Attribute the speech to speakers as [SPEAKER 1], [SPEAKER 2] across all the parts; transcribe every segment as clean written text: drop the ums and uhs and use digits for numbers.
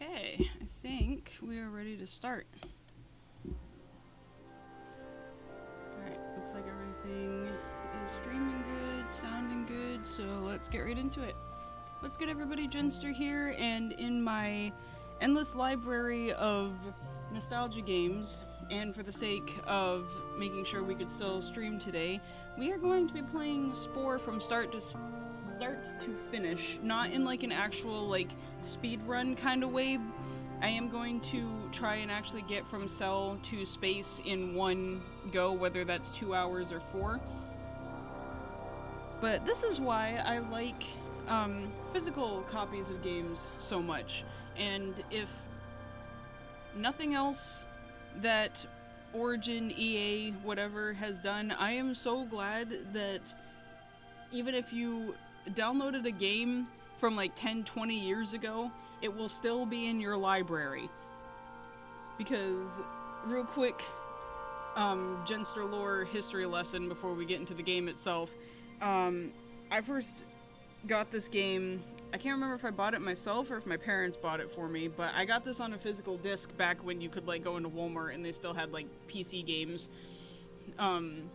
[SPEAKER 1] Okay, I think we are ready to start. Alright, looks like everything is streaming good, sounding good, so let's get right into it. What's good, everybody? Jenster here, and in my endless library of nostalgia games, and for the sake of making sure we could still stream today, we are going to be playing Spore from start to finish, not in like an actual like speed run kind of way. I am going to try and actually get from cell to space in one go, whether that's 2 hours or 4. But this is why I like physical copies of games so much. And if nothing else that Origin, EA, whatever has done, I am so glad that even if you downloaded a game from like 10-20 years ago, it will still be in your library. Because, real quick, Genster lore history lesson before we get into the game itself. I first got this game, I can't remember if I bought it myself or if my parents bought it for me, but I got this on a physical disc back when you could like go into Walmart and they still had like PC games on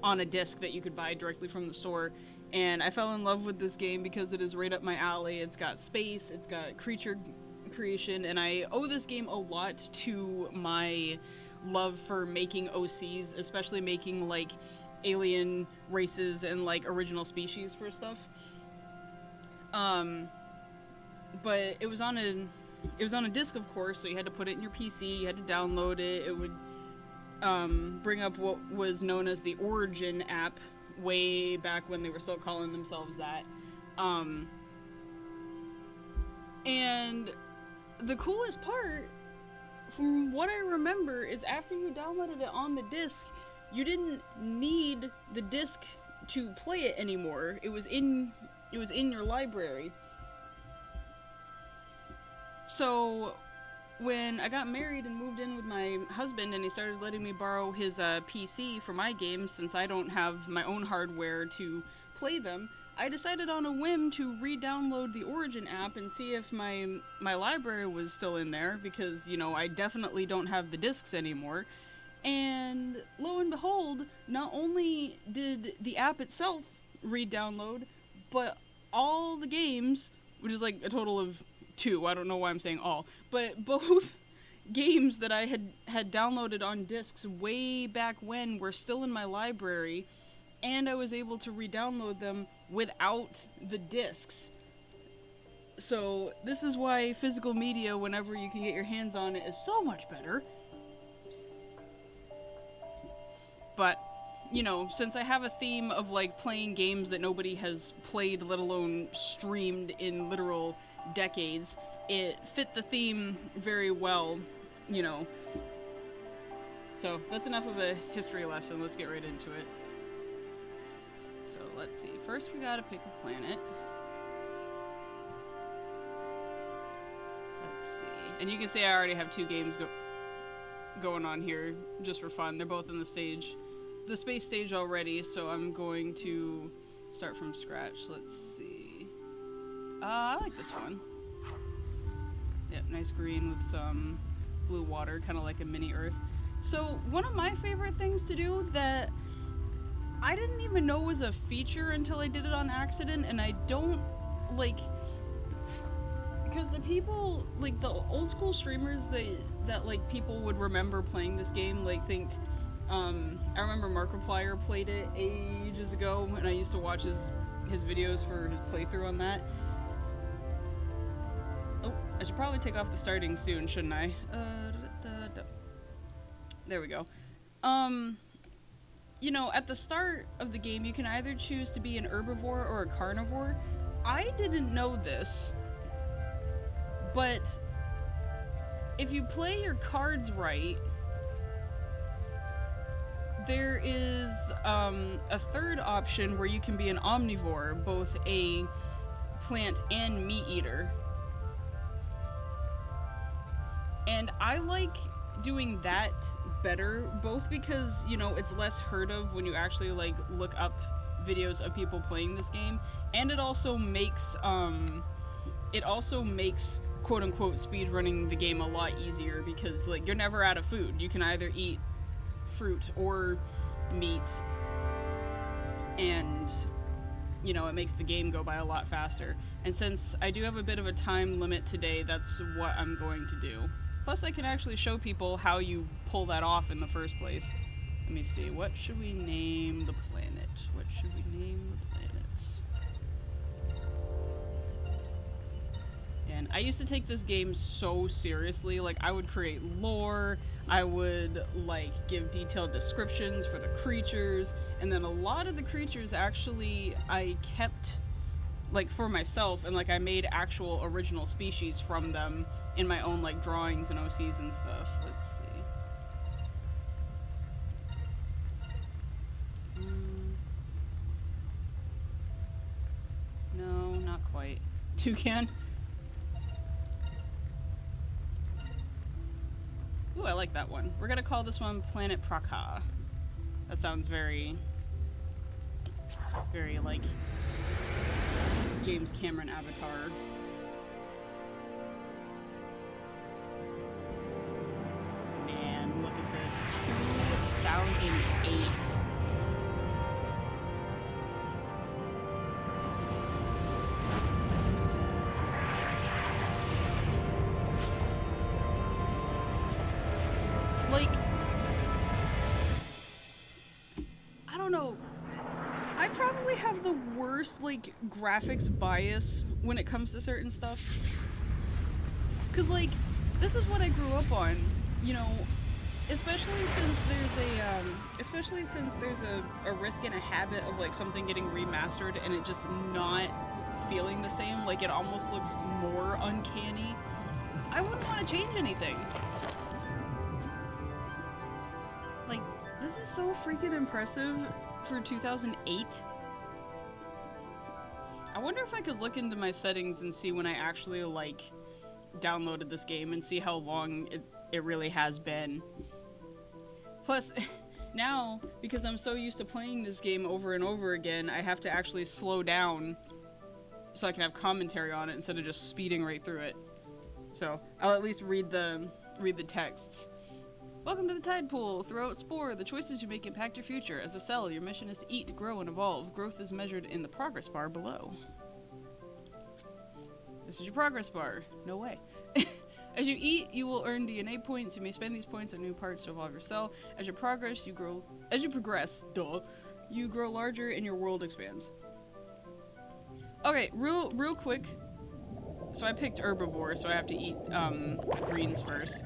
[SPEAKER 1] a disc that you could buy directly from the store. And I fell in love with this game because it is right up my alley. It's got space, it's got creature creation, and I owe this game a lot to my love for making OCs, especially making like alien races and like original species for stuff. But it was on a disc, of course, so you had to put it in your PC, you had to download it. It would bring up what was known as the Origin app way back when they were still calling themselves that. And the coolest part, from what I remember, is after you downloaded it on the disc, you didn't need the disc to play it anymore. It was in your library. So when I got married and moved in with my husband and he started letting me borrow his PC for my games, since I don't have my own hardware to play them, I decided on a whim to re-download the Origin app and see if my library was still in there, because, you know, I definitely don't have the discs anymore. And lo and behold, not only did the app itself re-download, but all the games, which is like a total of 2, I don't know why I'm saying all, but both games that I had downloaded on discs way back when were still in my library, and I was able to re-download them without the discs. So this is why physical media, whenever you can get your hands on it, is so much better. But, you know, since I have a theme of like playing games that nobody has played, let alone streamed in literal decades, it fit the theme very well, you know. So that's enough of a history lesson. Let's get right into it. So let's see. First we gotta pick a planet. Let's see. And you can see I already have 2 games going on here just for fun. They're both in the space stage already, so I'm going to start from scratch. Let's see. I like this one. Yep, nice green with some blue water, kind of like a mini Earth. So one of my favorite things to do that I didn't even know was a feature until I did it on accident, and I don't like, because the people, like the old school streamers that like people would remember playing this game, like think, I remember Markiplier played it ages ago, and I used to watch his videos for his playthrough on that. Oh, I should probably take off the starting soon, shouldn't I? There we go. You know, at the start of the game, you can either choose to be an herbivore or a carnivore. I didn't know this, but if you play your cards right, there is a third option where you can be an omnivore, both a plant and meat eater. And I like doing that better, both because, you know, it's less heard of when you actually like look up videos of people playing this game, and it also makes quote-unquote speedrunning the game a lot easier, because like you're never out of food. You can either eat fruit or meat, and you know, it makes the game go by a lot faster. And since I do have a bit of a time limit today, that's what I'm going to do. Plus I can actually show people how you pull that off in the first place. Let me see, what should we name the planet? What should we name the planet? And I used to take this game so seriously. Like, I would create lore, I would like give detailed descriptions for the creatures, and then a lot of the creatures actually I kept like for myself, and like I made actual original species from them in my own like drawings and OCs and stuff. Let's see. No, not quite. Toucan. Ooh, I like that one. We're gonna call this one Planet Praka. That sounds very, very like James Cameron Avatar. Man, look at this. 2008. Like, I don't know. I probably have the worst, like, graphics bias when it comes to certain stuff. Cause, like, this is what I grew up on, you know, especially since there's a risk and a habit of, like, something getting remastered and it just not feeling the same. Like, it almost looks more uncanny. I wouldn't want to change anything. Like, this is so freaking impressive for 2008. I wonder if I could look into my settings and see when I actually, like, downloaded this game and see how long it really has been. Plus, now, because I'm so used to playing this game over and over again, I have to actually slow down so I can have commentary on it instead of just speeding right through it. So, I'll at least read the texts. Welcome to the Tide Pool. Throughout Spore, the choices you make impact your future. As a cell, your mission is to eat, grow, and evolve. Growth is measured in the progress bar below. This is your progress bar. No way. As you eat, you will earn DNA points. You may spend these points on new parts to evolve your cell. As you progress, you grow larger and your world expands. Okay, real quick. So I picked herbivore, so I have to eat greens first.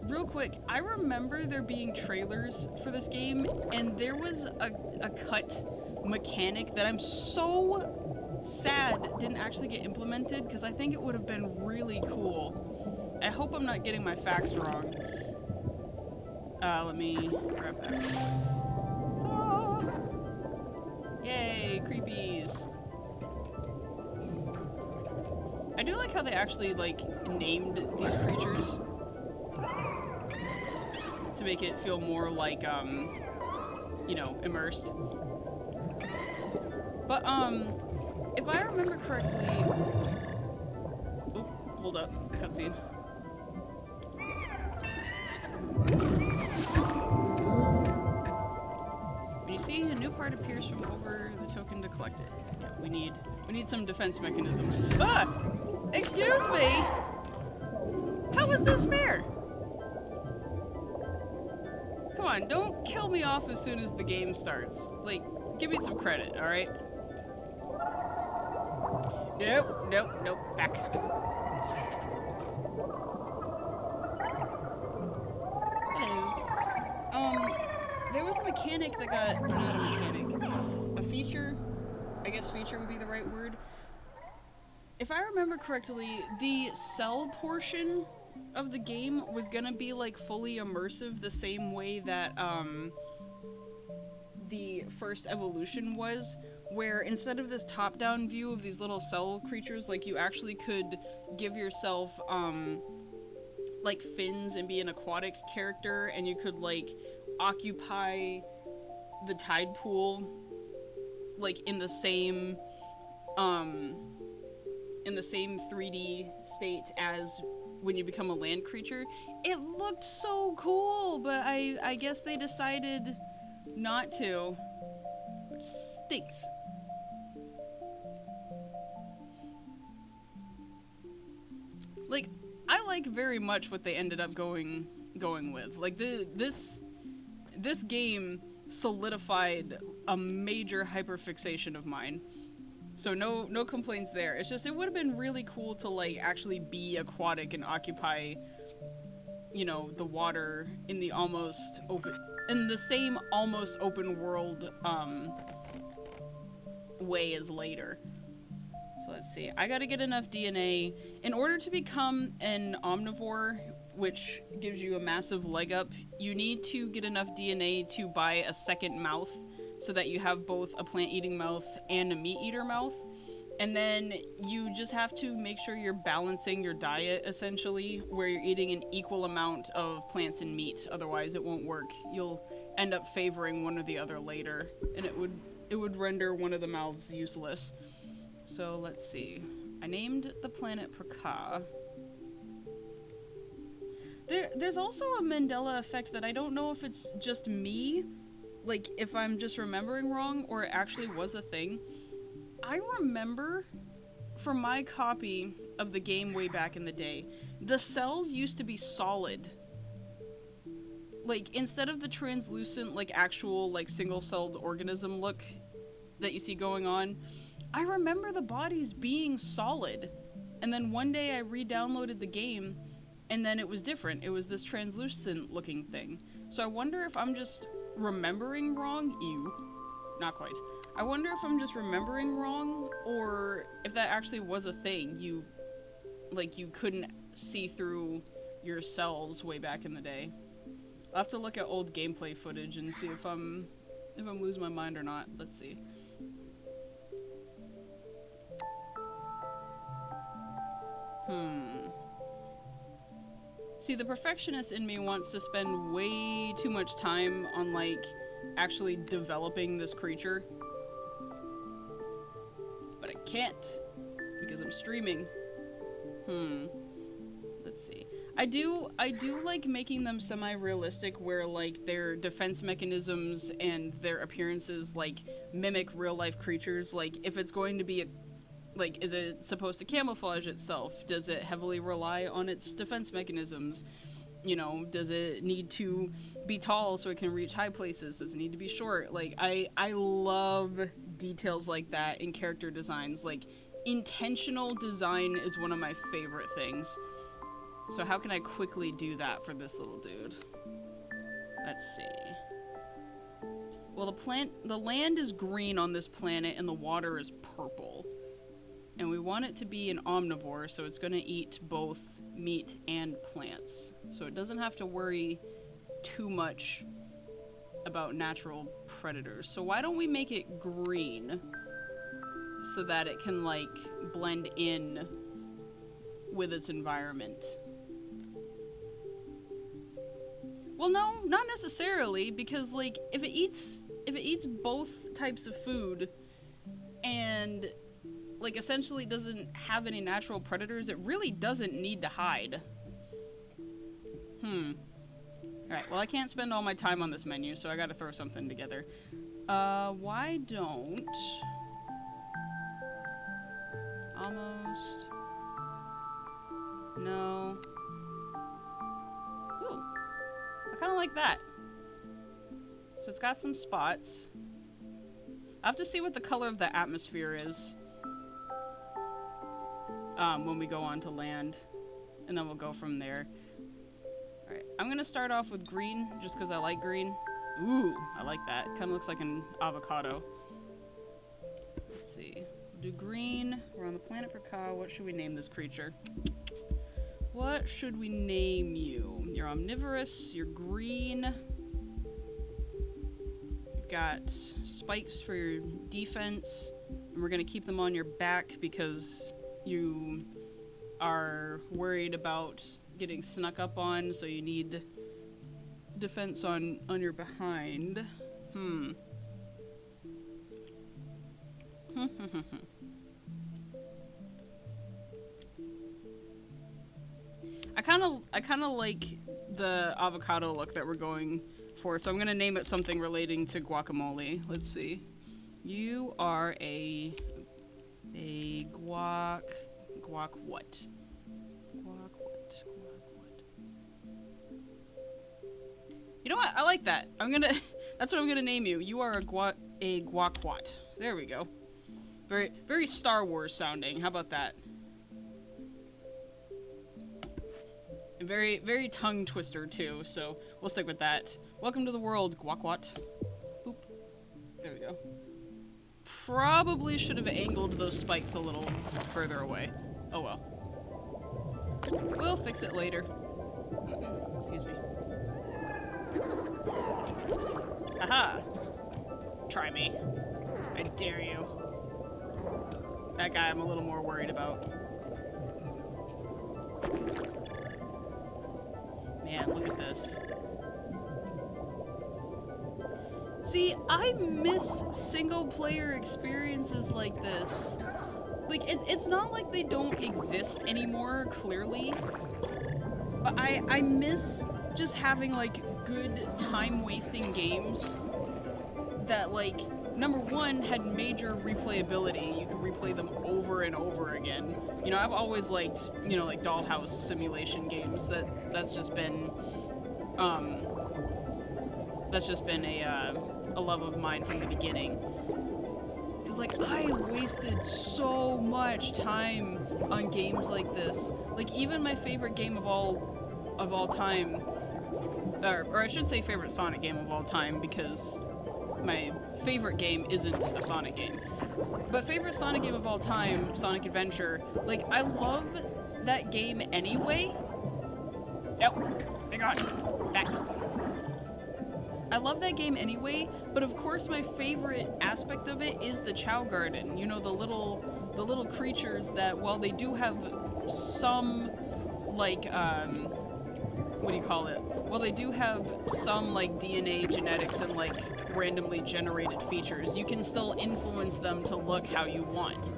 [SPEAKER 1] Real quick, I remember there being trailers for this game, and there was a cut mechanic that I'm so sad didn't actually get implemented, because I think it would have been really cool. I hope I'm not getting my facts wrong. Let me grab that. Ah! Yay, creepies. I do like how they actually, like, named these creatures to make it feel more like, you know, immersed. But, if I remember correctly... Oh, hold up. Cutscene. When you see a new part appears from over the token to collect it. Yeah, we need some defense mechanisms. Ah! Excuse me! How is this fair? Come on, don't kill me off as soon as the game starts. Like, give me some credit, alright? Nope, back. Hello. There was a mechanic that got, not a mechanic, a feature, I guess feature would be the right word. If I remember correctly, the cell portion of the game was gonna be like fully immersive the same way that, the first evolution was, where instead of this top-down view of these little cell creatures, like, you actually could give yourself, like, fins and be an aquatic character, and you could, like, occupy the tide pool, like, in the same, in the same 3D state as when you become a land creature. It looked so cool, but I guess they decided not to, which stinks. Like, I like very much what they ended up going with. Like, this game solidified a major hyperfixation of mine. So no complaints there. It's just, it would have been really cool to, like, actually be aquatic and occupy, you know, the water in the same almost open world way as later. So let's see. I gotta get enough DNA. In order to become an omnivore, which gives you a massive leg up, you need to get enough DNA to buy a second mouth so that you have both a plant-eating mouth and a meat-eater mouth. And then you just have to make sure you're balancing your diet, essentially, where you're eating an equal amount of plants and meat. Otherwise, it won't work. You'll end up favoring one or the other later, and it would render one of the mouths useless. So let's see. I named the planet Praka. There's also a Mandela effect that I don't know if it's just me, like if I'm just remembering wrong, or it actually was a thing. I remember from my copy of the game way back in the day, the cells used to be solid. Like, instead of the translucent, like, actual, like, single-celled organism look that you see going on, I remember the bodies being solid. And then one day I re-downloaded the game, and then it was different. It was this translucent-looking thing. So I wonder if I'm just remembering wrong. Ew. Not quite. I wonder if I'm just remembering wrong, or if that actually was a thing. You couldn't see through your cells way back in the day. I'll have to look at old gameplay footage and see if I'm losing my mind or not. Let's see. See, the perfectionist in me wants to spend way too much time on, like, actually developing this creature. But I can't, because I'm streaming. Let's see. I do like making them semi-realistic, where, like, their defense mechanisms and their appearances, like, mimic real-life creatures. Like, if it's going to be is it supposed to camouflage itself? Does it heavily rely on its defense mechanisms? You know, does it need to be tall so it can reach high places? Does it need to be short? Like, I love details like that in character designs. Like, intentional design is one of my favorite things. So how can I quickly do that for this little dude? Let's see. Well, the land is green on this planet and the water is purple. And we want it to be an omnivore, so it's going to eat both meat and plants. So it doesn't have to worry too much about natural predators. So why don't we make it green so that it can, like, blend in with its environment? Well, no, not necessarily, because, like, if it eats both types of food and, like, essentially doesn't have any natural predators, it really doesn't need to hide. Alright, well, I can't spend all my time on this menu, so I gotta throw something together. Why don't... Almost... No... Ooh. I kinda like that. So it's got some spots. I have to see what the color of the atmosphere is when we go on to land, and then we'll go from there. Alright, I'm gonna start off with green, just because I like green. Ooh, I like that. Kind of looks like an avocado. Let's see. We'll do green. We're on the planet Praka. What should we name this creature? What should we name you? You're omnivorous, you're green. You've got spikes for your defense, and we're gonna keep them on your back because you are worried about getting snuck up on, so you need defense on your behind. I kind of like the avocado look that we're going for, so I'm gonna name it something relating to guacamole. Let's see. You are a guac what? Guac what? You know what? I like that. That's what I'm gonna name you. You are a guac. There we go. Very, very Star Wars sounding. How about that? And very, very tongue twister too. So we'll stick with that. Welcome to the world, guac. Boop. There we go. Probably should have angled those spikes a little further away. Oh well. We'll fix it later. Excuse me. Aha! Try me. I dare you. That guy I'm a little more worried about. Man, look at this. See, I miss single-player experiences like this. Like, it's not like they don't exist anymore, clearly. But I miss just having, like, good time-wasting games that, like, number one, had major replayability. You could replay them over and over again. You know, I've always liked, you know, like, dollhouse simulation games. That's just been a love of mine from the beginning. Because, like, I wasted so much time on games like this. Like, even my favorite game of all time, or I should say favorite Sonic game of all time, because my favorite game isn't a Sonic game. But favorite Sonic game of all time, Sonic Adventure, like, I love that game anyway. Nope. Hang on. Back. I love that game anyway, but of course my favorite aspect of it is the Chow Garden. You know, the little creatures that, while they do have some, like, what do you call it? Well, they do have some, like, DNA genetics and, like, randomly generated features. You can still influence them to look how you want.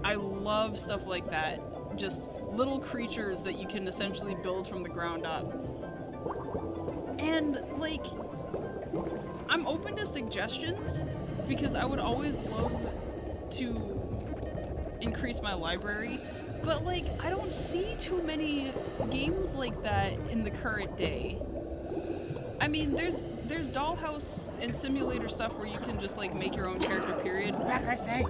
[SPEAKER 1] I love stuff like that. Just little creatures that you can essentially build from the ground up. And, like, I'm open to suggestions, because I would always love to increase my library, but, like, I don't see too many games like that in the current day. I mean, there's dollhouse and simulator stuff where you can just, like, make your own character, period. Back, I say!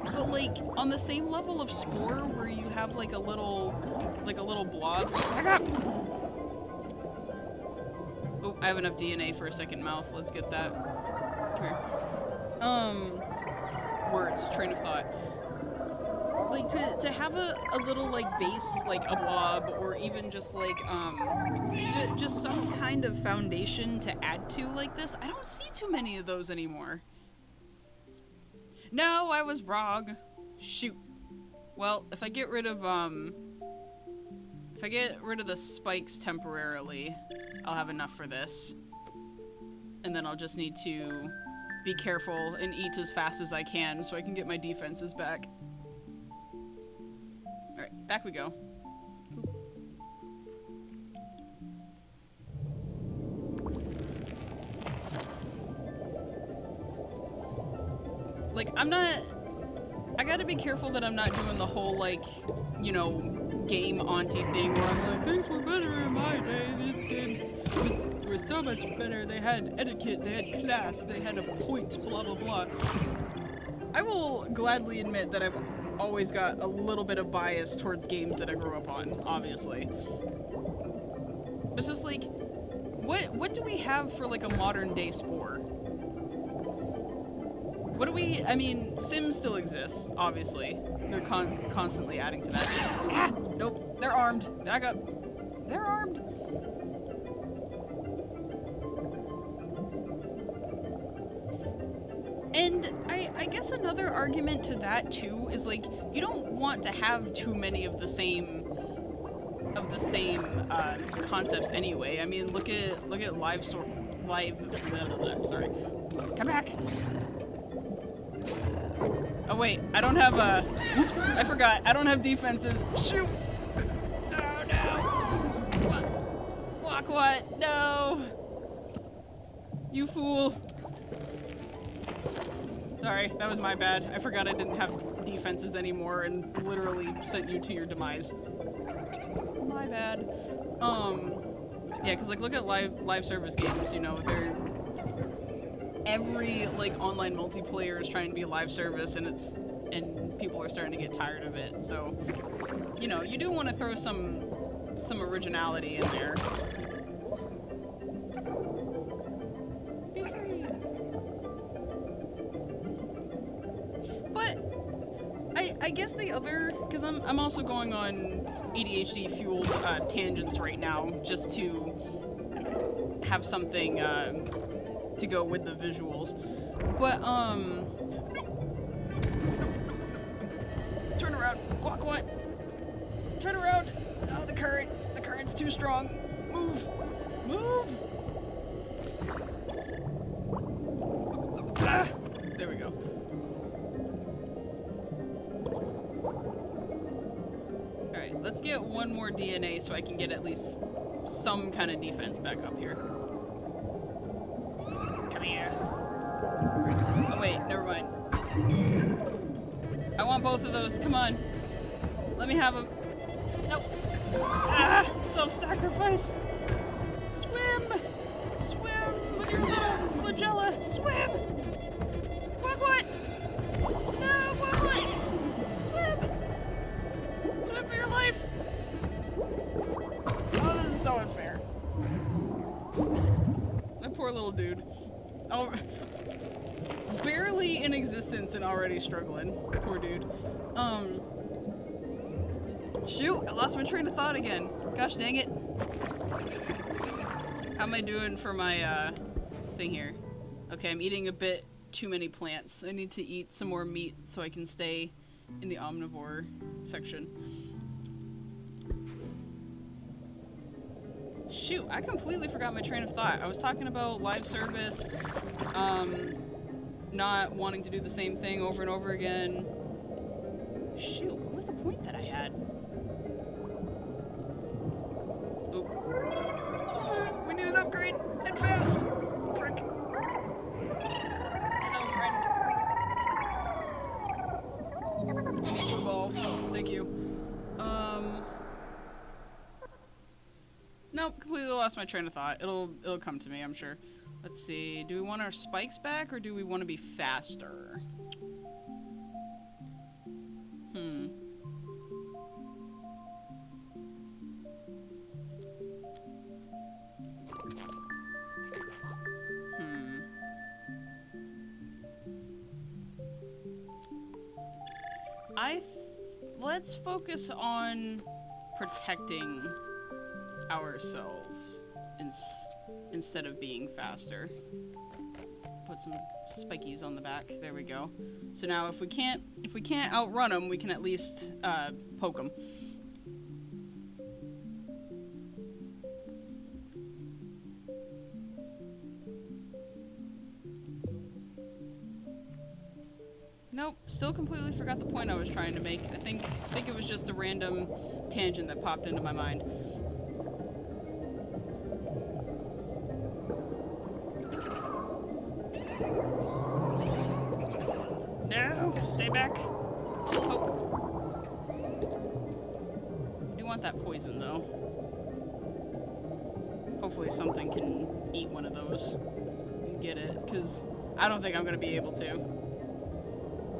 [SPEAKER 1] But, like, on the same level of Spore, where you have, like, a little blob. Back up! Oh, I have enough DNA for a second mouth. Let's get that. Come here. Words, train of thought. Like, to have a little, like, base, like a blob, or even just, like, just some kind of foundation to add to like this, I don't see too many of those anymore. No, I was wrong. Shoot. Well, if I get rid of the spikes temporarily, I'll have enough for this. And then I'll just need to be careful and eat as fast as I can so I can get my defenses back. Alright, back we go. Like, I gotta be careful that I'm not doing the whole, like, you know, game auntie thing where I'm like, things were better in my day, these games were so much better, they had etiquette, they had class, they had a point, blah blah blah. I will gladly admit that I've always got a little bit of bias towards games that I grew up on, obviously. It's just like, what do we have for, like, a modern day Spore? What do we, I mean, Sims still exists, obviously. They're constantly adding to that. Ah! Nope, they're armed. Back up. They're armed. And I guess another argument to that, too, is, like, you don't want to have too many of the same concepts anyway. I mean, look at sorry. Come back! Oh wait, I don't have oops, I forgot. I don't have defenses. Shoot! Oh no! What? No! You fool! Sorry, that was my bad. I forgot I didn't have defenses anymore and literally sent you to your demise. My bad. Yeah, cause like look at live service games, you know, every like online multiplayer is trying to be live service and people are starting to get tired of it. So, you know, you do want to throw some originality in there. But I guess the other, because I'm also going on ADHD fueled tangents right now just to have something to go with the visuals. But turn around, what? Turn around. Oh, the current's too strong. Move. Ah, there we go. All right, let's get one more DNA so I can get at least some kind of defense back up here. Come here. Oh wait, never mind. I want both of those. Come on. Let me have them. Nope. Ah! Self-sacrifice. Swim with your little flagella. Swim. What? No, what? Swim for your life. Oh, this is so unfair. My poor little dude. Oh, barely in existence and already struggling. Poor dude. Shoot, I lost my train of thought again. Gosh dang it. How am I doing for my, thing here? Okay, I'm eating a bit too many plants. I need to eat some more meat so I can stay in the omnivore section. Shoot, I completely forgot my train of thought. I was talking about live service, not wanting to do the same thing over and over again. Shoot, what was the point that I had? Oh. We need an upgrade, and fast! Quick! Hello, friend. I need to evolve. Thank you. Nope, completely lost my train of thought. It'll come to me, I'm sure. Let's see. Do we want our spikes back or do we want to be faster? Let's focus on protecting ourselves instead of being faster. Put some spikies on the back. There we go. So now if we can't outrun them, we can at least poke them. Nope, still completely forgot the point I was trying to make. I think it was just a random tangent that popped into my mind. No, stay back. Poke. I do want that poison though. Hopefully something can eat one of those and get it, because I don't think I'm gonna be able to.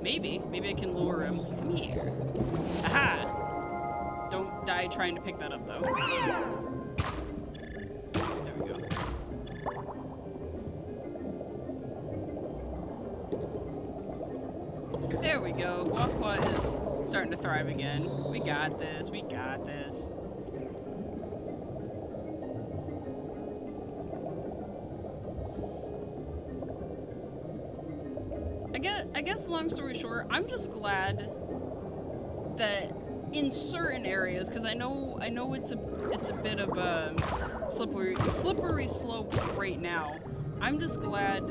[SPEAKER 1] Maybe I can lure him. Come here. Aha! Don't die trying to pick that up, though. There we go. There we go. Guac is starting to thrive again. We got this. We got this. I guess long story short, I'm just glad that in certain areas, because I know it's a bit of a slippery slope right now. I'm just glad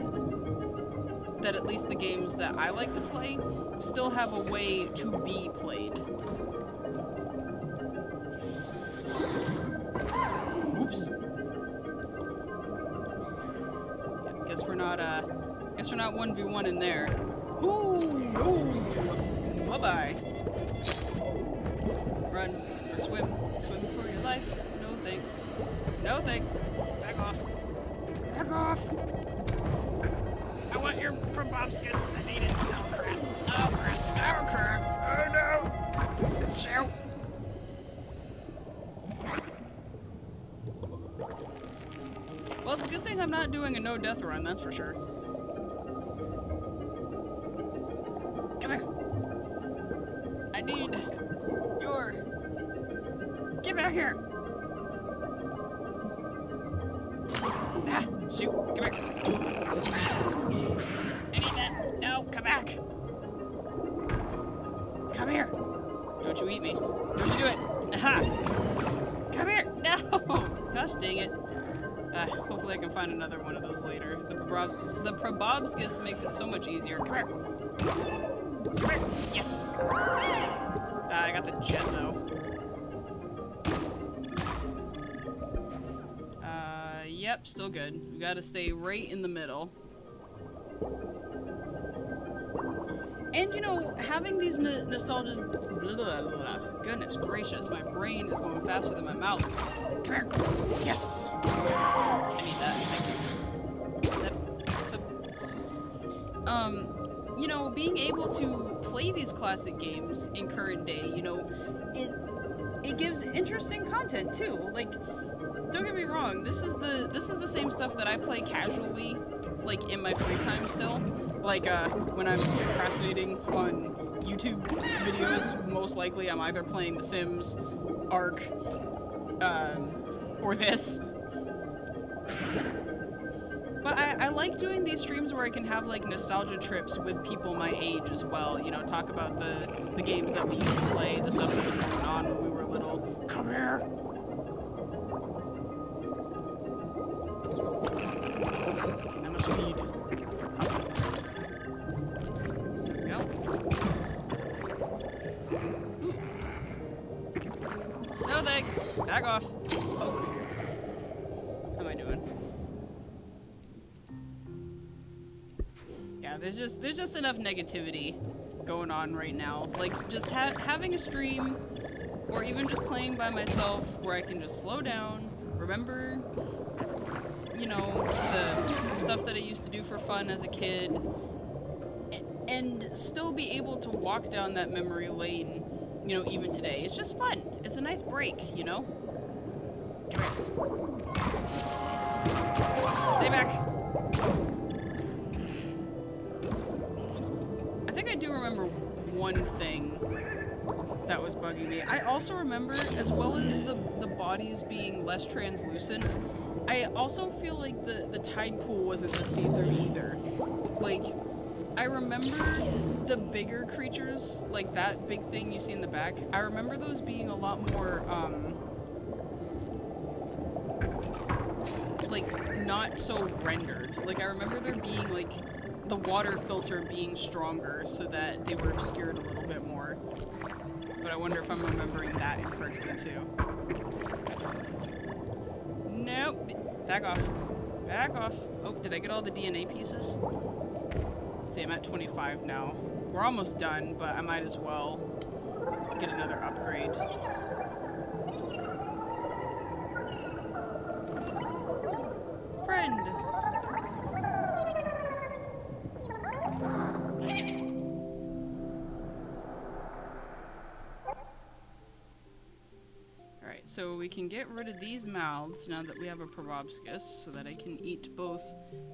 [SPEAKER 1] that at least the games that I like to play still have a way to be played. Oops. Guess we're not 1v1 in there. Ooh, no. Bye-bye. Run or swim. Swim for your life. No thanks. No thanks. Back off. Back off. I want your proboscis. I need it. Oh crap. Oh crap. Oh crap. Oh no. Shoot. Well, it's a good thing I'm not doing a no-death run, that's for sure. Come here. I need your... Get back here! Ah, shoot. Come here. I need that. No, come back. Come here. Don't you eat me. Don't you do it. Aha! Come here. No! Gosh dang it. Hopefully I can find another one of those later. The proboscis makes it so much easier. Come here. Come here. Yes! I got the jet, though. Yep, still good. We gotta stay right in the middle. And, you know, having these nostalgias... Goodness gracious, my brain is going faster than my mouth. Come here. Yes! I need that. Thank you. You know, being able to play these classic games in current day, you know, it gives interesting content too. Like, don't get me wrong, this is the same stuff that I play casually, like in my free time still. Like when I'm procrastinating on YouTube videos, most likely I'm either playing The Sims, Ark, or this. But I like doing these streams where I can have like nostalgia trips with people my age as well. You know, talk about the games that we used to play, the stuff that was going on when we were little. Come here! I must feed. There we go. No thanks! Back off! Okay. How am I doing? Yeah, there's just enough negativity going on right now. Like, just having a stream, or even just playing by myself, where I can just slow down, remember, you know, the stuff that I used to do for fun as a kid, and still be able to walk down that memory lane, you know, even today. It's just fun. It's a nice break, you know? Come here. Stay back. I think I do remember one thing that was bugging me. I also remember, as well as the bodies being less translucent, I also feel like the tide pool wasn't as see-through either. Like, I remember the bigger creatures, like that big thing you see in the back, I remember those being a lot more, like, not so rendered. Like, I remember there being, like, the water filter being stronger so that they were obscured a little bit more. But I wonder if I'm remembering that incorrectly too. Nope. Back off. Back off. Oh, did I get all the DNA pieces? Let's see, I'm at 25 now. We're almost done, but I might as well get another upgrade. Friend! Alright, so we can get rid of these mouths now that we have a proboscis, so that I can eat both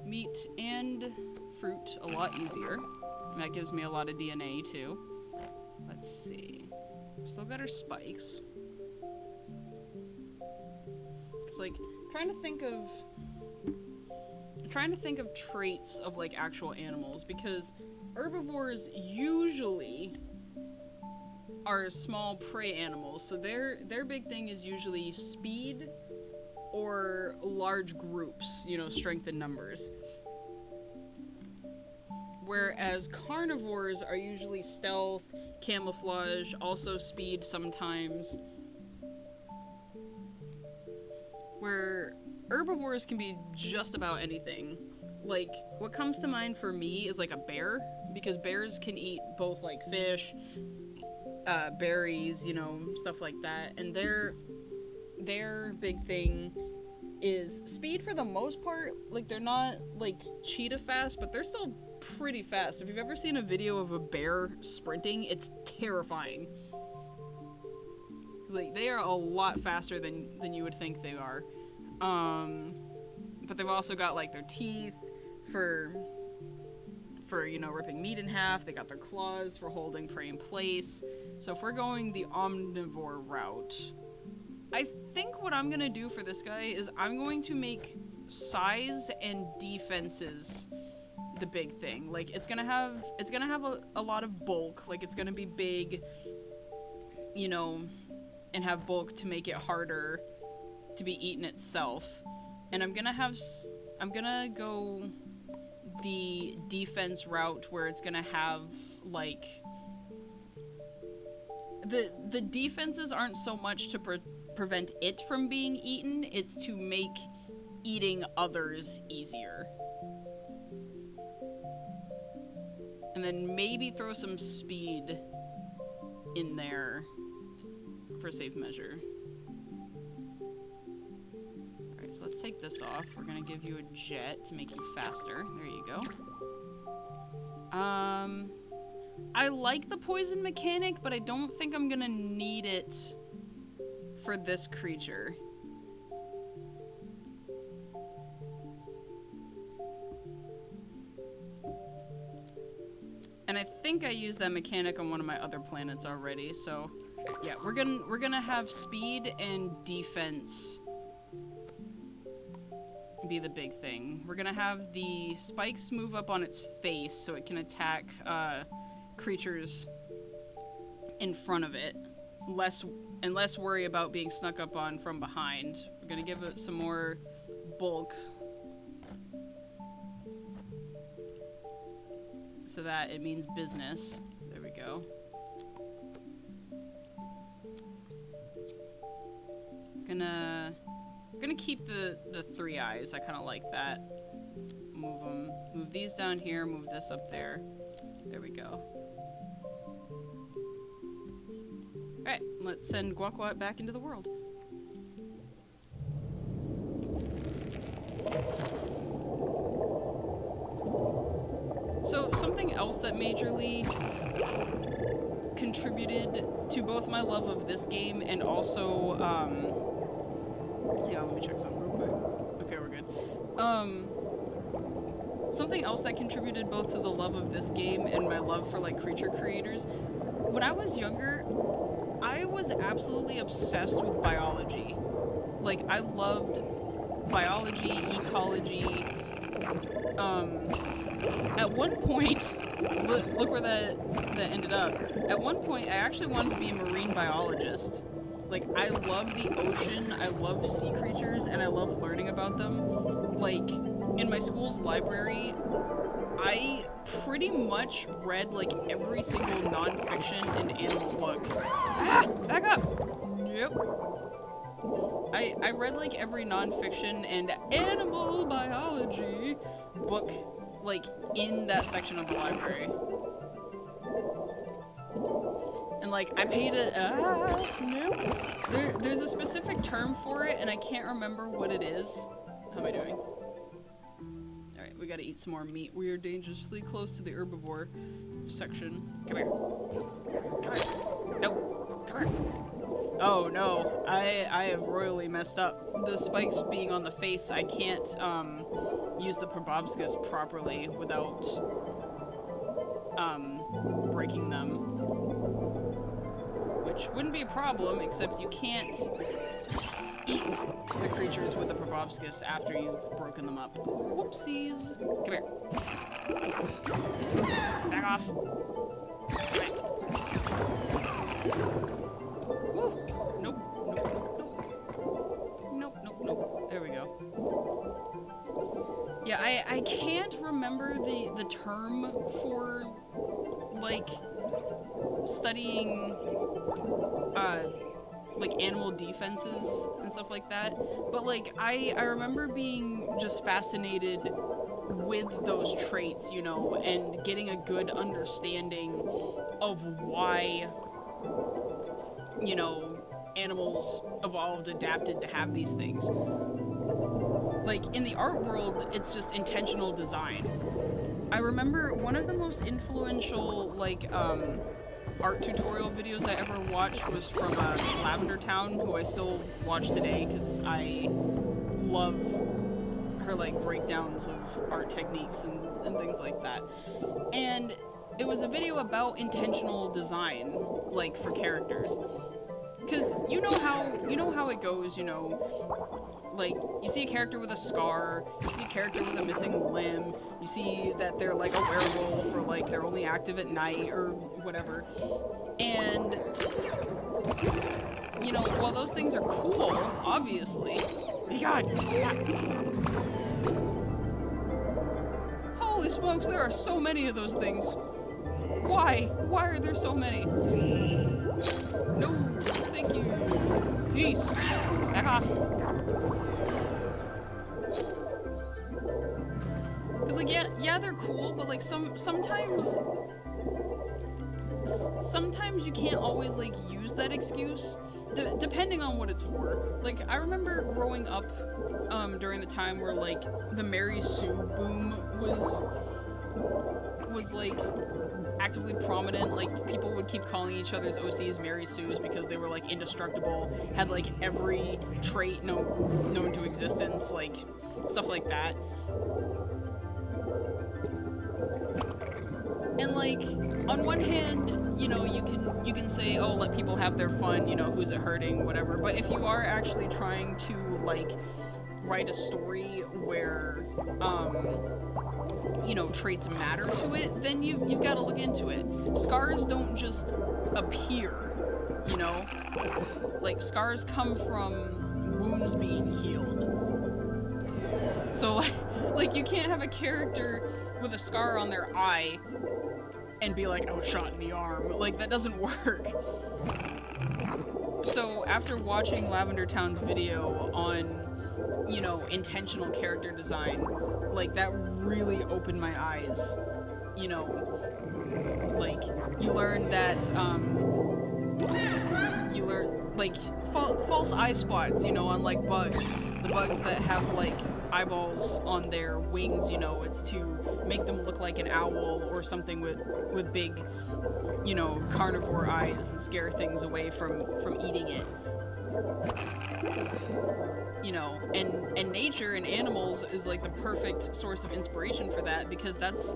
[SPEAKER 1] meat and fruit a lot easier. And that gives me a lot of DNA too. Let's see. Still got our spikes. It's like, trying to think of traits of like actual animals, because herbivores usually are small prey animals, so their big thing is usually speed or large groups, you know, strength in numbers. whereas carnivores are usually stealth, camouflage, also speed sometimes. Where herbivores can be just about anything. Like, what comes to mind for me is like a bear, because bears can eat both like fish, berries, you know, stuff like that, and their big thing is speed for the most part. Like, they're not like cheetah fast, but they're still pretty fast. If you've ever seen a video of a bear sprinting, it's terrifying. Like, they are a lot faster than you would think they are. But they've also got like their teeth for you know, ripping meat in half. They got their claws for holding prey in place. So if we're going the omnivore route, I think what I'm gonna do for this guy is I'm going to make size and defenses the big thing. Like, it's gonna have a lot of bulk. Like, it's gonna be big, you know, and have bulk to make it harder to be eaten itself. And I'm gonna go the defense route, where it's gonna have like the defenses aren't so much to prevent it from being eaten, it's to make eating others easier. And then maybe throw some speed in there for safe measure. Alright, so let's take this off. We're gonna give you a jet to make you faster. There you go. I like the poison mechanic, but I don't think I'm gonna need it for this creature. And I think I used that mechanic on one of my other planets already, so yeah, we're gonna have speed and defense be the big thing. We're gonna have the spikes move up on its face so it can attack creatures in front of it, less worry about being snuck up on from behind. We're gonna give it some more bulk so that it means business. There we go. Gonna keep the 3 eyes. I kind of like that. Move them. Move these down here. Move this up there. There we go. Alright, let's send Guaquat back into the world. So, something else that majorly contributed to both my love of this game and also, yeah, let me check something real quick. Okay, we're good. Something else that contributed both to the love of this game and my love for, like, creature creators. When I was younger, I was absolutely obsessed with biology. Like, I loved biology, ecology. At one point, look where that ended up. At one point, I actually wanted to be a marine biologist. Like, I love the ocean, I love sea creatures, and I love learning about them. Like, in my school's library, I pretty much read, like, every single non-fiction and animal book. Ah! Back up! Yep. I read, like, every non-fiction and animal biology book, like, in that section of the library. And, like, I paid there's a specific term for it, and I can't remember what it is. How am I doing? Alright, we gotta eat some more meat. We are dangerously close to the herbivore section. Come here. Come here. No. Come here. Oh, no. I have royally messed up. The spikes being on the face, I can't, use the proboscis properly without, breaking them. Which wouldn't be a problem, except you can't eat the creatures with the proboscis after you've broken them up. Whoopsies. Come here. Back off. Woo. Nope. Nope. Nope. Nope. Nope, nope, nope. There we go. Yeah, I can't remember the term for, like, studying, like, animal defenses and stuff like that. But, like, I remember being just fascinated with those traits, you know, and getting a good understanding of why, you know, animals evolved, adapted to have these things. Like, in the art world, it's just intentional design. I remember one of the most influential, like, art tutorial videos I ever watched was from Lavender Town, who I still watch today because I love her, like, breakdowns of art techniques and things like that. And it was a video about intentional design, like, for characters. Because you know how it goes, you know, like, you see a character with a scar, you see a character with a missing limb, you see that they're, like, a werewolf, or, like, they're only active at night, or whatever. And, you know, while those things are cool, obviously... God! Holy smokes, there are so many of those things. Why? Why are there so many? No, thank you. Peace. Back off. Cause like yeah, they're cool, but like sometimes you can't always like use that excuse, depending on what it's for. Like I remember growing up during the time where like the Mary Sue boom was like actively prominent. Like people would keep calling each other's OCs Mary Sues because they were like indestructible, had like every trait known to existence, like stuff like that. And like on one hand, you know, you can say, oh, let people have their fun, you know, who's it hurting, whatever. But if you are actually trying to like write a story where you know, traits matter to it, then you've got to look into it. Scars don't just appear, you know? Like, scars come from wounds being healed. So, like, you can't have a character with a scar on their eye and be like, I was shot in the arm. Like, that doesn't work. So, after watching Lavender Town's video on, you know, intentional character design, like, that really opened my eyes. You know, like, you learn that, you learn, like, false eye spots, you know, on, like, bugs. The bugs that have, like, eyeballs on their wings, you know, it's to make them look like an owl or something with big, you know, carnivore eyes and scare things away from eating it. You know, and nature and animals is like the perfect source of inspiration for that, because that's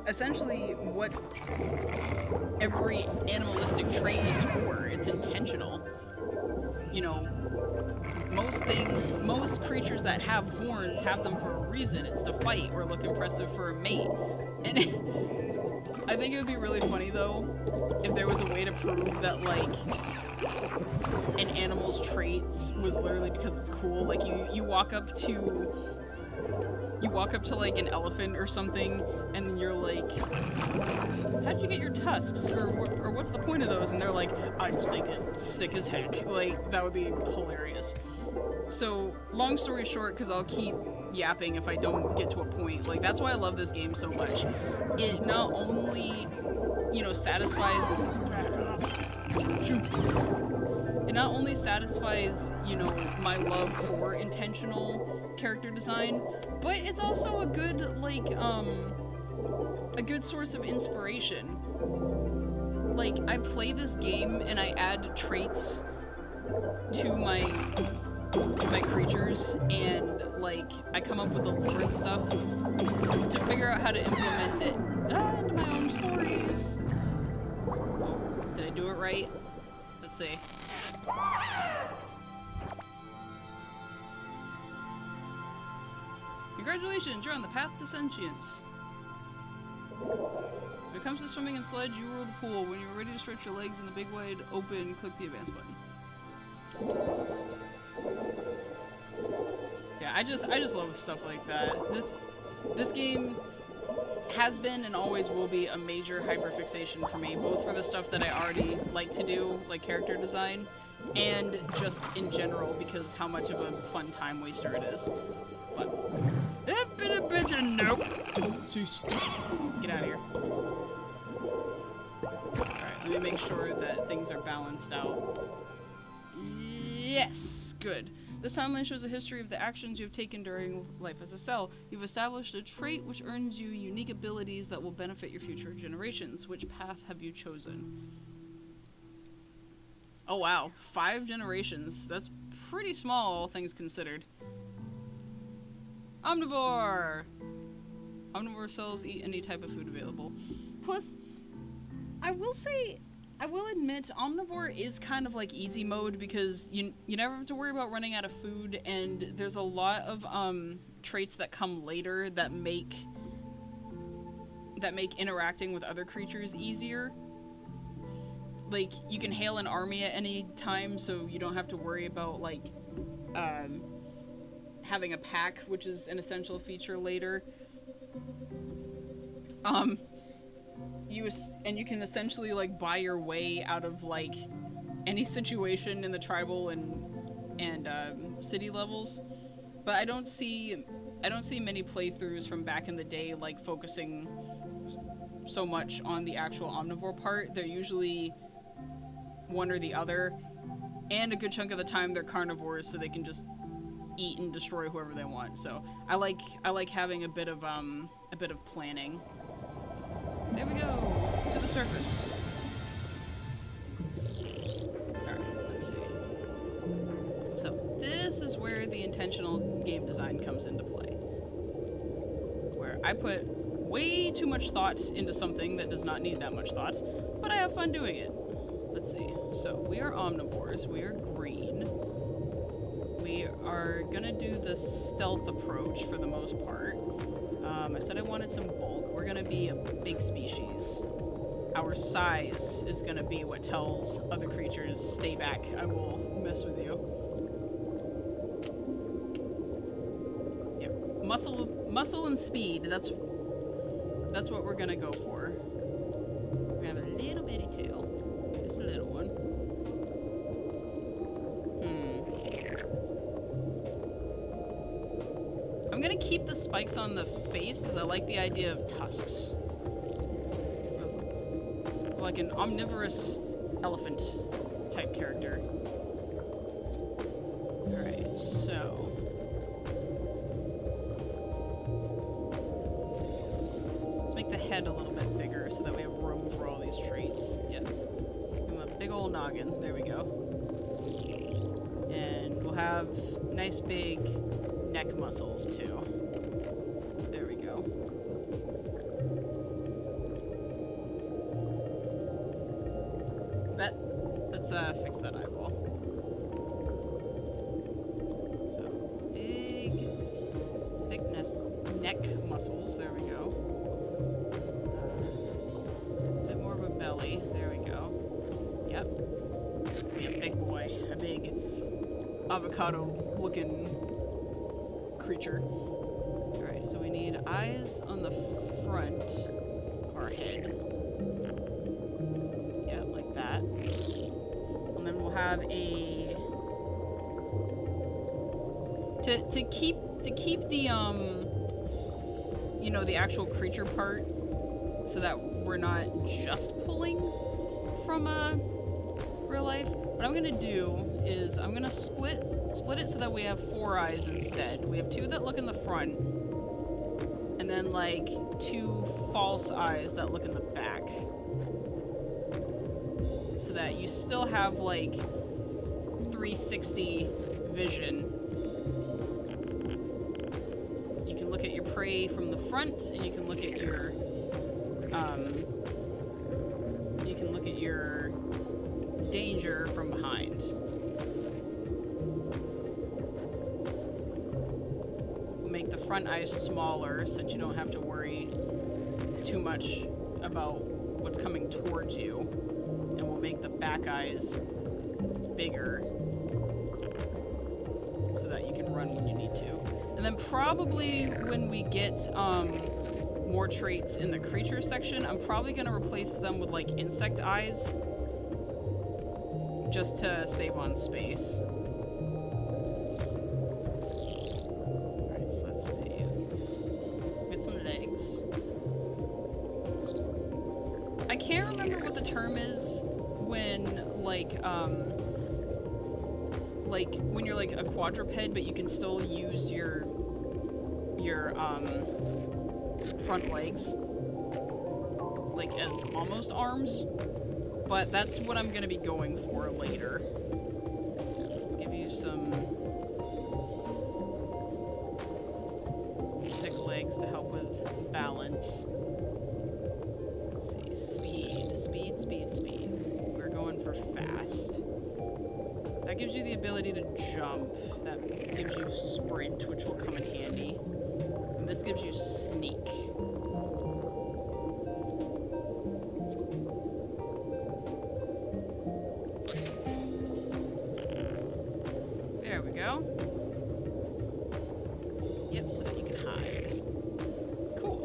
[SPEAKER 1] essentially what every animalistic trait is for. It's intentional. You know, most creatures that have horns have them for a reason. It's to fight or look impressive for a mate. And I think it would be really funny though if there was a way to prove that like an animal's traits was literally because it's cool. Like you walk up to like an elephant or something, and then you're like, how'd you get your tusks, or what's the point of those? And they're like, I just think it's sick as heck. Like, that would be hilarious. So long story short, because I'll keep yapping if I don't get to a point, like that's why I love this game so much. It not only, you know, satisfies it not only satisfies, you know, my love for intentional character design, but it's also a good, like, a good source of inspiration. Like, I play this game and I add traits to my creatures, and, like, I come up with the lore and stuff to figure out how to implement it into my own stories. Did I do it right? Let's see. Congratulations, you're on the path to sentience. When it comes to swimming and sledge, you rule the pool. When you're ready to stretch your legs in the big wide open, click the advance button. I just love stuff like that. This game has been and always will be a major hyperfixation for me, both for the stuff that I already like to do, like character design, and just in general because how much of a fun time waster it is. But nope. Get out of here. Alright, let me make sure that things are balanced out. Yes, good. This timeline shows a history of the actions you have taken during life as a cell. You've established a trait which earns you unique abilities that will benefit your future generations. Which path have you chosen? Oh wow, 5 generations. That's pretty small, all things considered. Omnivore! Omnivore cells eat any type of food available. Plus, I will admit, Omnivore is kind of like easy mode because you never have to worry about running out of food, and there's a lot of traits that come later that make interacting with other creatures easier. Like, you can hail an army at any time, so you don't have to worry about, like, having a pack, which is an essential feature later. You can essentially, like, buy your way out of, like, any situation in the tribal and city levels. But I don't see many playthroughs from back in the day, like, focusing so much on the actual omnivore part. They're usually one or the other, and a good chunk of the time they're carnivores, so they can just eat and destroy whoever they want. So I like having a bit of planning. There we go, to the surface. Alright, let's see. So this is where the intentional game design comes into play. Where I put way too much thought into something that does not need that much thought, but I have fun doing it. Let's see. So we are omnivores, we are green. We are gonna do the stealth approach for the most part. I said I wanted some bulk. We're gonna be a big species. Our size is gonna be what tells other creatures, stay back, I will mess with you. Yep. Muscle and speed, that's what we're gonna go for. We have a little bitty tail. Just a little one. I'm gonna keep the spikes on the face because I like the idea of tusks. Like an omnivorous elephant type character. Alright, so let's make the head a little bit bigger so that we have room for all these traits. Yeah. Give him a big old noggin. There we go. And we'll have nice big neck muscles too. There we go. Let's fix that eyeball. So big, thickness, neck muscles. There we go. A bit more of a belly. There we go. Yep. Be a big boy. A big avocado-looking creature. Alright, so we need eyes on the front of our head. Yeah, like that. And then we'll have a... To keep the, you know, the actual creature part, so that we're not just pulling from, real life. What I'm gonna do is I'm gonna split it so that we have 4 eyes instead. We have 2 that look in the front, and then like 2 false eyes that look in the back. So that you still have like 360 vision. You can look at your prey from the front, and you can look at your danger from behind. We'll make the front eyes smaller since you don't have to worry too much about what's coming towards you. And we'll make the back eyes bigger so that you can run when you need to. And And then probably when we get more traits in the creature section, I'm probably going to replace them with like insect eyes just to save on space. Alright, so let's see. Get some legs. I can't remember what the term is when like when you're like a quadruped but you can still use your front legs like as almost arms, but that's what I'm gonna be going for later. Let's give you some thick legs to help with balance. Let's see, speed. We're going for fast. That gives you the ability to jump. That gives you sprint, which will come in handy. And this gives you sneak. There we go. Yep, so that you can hide. Cool.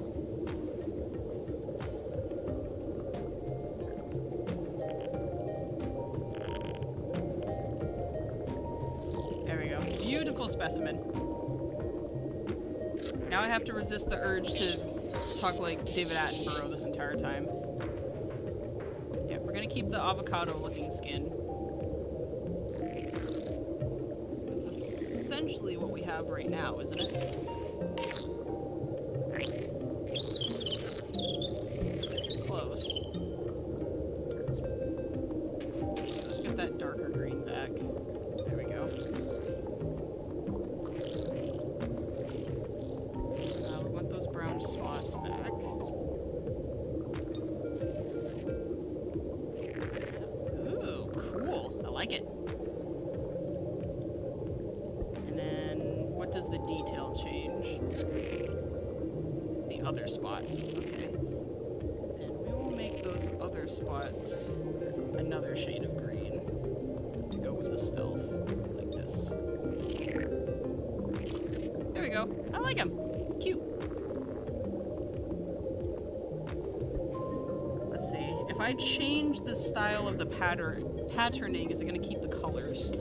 [SPEAKER 1] There we go. Beautiful specimen. Now I have to resist the urge to talk like David Attenborough this entire time. Yeah, we're gonna keep the avocado-looking skin. That's essentially what we have right now, isn't it? Close. Let's get that darker green back. There we go. We want those brown spots back. Ooh, cool. I like it. And then, what does the detail change? The other spots. Okay. And we will make those other spots another shade of green to go with the stealth, like this. There we go. I like him. It's cute. Let's see. If I change the style of the patterning, is it going to keep the colors?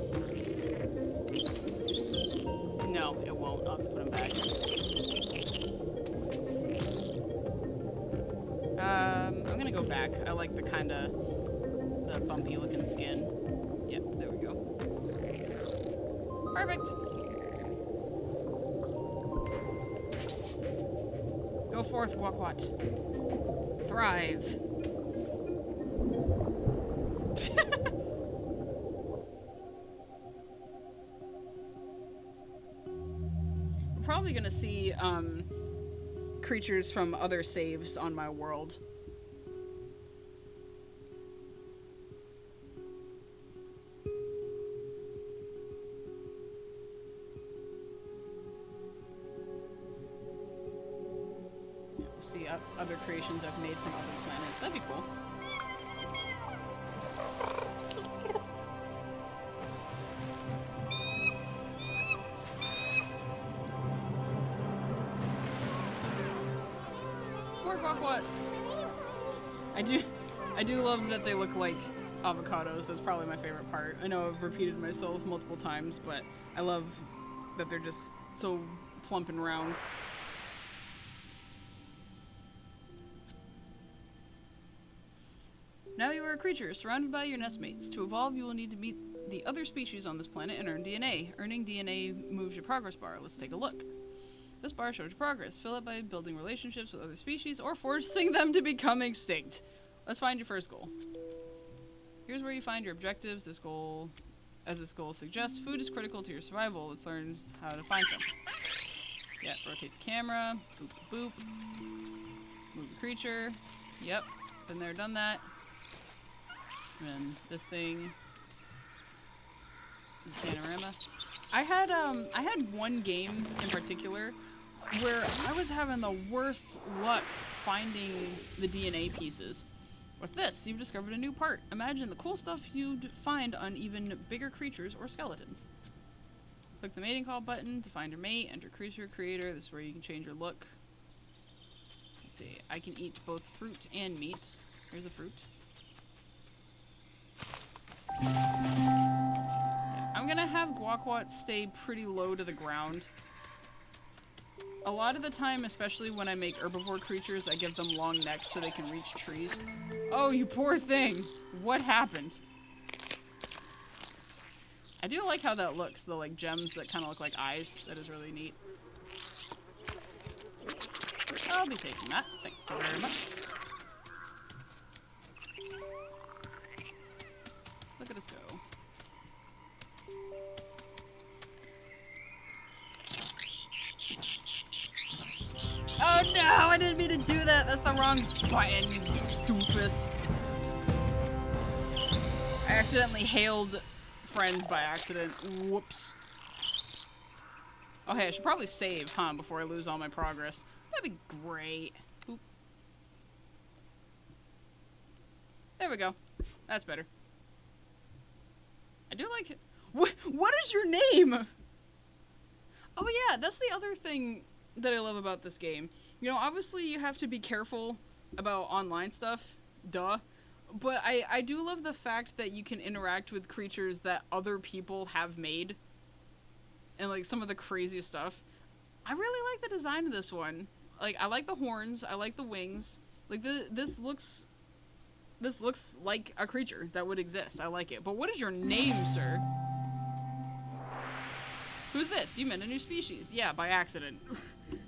[SPEAKER 1] No, it won't. I'll have to put them back. I'm going to go back. I like the kind of the bumpy looking skin. Yep, there we go. Perfect. Go forth, Guaquat. Thrive. We're probably gonna see creatures from other saves on my world. See other creations I've made from other planets. That'd be cool. More guaquats. I do love that they look like avocados. That's probably my favorite part. I know I've repeated myself multiple times, but I love that they're just so plump and round. Now you are a creature, surrounded by your nestmates. To evolve, you will need to meet the other species on this planet and earn DNA. Earning DNA moves your progress bar. Let's take a look. This bar shows your progress. Fill it by building relationships with other species or forcing them to become extinct. Let's find your first goal. Here's where you find your objectives. This goal suggests, food is critical to your survival. Let's learn how to find some. Yeah, rotate the camera. Boop, boop. Move the creature. Yep, been there, done that. And this thing, panorama. I had one game in particular where I was having the worst luck finding the DNA pieces. What's this? You've discovered a new part. Imagine the cool stuff you'd find on even bigger creatures or skeletons. Click the mating call button to find your mate. Enter creature creator. This is where you can change your look. Let's see. I can eat both fruit and meat. Here's a fruit. Yeah, I'm gonna have Guaquat stay pretty low to the ground. A lot of the time, especially when I make herbivore creatures, I give them long necks so they can reach trees. Oh, you poor thing! What happened? I do like how that looks, the like gems that kind of look like eyes. That is really neat. I'll be taking that. Thank you very much. Look at us go. Oh no, I didn't mean to do that. That's the wrong button, you doofus. I accidentally hailed friends by accident. Whoops. Okay, I should probably save, huh, before I lose all my progress. That'd be great. Oop. There we go. That's better. I do like it. What is your name? Oh yeah, that's the other thing that I love about this game. You know, obviously you have to be careful about online stuff. Duh. But I do love the fact that you can interact with creatures that other people have made. And, like, some of the craziest stuff. I really like the design of this one. Like, I like the horns. I like the wings. Like, this looks like a creature that would exist. I like it. But what is your name, sir? Who's this? You met a new species. Yeah, by accident.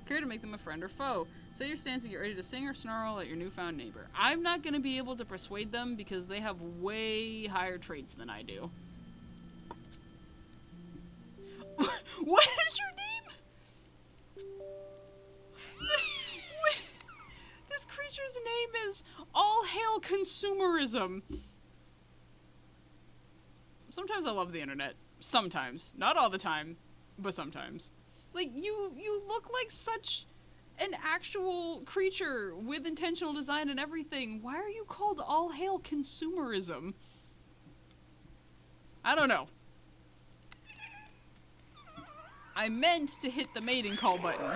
[SPEAKER 1] Care to make them a friend or foe. Set your stance and get ready to sing or snarl at your newfound neighbor. I'm not going to be able to persuade them because they have way higher traits than I do. What is your name? This creature's name is All Hail Consumerism. Sometimes I love the internet. Sometimes. Not all the time, but sometimes. Like, you look like such an actual creature with intentional design and everything. Why are you called All Hail Consumerism? I don't know. I meant to hit the mating call button.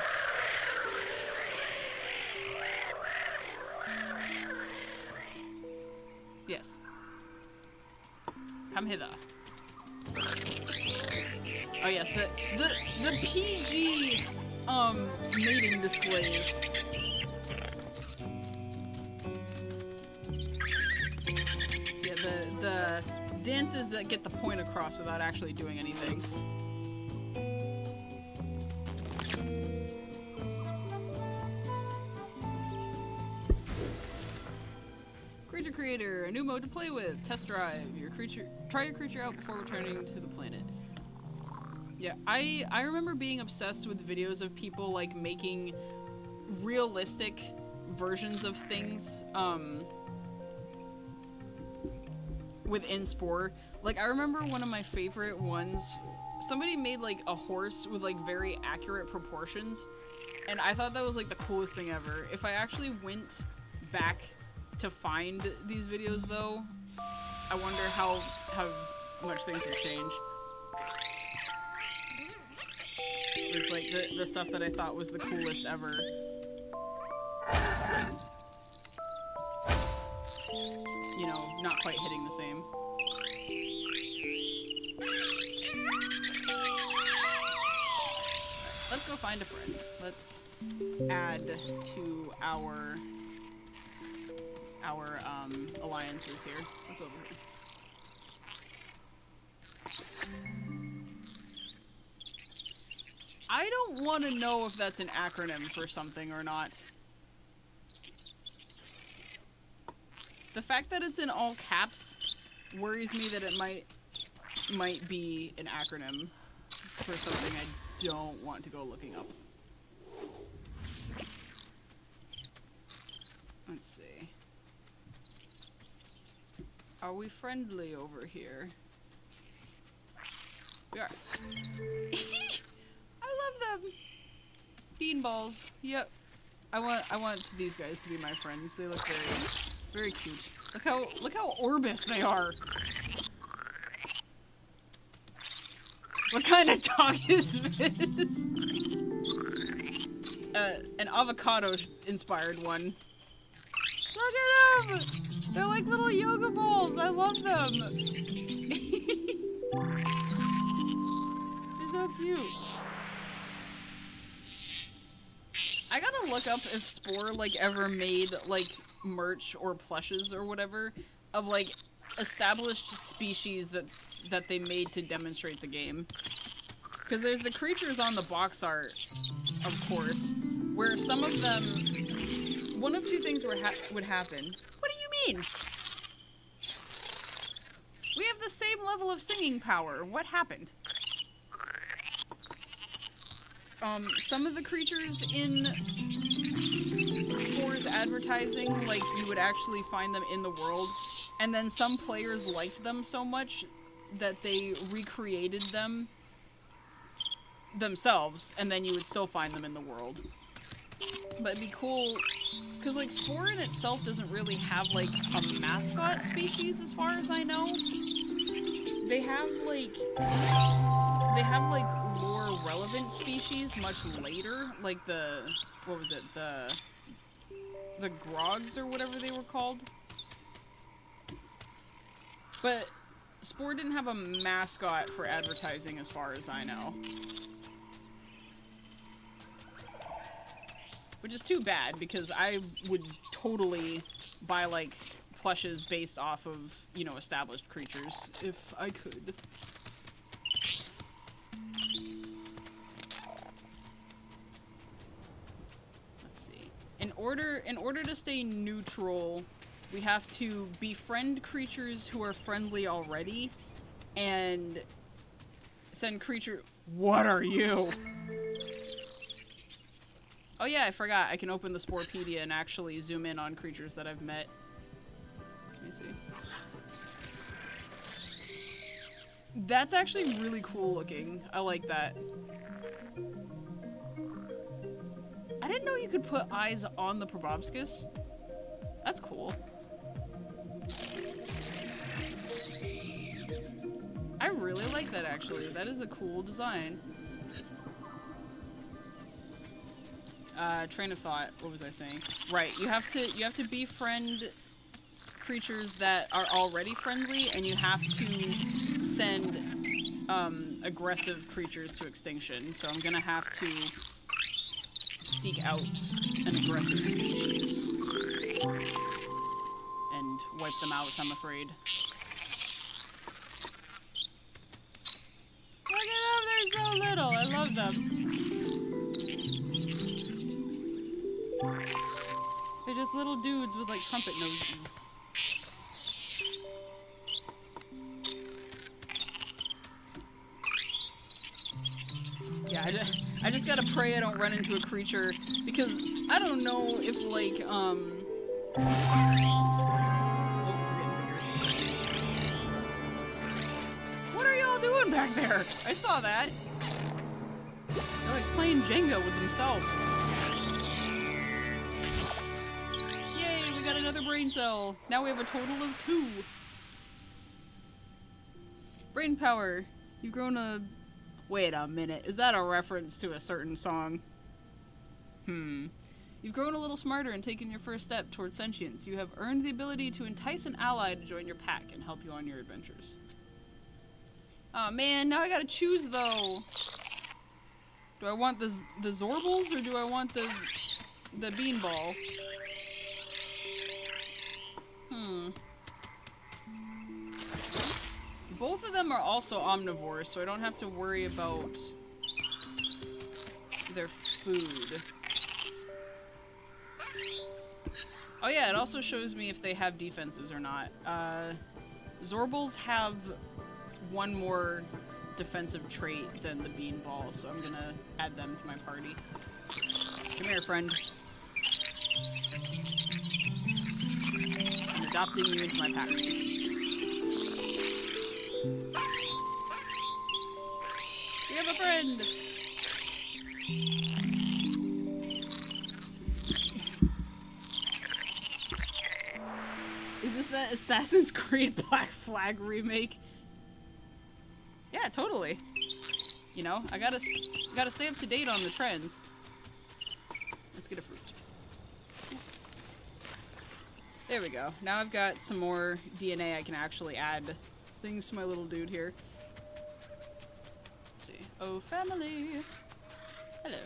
[SPEAKER 1] Yes. Come hither. Oh yes, the PG mating displays. Yeah, the dances that get the point across without actually doing anything. Creature creator, a new mode to play with. Test drive your creature. Try your creature out before returning to the planet. Yeah, I remember being obsessed with videos of people like making realistic versions of things within Spore. Like, I remember one of my favorite ones. Somebody made like a horse with like very accurate proportions, and I thought that was like the coolest thing ever. If I actually went back to find these videos though, I wonder how much things have changed. It's like the stuff that I thought was the coolest ever. You know, not quite hitting the same. Let's go find a friend. Let's add to our alliances here. What's over here? I don't want to know if that's an acronym for something or not. The fact that it's in all caps worries me that it might be an acronym for something I don't want to go looking up. Let's see. Are we friendly over here? We are. I love them. Beanballs. Yep. I want these guys to be my friends. They look very cute. Look how Orbis they are. What kind of dog is this? An avocado-inspired one. Look at them! They're like little yoga balls. I love them. They're so cute. I gotta look up if Spore, like, ever made, like, merch or plushes or whatever of, like, established species that they made to demonstrate the game. Because there's the creatures on the box art, of course, where some of them... One of two things would happen. What do you mean? We have the same level of singing power. What happened? Some of the creatures in Spore's advertising, like, you would actually find them in the world, and then some players liked them so much that they recreated them themselves, and then you would still find them in the world. But it'd be cool, because, like, Spore in itself doesn't really have, like, a mascot species, as far as I know. They have, like, lore-relevant species much later, like the, what was it, the Grogs or whatever they were called. But Spore didn't have a mascot for advertising as far as I know. Which is too bad, because I would totally buy, like, plushes based off of, you know, established creatures, if I could. Let's see. In order to stay neutral, we have to befriend creatures who are friendly already, and send creature... What are you? Oh yeah, I forgot. I can open the Sporepedia and actually zoom in on creatures that I've met. Let me see. That's actually really cool looking. I like that. I didn't know you could put eyes on the proboscis. That's cool. I really like that, actually. That is a cool design. Train of thought. What was I saying? Right, you have to befriend creatures that are already friendly, and you have to send aggressive creatures to extinction. So I'm gonna have to seek out an aggressive species and wipe them out, I'm afraid. Look at them, they're so little. I love them. They're just little dudes with, like, trumpet noses. Yeah, I just gotta pray I don't run into a creature, because I don't know if, like, What are y'all doing back there? I saw that. They're, like, playing Jenga with themselves. We got another brain cell. Now we have a total of 2. Brain power. You've grown a... Wait a minute. Is that a reference to a certain song? You've grown a little smarter and taken your first step towards sentience. You have earned the ability to entice an ally to join your pack and help you on your adventures. Aw, man. Now I gotta choose, though. Do I want the Zorbles, or do I want the Beanball? Both of them are also omnivores, so I don't have to worry about their food. Oh yeah, it also shows me if they have defenses or not. Zorbles have one more defensive trait than the Beanball, so I'm gonna add them to my party. Come here, friend. I'm adopting you into my pack. We have a friend! Is this that Assassin's Creed Black Flag remake? Yeah, totally. You know, I gotta stay up to date on the trends. Let's get a fruit. There we go. Now I've got some more DNA. I can actually add things to my little dude here. Let's see. Oh, family. Hello.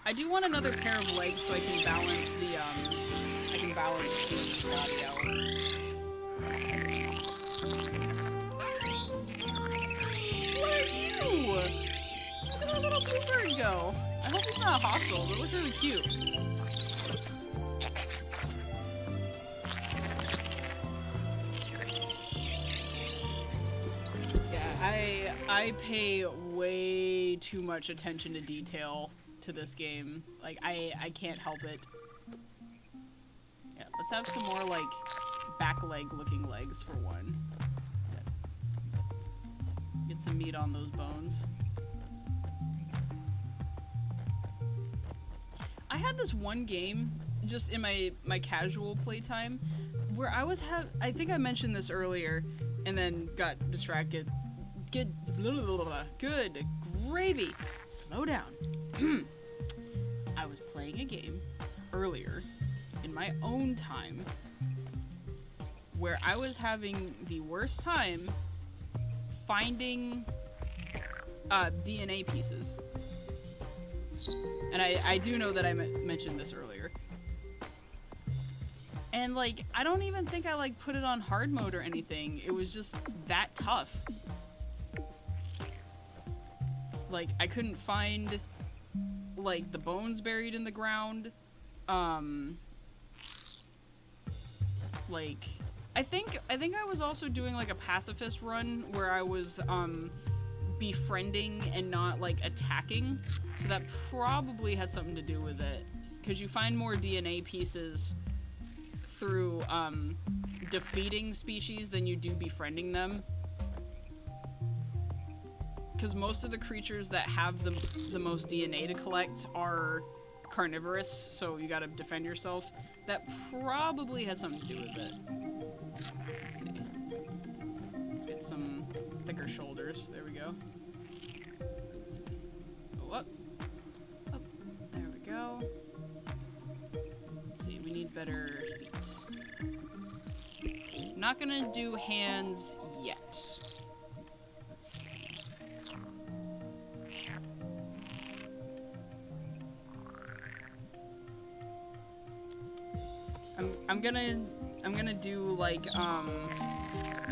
[SPEAKER 1] I do want another pair of legs so I can balance the body out. Look at you! Where did that little bluebird go? I hope he's not hostile, but it looks really cute. Yeah, I pay way too much attention to detail to this game. Like, I can't help it. Yeah, let's have some more, like, back leg looking legs for one. Yeah. Get some meat on those bones. I had this one game, just in my casual playtime, where I think I mentioned this earlier, and then got distracted. Good gravy. Slow down. I was playing a game earlier in my own time where I was having the worst time finding DNA pieces. And I do know that I mentioned this earlier. And, like, I don't even think I, like, put it on hard mode or anything. It was just that tough. Like, I couldn't find, like, the bones buried in the ground. Like, I think I was also doing, like, a pacifist run where I was, befriending and not, like, attacking. So that probably had something to do with it. Because you find more DNA pieces through, defeating species than you do befriending them. Because most of the creatures that have the most DNA to collect are carnivorous, so you gotta defend yourself. That probably has something to do with it. Let's see. Let's get some thicker shoulders. There we go. Go up. Up. There we go. Let's see, we need better feet. I'm not gonna do hands yet. Let's see. I'm gonna do, like,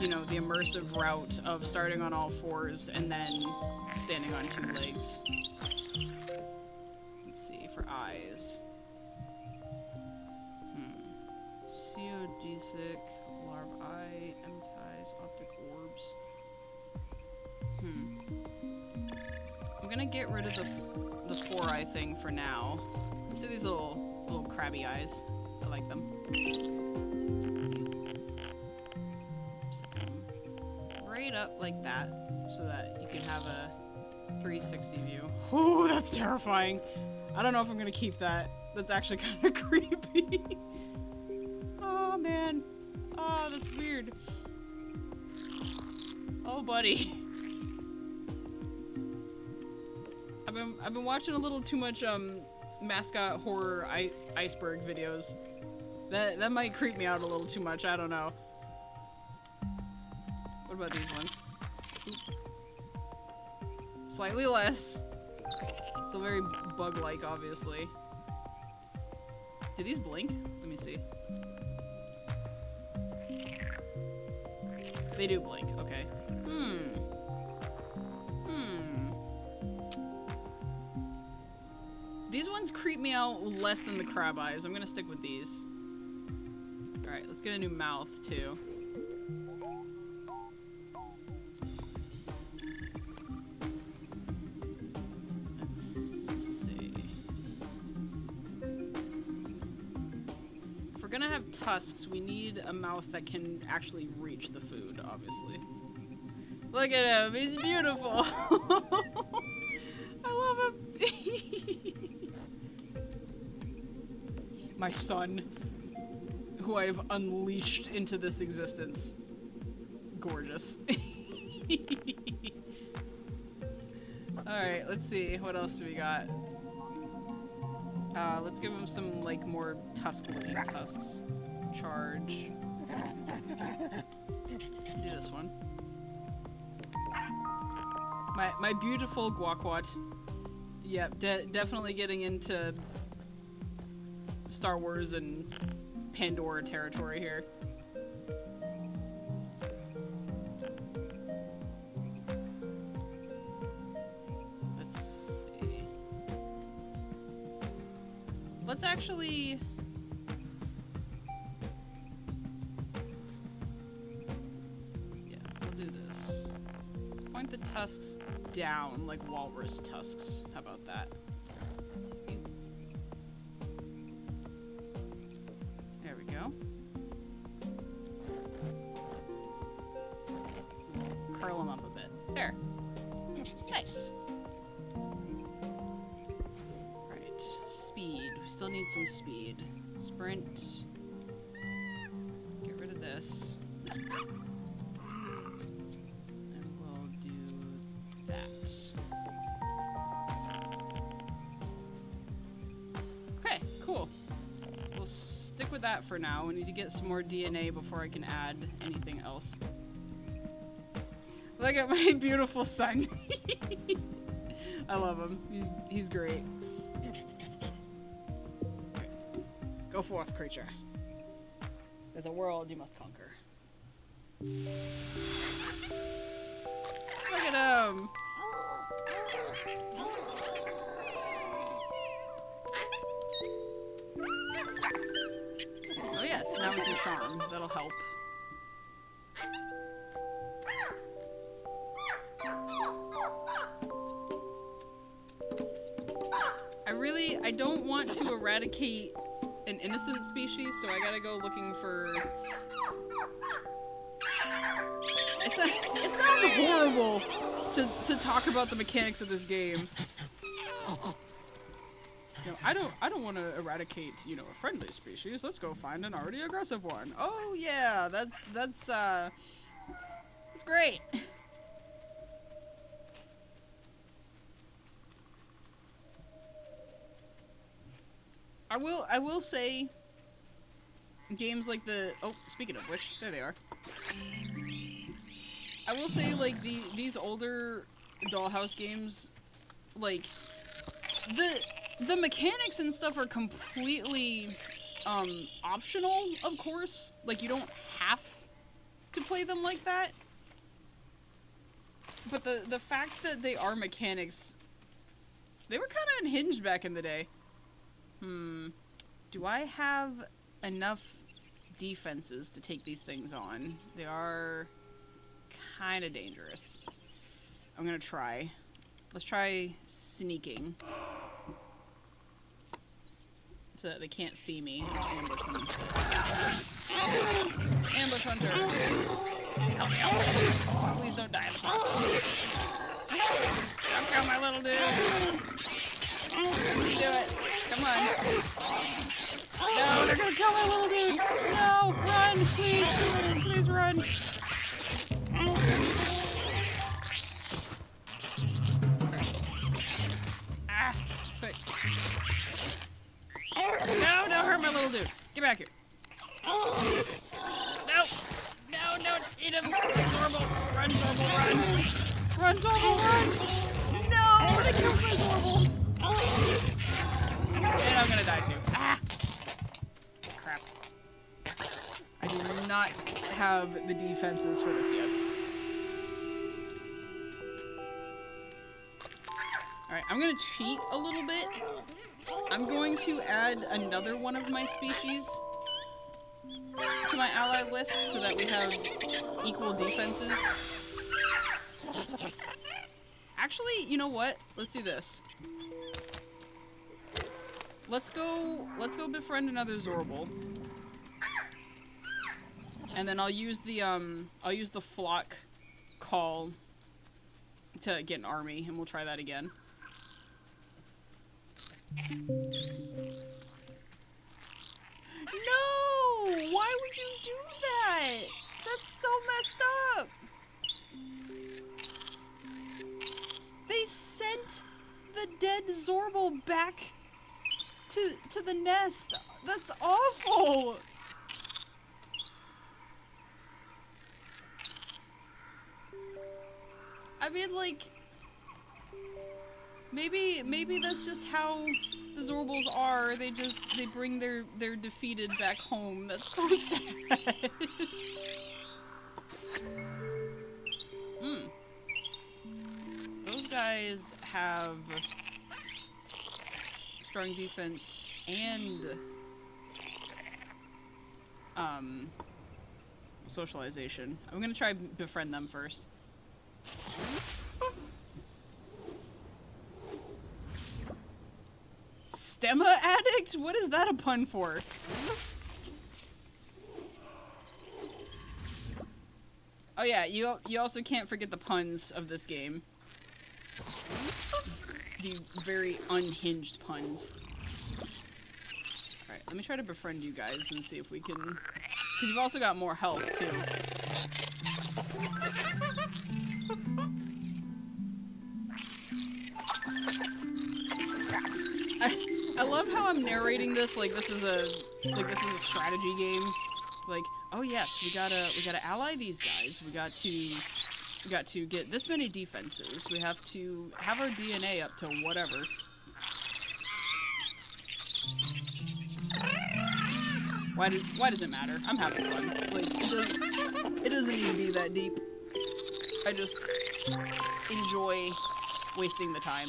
[SPEAKER 1] you know, the immersive route of starting on all fours and then standing on two legs. Let's see, for eyes. Geodesic, larva eye, entice, optic orbs. I'm gonna get rid of the four-eye thing for now. Let's see these little crabby eyes. I like them. Stick them right up like that so that you can have a 360 view. Ooh, that's terrifying. I don't know if I'm gonna keep that. That's actually kind of creepy. Oh, man. Oh, that's weird. Oh, buddy. I've been watching a little too much, mascot horror iceberg videos. That might creep me out a little too much, I don't know. What about these ones? Oop. Slightly less. Still very bug-like, obviously. Do these blink? Let me see. They do blink, okay. These ones creep me out less than the crab eyes. I'm gonna stick with these. Alright, let's get a new mouth, too. Let's see. If we're gonna have tusks, we need a mouth that can actually reach the food, obviously. Look at him, he's beautiful! I love him! My son, who I have unleashed into this existence. Gorgeous. Alright, let's see. What else do we got? Let's give him some, like, more tusk-looking tusks. Charge. Do this one. My beautiful Guaquat. Yep, definitely getting into Star Wars and Pandora territory here. Let's see. Let's actually... Yeah, we'll do this. Let's point the tusks down like walrus tusks. How about that? There we go. Curl them up a bit. There. Nice. Right. Speed. We still need some speed. Sprint. Get rid of this. That for now. We need to get some more DNA before I can add anything else. Look at my beautiful son. I love him. He's great. Go forth, creature. There's a world you must conquer. Look at him. Oh yes, now we can charm. That'll help. I don't want to eradicate an innocent species, so I gotta go looking for... It sounds horrible to talk about the mechanics of this game. You know, I don't want to eradicate, you know, a friendly species. Let's go find an already aggressive one. Oh yeah, that's great. I will say, games like speaking of which, there they are. I will say, like, these older Dollhouse games, like, the mechanics and stuff are completely, optional, of course. Like, you don't have to play them like that. But the fact that they are mechanics, they were kind of unhinged back in the day. Do I have enough defenses to take these things on? They are kind of dangerous. I'm gonna try. Let's try sneaking. So that they can't see me. I'll ambush them instead. Ambush hunter! Help me out. Please don't die in the process. Don't kill my little dude! You do it! Come on! No, they're gonna kill my little dude! No! Run! Please! Please run! Ah! Quick! No, don't hurt my little dude. Get back here. No. No, don't eat him. Zorble. Run, Zorble, run. Run, Zorble, run. No, they killed my Zorble. And I'm gonna die too. Ah. Crap. I do not have the defenses for this yet. Alright, I'm gonna cheat a little bit. I'm going to add another one of my species to my ally list so that we have equal defenses. Actually, you know what? Let's do this. Let's go befriend another Zorble. And then I'll use the flock call to get an army, and we'll try that again. No! Why would you do that? That's so messed up! to the nest. That's awful. I mean, like, maybe that's just how the Zorbles are. They bring their defeated back home. That's so sad. Those guys have strong defense and socialization. I'm gonna try befriend them first. Stemma addict? What is that a pun for? Oh yeah, you also can't forget the puns of this game. The very unhinged puns. Alright, let me try to befriend you guys and see if we can... Because you've also got more health, too. I love how I'm narrating this like this is a strategy game. Like, oh yes, we gotta ally these guys. We got to get this many defenses. We have to have our DNA up to whatever. Why does it matter? I'm having fun. Like, it doesn't need to be that deep. I just enjoy wasting the time.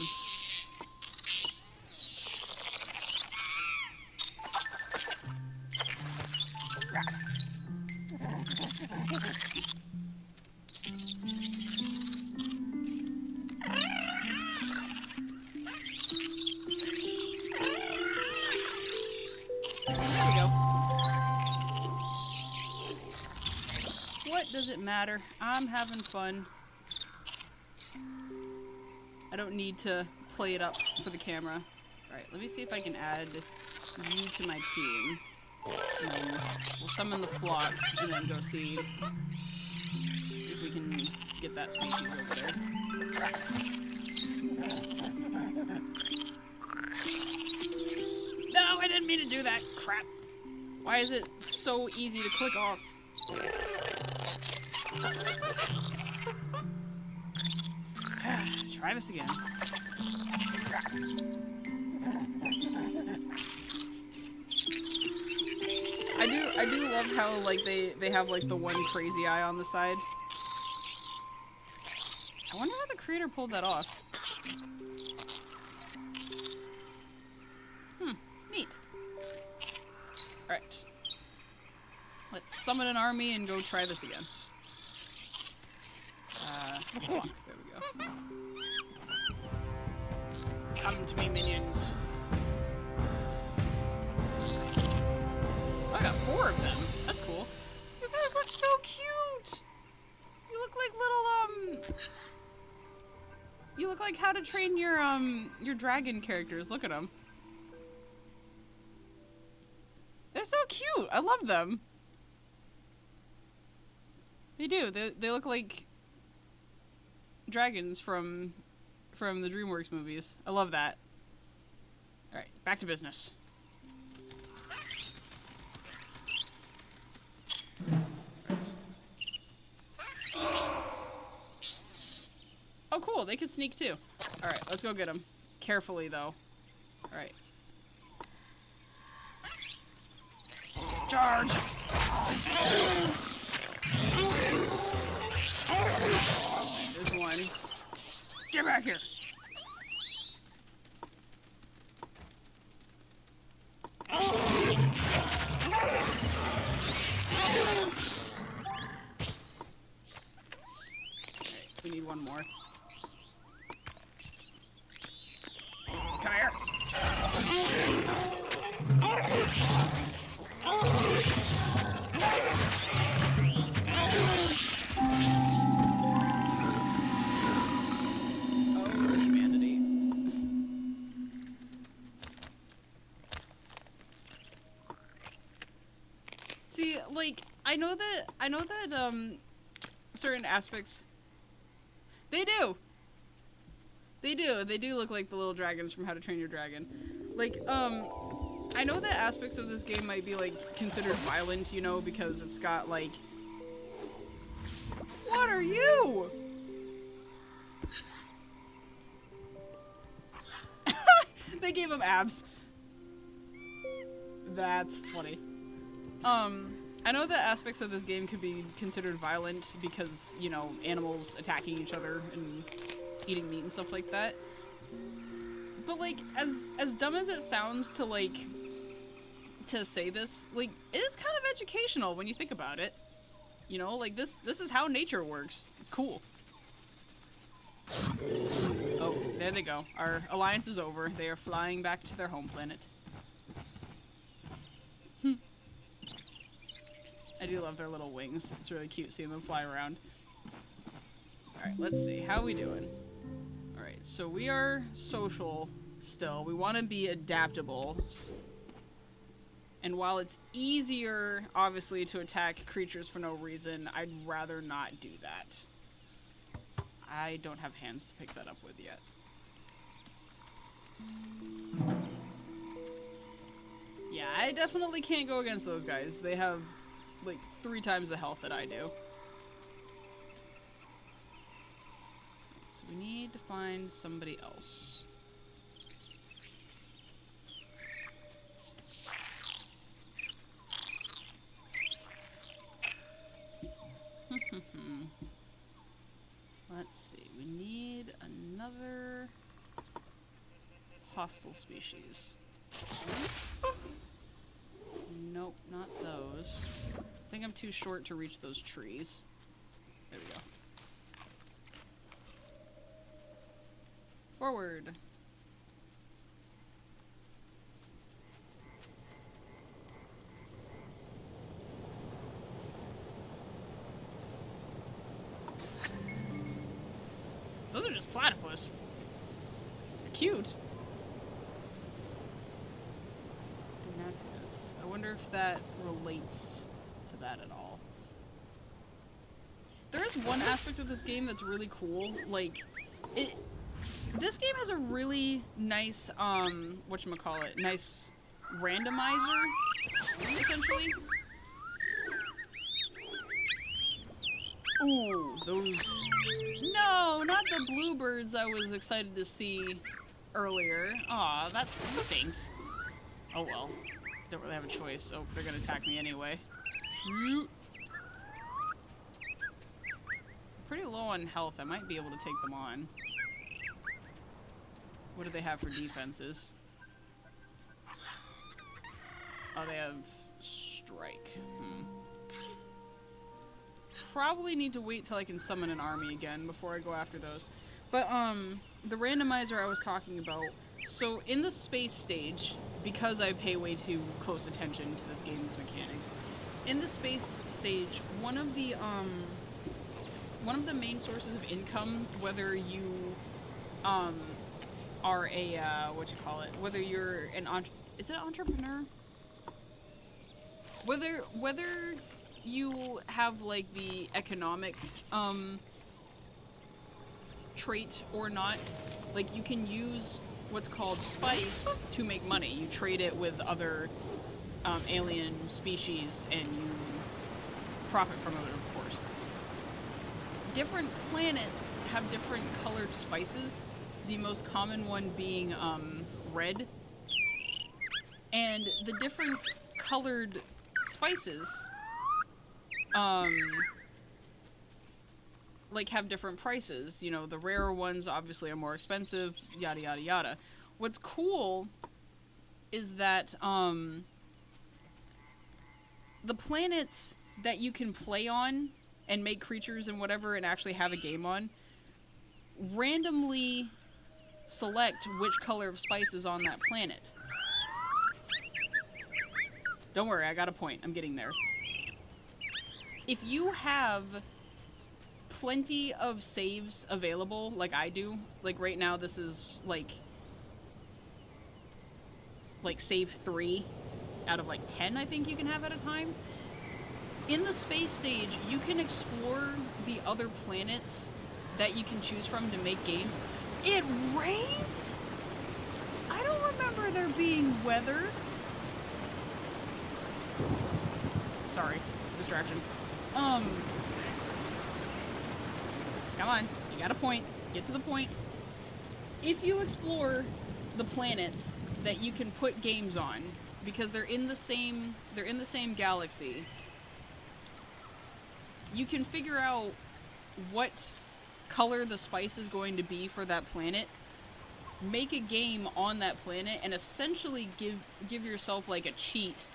[SPEAKER 1] Does it matter? I'm having fun. I don't need to play it up for the camera. Alright, let me see if I can add you to my team. And then we'll summon the flock and then go see if we can get that species over there. No, I didn't mean to do that. Crap. Why is it so easy to click off? Try this again. I do love how like they have like the one crazy eye on the side. I wonder how the creator pulled that off. Neat. Alright. Let's summon an army and go try this again. Block. There we go. Come to me, minions. I got 4 of them. That's cool. You guys look so cute. You look like little You look like How to Train your dragon characters. Look at them. They're so cute. I love them. They do. They look like dragons from the DreamWorks movies. I love that. All right, back to business. Oh, cool. They can sneak too. All right, let's go get them. Carefully, though. All right. Charge! There's one. Get back here! We need one more. Come here! Like, I know that certain aspects, they do look like the little dragons from How to Train Your Dragon. Like, I know that aspects of this game might be, like, considered violent, you know, because it's got, like... What are you? They gave him abs. That's funny. I know that aspects of this game could be considered violent because, you know, animals attacking each other and eating meat and stuff like that. But, like, as dumb as it sounds to, like, to say this, like, it is kind of educational when you think about it. You know, like, this is how nature works. It's cool. Oh, there they go. Our alliance is over. They are flying back to their home planet. I do love their little wings. It's really cute seeing them fly around. Alright, let's see. How are we doing? Alright, so we are social still. We want to be adaptable. And while it's easier, obviously, to attack creatures for no reason, I'd rather not do that. I don't have hands to pick that up with yet. Yeah, I definitely can't go against those guys. They have, like, 3 times the health that I do. So we need to find somebody else. Let's see, we need another hostile species. Nope, not those. I think I'm too short to reach those trees. There we go. Forward. Those are just platypus. They're cute. Donatus. I wonder if that relates to that at all. There is one aspect of this game that's really cool. Like, this game has a really nice, whatchamacallit, nice randomizer, essentially. Ooh, those... No, not the bluebirds I was excited to see earlier. Aw, that stinks. Oh well. Don't really have a choice. Oh, they're gonna attack me anyway. Shoot! Pretty low on health. I might be able to take them on. What do they have for defenses? Oh, they have strike. Probably need to wait till I can summon an army again before I go after those. But, the randomizer I was talking about, so in the space stage, because I pay way too close attention to this game's mechanics, in the space stage, one of the main sources of income, whether you, are a, whether you're an is it an entrepreneur? Whether you have, like, the economic, trait or not, like, you can use what's called spice to make money. You trade it with other, alien species, and you profit from it, of course. Different planets have different colored spices, the most common one being, red. And the different colored spices like, have different prices. You know, the rarer ones obviously are more expensive, yada yada yada. What's cool is that, the planets that you can play on and make creatures and whatever and actually have a game on randomly select which color of spice is on that planet. Don't worry, I got a point. I'm getting there. If you have plenty of saves available, like I do, like right now this is like save 3 out of like 10 I think you can have at a time. In the space stage, you can explore the other planets that you can choose from to make games. It rains? I don't remember there being weather. Sorry. Distraction. Come on. You got a point. Get to the point. If you explore the planets that you can put games on, because they're in the same galaxy, you can figure out what color the spice is going to be for that planet, make a game on that planet, and essentially give yourself like a cheat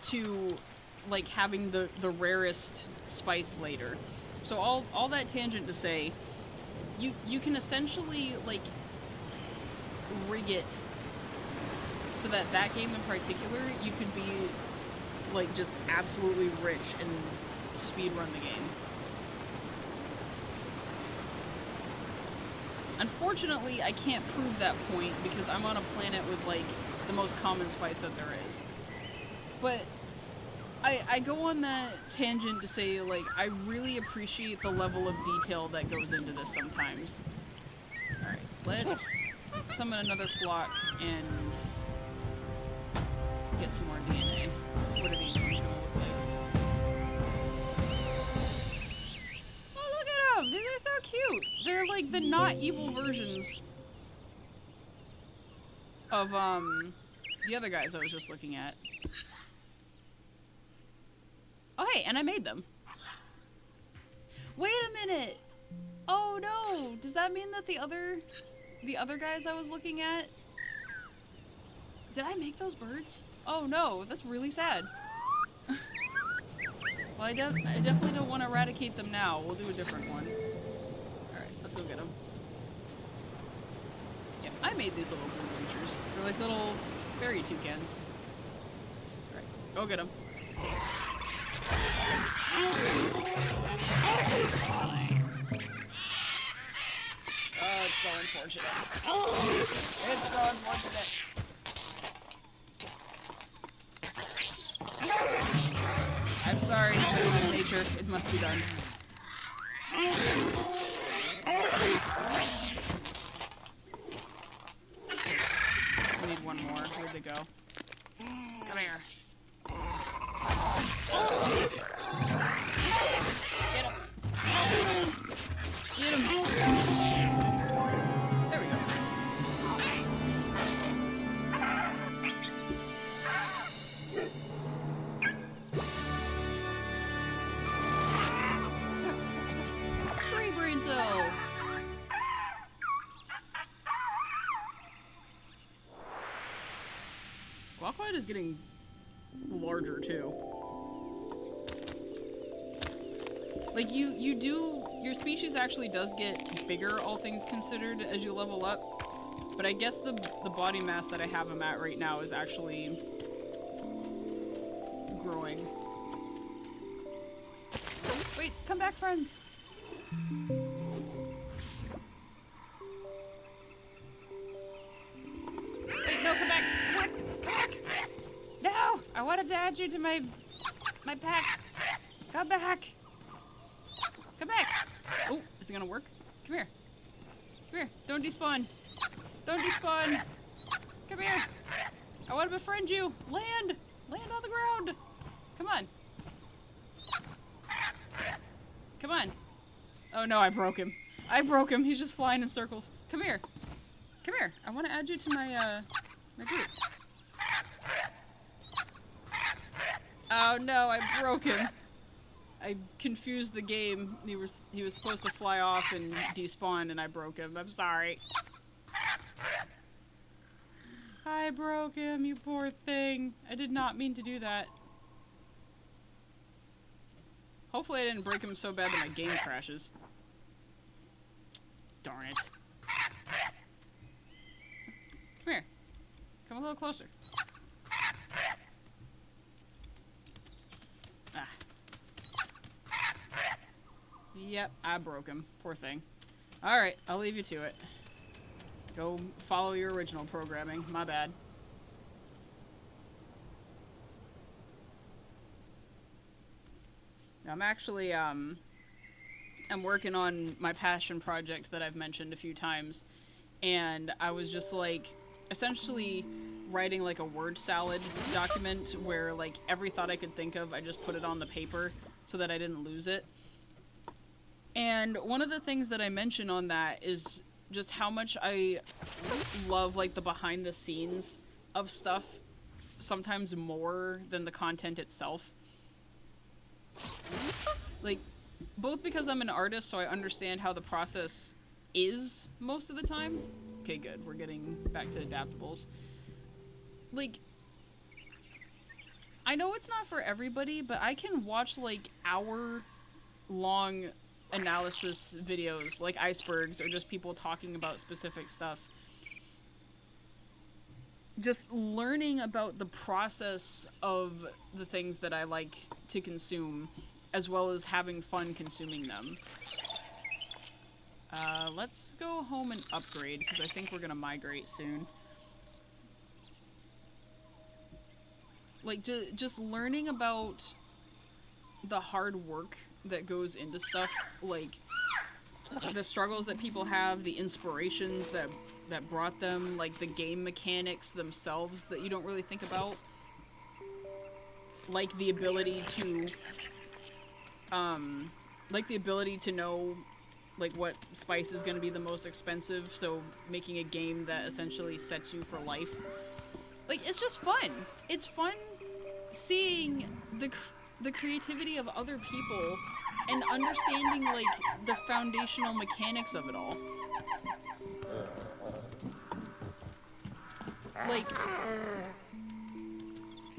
[SPEAKER 1] to like having the rarest spice later. So all that tangent to say, you can essentially like rig it so that game in particular you could be like just absolutely rich and speedrun the game. Unfortunately, I can't prove that point because I'm on a planet with like the most common spice that there is. But I go on that tangent to say, like, I really appreciate the level of detail that goes into this sometimes. Alright, let's summon another flock and get some more DNA. What are these ones gonna look like? Oh, look at them! These are so cute! They're like the not evil versions of, the other guys I was just looking at. Oh, hey, and I made them. Wait a minute! Oh no! Does that mean that the other guys I was looking at... Did I make those birds? Oh no, that's really sad. Well, I definitely don't want to eradicate them now. We'll do a different one. Alright, let's go get them. Yep, I made these little blue creatures. They're like little fairy toucans. Alright, go get them. Oh, it's so unfortunate. It's so unfortunate. I'm sorry, it's nature. It must be done. We need one more. Where'd they go? Come here. Get him. Get him. There we go. Three brain cell. Guacamole is getting larger too. Like your species actually does get bigger, all things considered, as you level up. But I guess the body mass that I have him at right now is actually growing. Wait, come back, friends. Wait, no, come back. Come back. No, I wanted to add you to my pack. Come back. Come back! Oh, is it gonna work? Come here. Come here. Don't despawn. Don't despawn. Come here. I want to befriend you. Land! Land on the ground. Come on. Come on. Oh no, I broke him. I broke him. He's just flying in circles. Come here. Come here. I want to add you to my group. Oh no, I broke him. I confused the game. He was supposed to fly off and despawn, and I broke him. I'm sorry. I broke him, you poor thing. I did not mean to do that. Hopefully I didn't break him so bad that my game crashes. Darn it. Come here. Come a little closer. Ah. Yep, I broke him. Poor thing. Alright, I'll leave you to it. Go follow your original programming. My bad. I'm actually, I'm working on my passion project that I've mentioned a few times, and I was just like, essentially writing like a word salad document where like every thought I could think of, I just put it on the paper so that I didn't lose it. And one of the things that I mention on that is just how much I love like the behind the scenes of stuff, sometimes more than the content itself. Like, both because I'm an artist, so I understand how the process is most of the time. Okay, good. We're getting back to adaptables. Like, I know it's not for everybody, but I can watch like hour-long analysis videos, like icebergs, or just people talking about specific stuff. Just learning about the process of the things that I like to consume, as well as having fun consuming them. Let's go home and upgrade, because I think we're gonna migrate soon. Like, just learning about the hard work that goes into stuff, like the struggles that people have, the inspirations that brought them, like the game mechanics themselves that you don't really think about. Like the ability to know like what spice is going to be the most expensive, so making a game that essentially sets you for life. Like, it's just fun. It's fun seeing the creativity of other people and understanding like the foundational mechanics of it all. Like,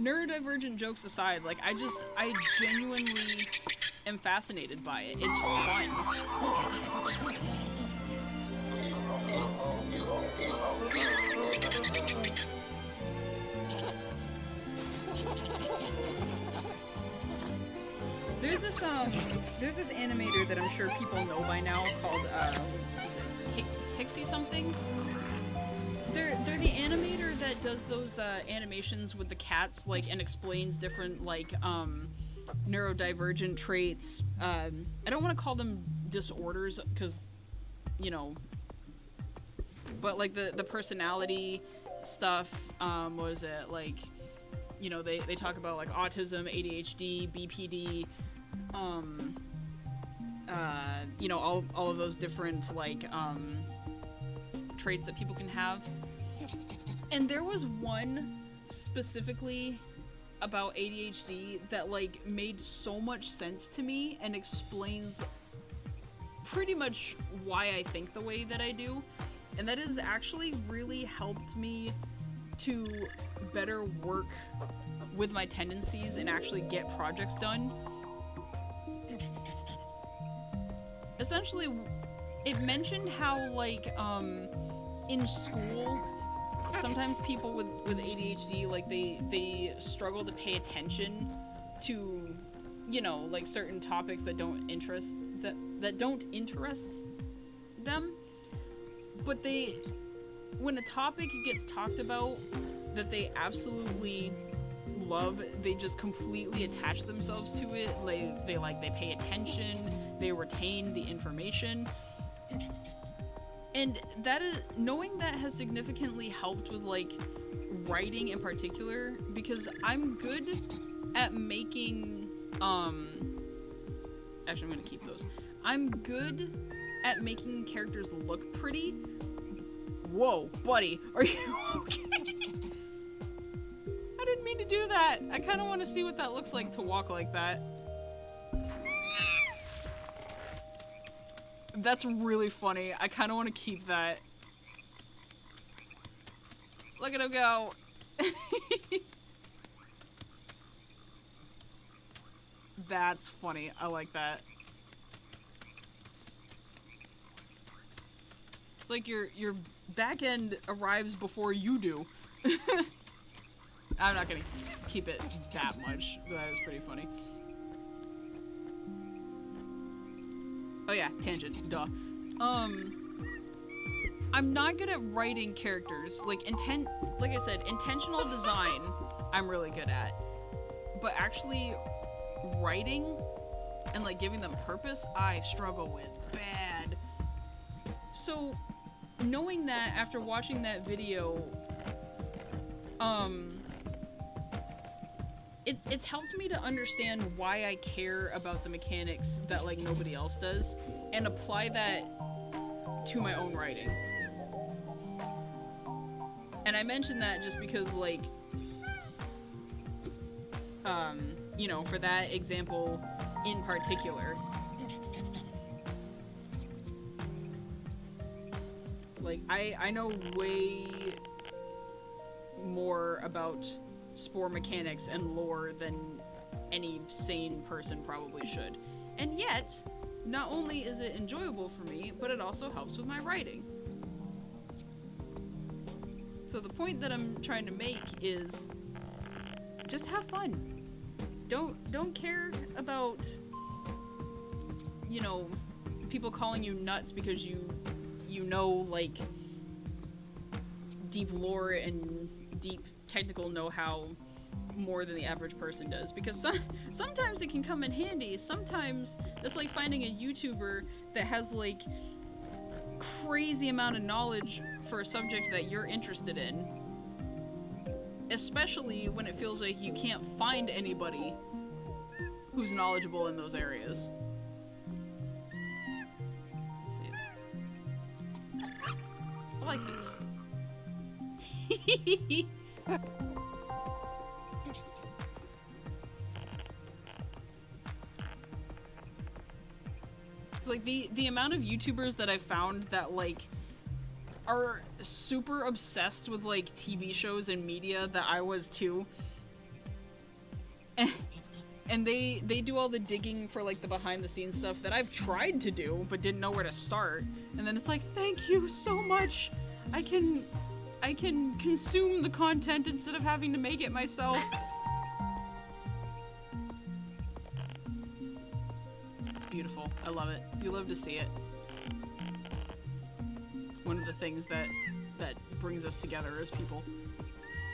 [SPEAKER 1] neurodivergent jokes aside, like I genuinely am fascinated by it. It's fun. There's this animator that I'm sure people know by now called Pixie something. They're the animator that does those animations with the cats, like, and explains different like neurodivergent traits. I don't want to call them disorders, because, you know, but like the personality stuff. What was it, like, you know, they talk about like autism, ADHD, BPD, you know, all of those different like traits that people can have. And there was one specifically about ADHD that like made so much sense to me and explains pretty much why I think the way that I do. And that has actually really helped me to better work with my tendencies and actually get projects done. Essentially, it mentioned how, like, in school, sometimes people with ADHD, like, they struggle to pay attention to, you know, like, certain topics that don't interest them. But when a topic gets talked about that they absolutely love, they just completely attach themselves to it. They pay attention, they retain the information. And that is, knowing that has significantly helped with like writing in particular, because I'm good at making actually I'm gonna keep those. I'm good at making characters look pretty. Whoa, buddy, are you okay? I didn't mean to do that. I kind of want to see what that looks like to walk like that. That's really funny. I kind of want to keep that. Look at him go. That's funny. I like that. It's like your back end arrives before you do. I'm not gonna keep it that much. That is pretty funny. Oh yeah, tangent, duh. I'm not good at writing characters. Like I said, intentional design, I'm really good at. But actually writing and like giving them purpose, I struggle with bad. So knowing that after watching that video, um, it's helped me to understand why I care about the mechanics that, like, nobody else does, and apply that to my own writing. And I mention that just because, like, you know, for that example in particular, like, I know way more about Spore mechanics and lore than any sane person probably should. And yet, not only is it enjoyable for me, but it also helps with my writing. So the point that I'm trying to make is just have fun. Don't care about, you know, people calling you nuts because you know, like, deep lore and deep technical know-how more than the average person does, because sometimes it can come in handy. Sometimes it's like finding a YouTuber that has, like, crazy amount of knowledge for a subject that you're interested in, especially when it feels like you can't find anybody who's knowledgeable in those areas. Let's see. I like these. Like, the amount of YouTubers that I've found that, like, are super obsessed with, like, TV shows and media that I was too. And they do all the digging for, like, the behind the scenes stuff that I've tried to do but didn't know where to start. And then it's like, thank you so much. I can consume the content instead of having to make it myself. It's beautiful. I love it. You love to see it. One of the things that brings us together as people.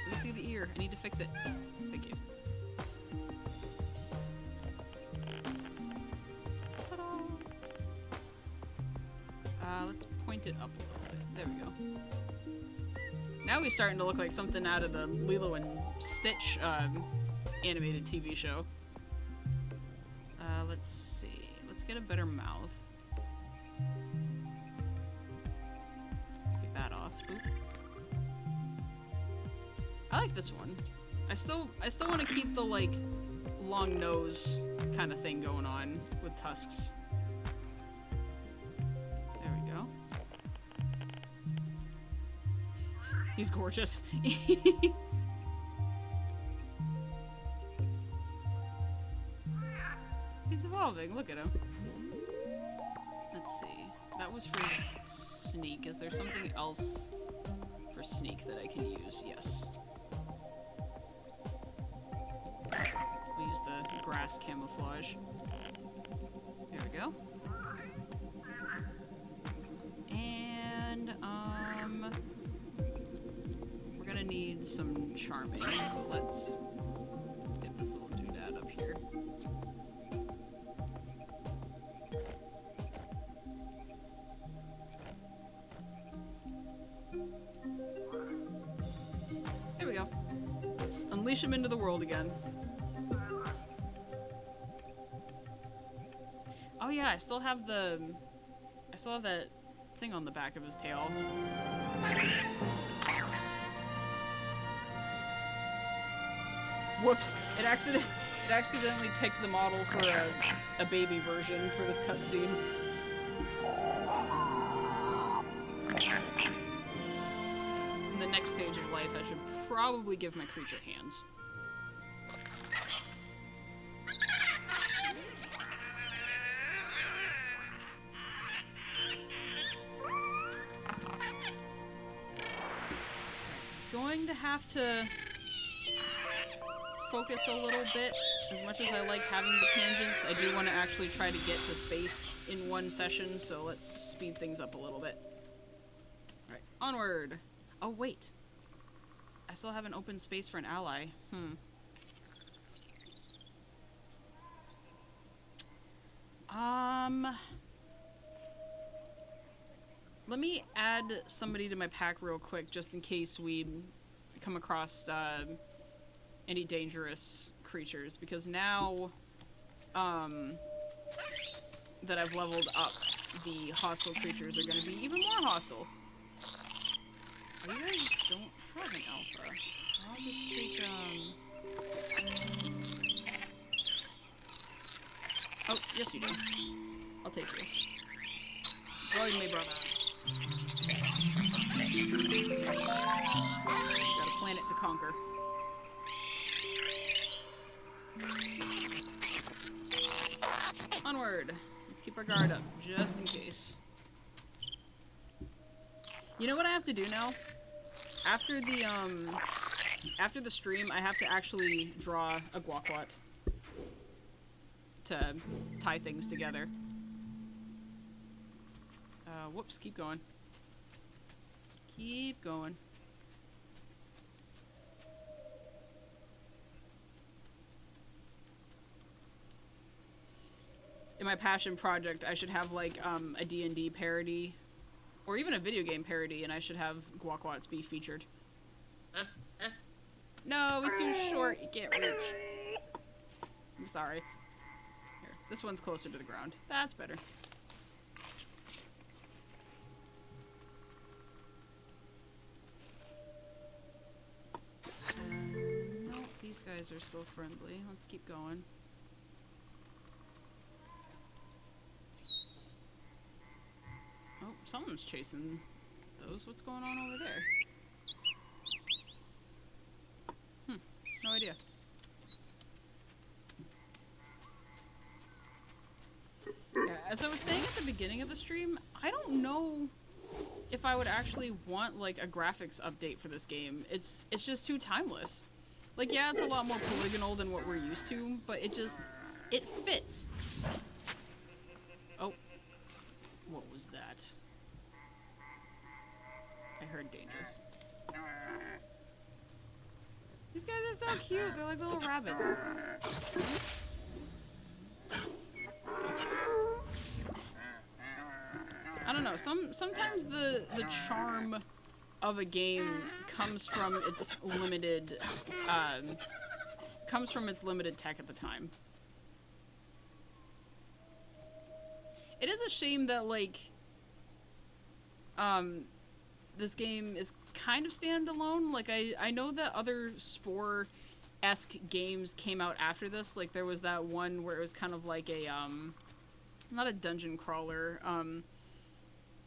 [SPEAKER 1] Let me see the ear. I need to fix it. Thank you. Ta-da! Let's point it up a little bit. There we go. Now he's starting to look like something out of the Lilo and Stitch animated TV show. Let's see. Let's get a better mouth. Take that off. Oop. I like this one. I still want to keep the, like, long nose kind of thing going on with tusks. There we go. He's gorgeous. He's evolving. Look at him. Let's see. That was for Sneak. Is there something else for Sneak that I can use? Yes. We'll use the grass camouflage. There we go. And, we're gonna need some charming, so let's get this little doodad up here. There we go. Let's unleash him into the world again. Oh yeah, I still have that thing on the back of his tail. Whoops! It accidentally picked the model for a baby version for this cutscene. In the next stage of life, I should probably give my creature hands. Going to have to focus a little bit. As much as I like having the tangents, I do want to actually try to get to space in one session, so let's speed things up a little bit. Alright, onward! Oh, wait. I still have an open space for an ally. Let me add somebody to my pack real quick, just in case we come across any dangerous creatures, because now that I've leveled up, the hostile creatures are going to be even more hostile. Oh, you guys don't have an alpha. I'll just take, oh, yes you do. I'll take you. Join me, brother. Got a planet to conquer. Onward. Let's keep our guard up, just in case. You know what I have to do now? After the stream, I have to actually draw a guaquat to tie things together. Whoops, keep going. Keep going. In my passion project, I should have like a D&D parody, or even a video game parody, and I should have guaquats be featured. No, he's too short. You can't reach. I'm sorry. Here, this one's closer to the ground. That's better. No, these guys are still friendly. Let's keep going. Oh, someone's chasing those. What's going on over there? No idea. Yeah, as I was saying at the beginning of the stream, I don't know if I would actually want like a graphics update for this game. It's just too timeless. Like, yeah, it's a lot more polygonal than what we're used to, but it fits. Oh. What was that? I heard danger. These guys are so cute. They're like little rabbits. I don't know. Sometimes the charm of a game comes from its limited tech at the time. It is a shame that like this game is kind of standalone. Like, I know that other Spore-esque games came out after this. Like, there was that one where it was kind of like a, not a dungeon crawler,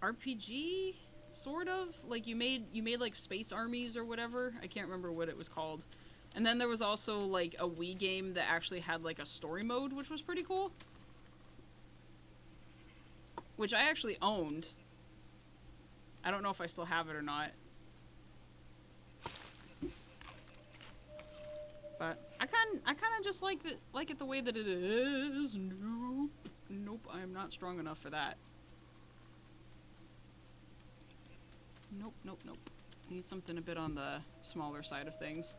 [SPEAKER 1] RPG, sort of? Like, you made, like, space armies or whatever. I can't remember what it was called. And then there was also, like, a Wii game that actually had, like, a story mode, which was pretty cool. Which I actually owned. I don't know if I still have it or not. But I kind of just like it the way that it is. Nope, I am not strong enough for that. Nope. Need something a bit on the smaller side of things.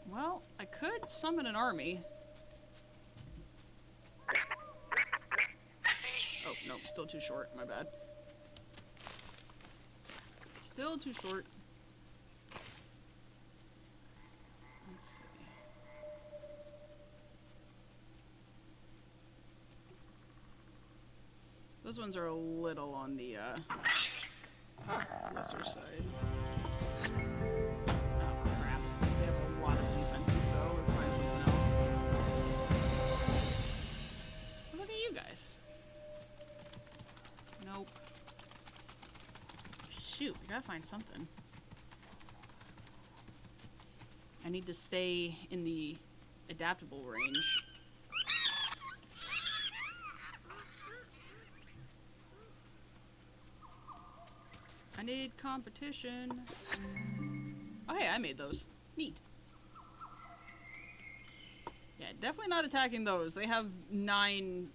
[SPEAKER 1] Well, I could summon an army. Oh, no, still too short. My bad. Still too short. Let's see. Those ones are a little on the, lesser side. Oh, crap. They have a lot of defenses, though. Let's find something else. Look at you guys. Nope. Shoot, we gotta find something. I need to stay in the adaptable range. I need competition. Oh hey, I made those. Neat. Yeah, definitely not attacking those. They have 9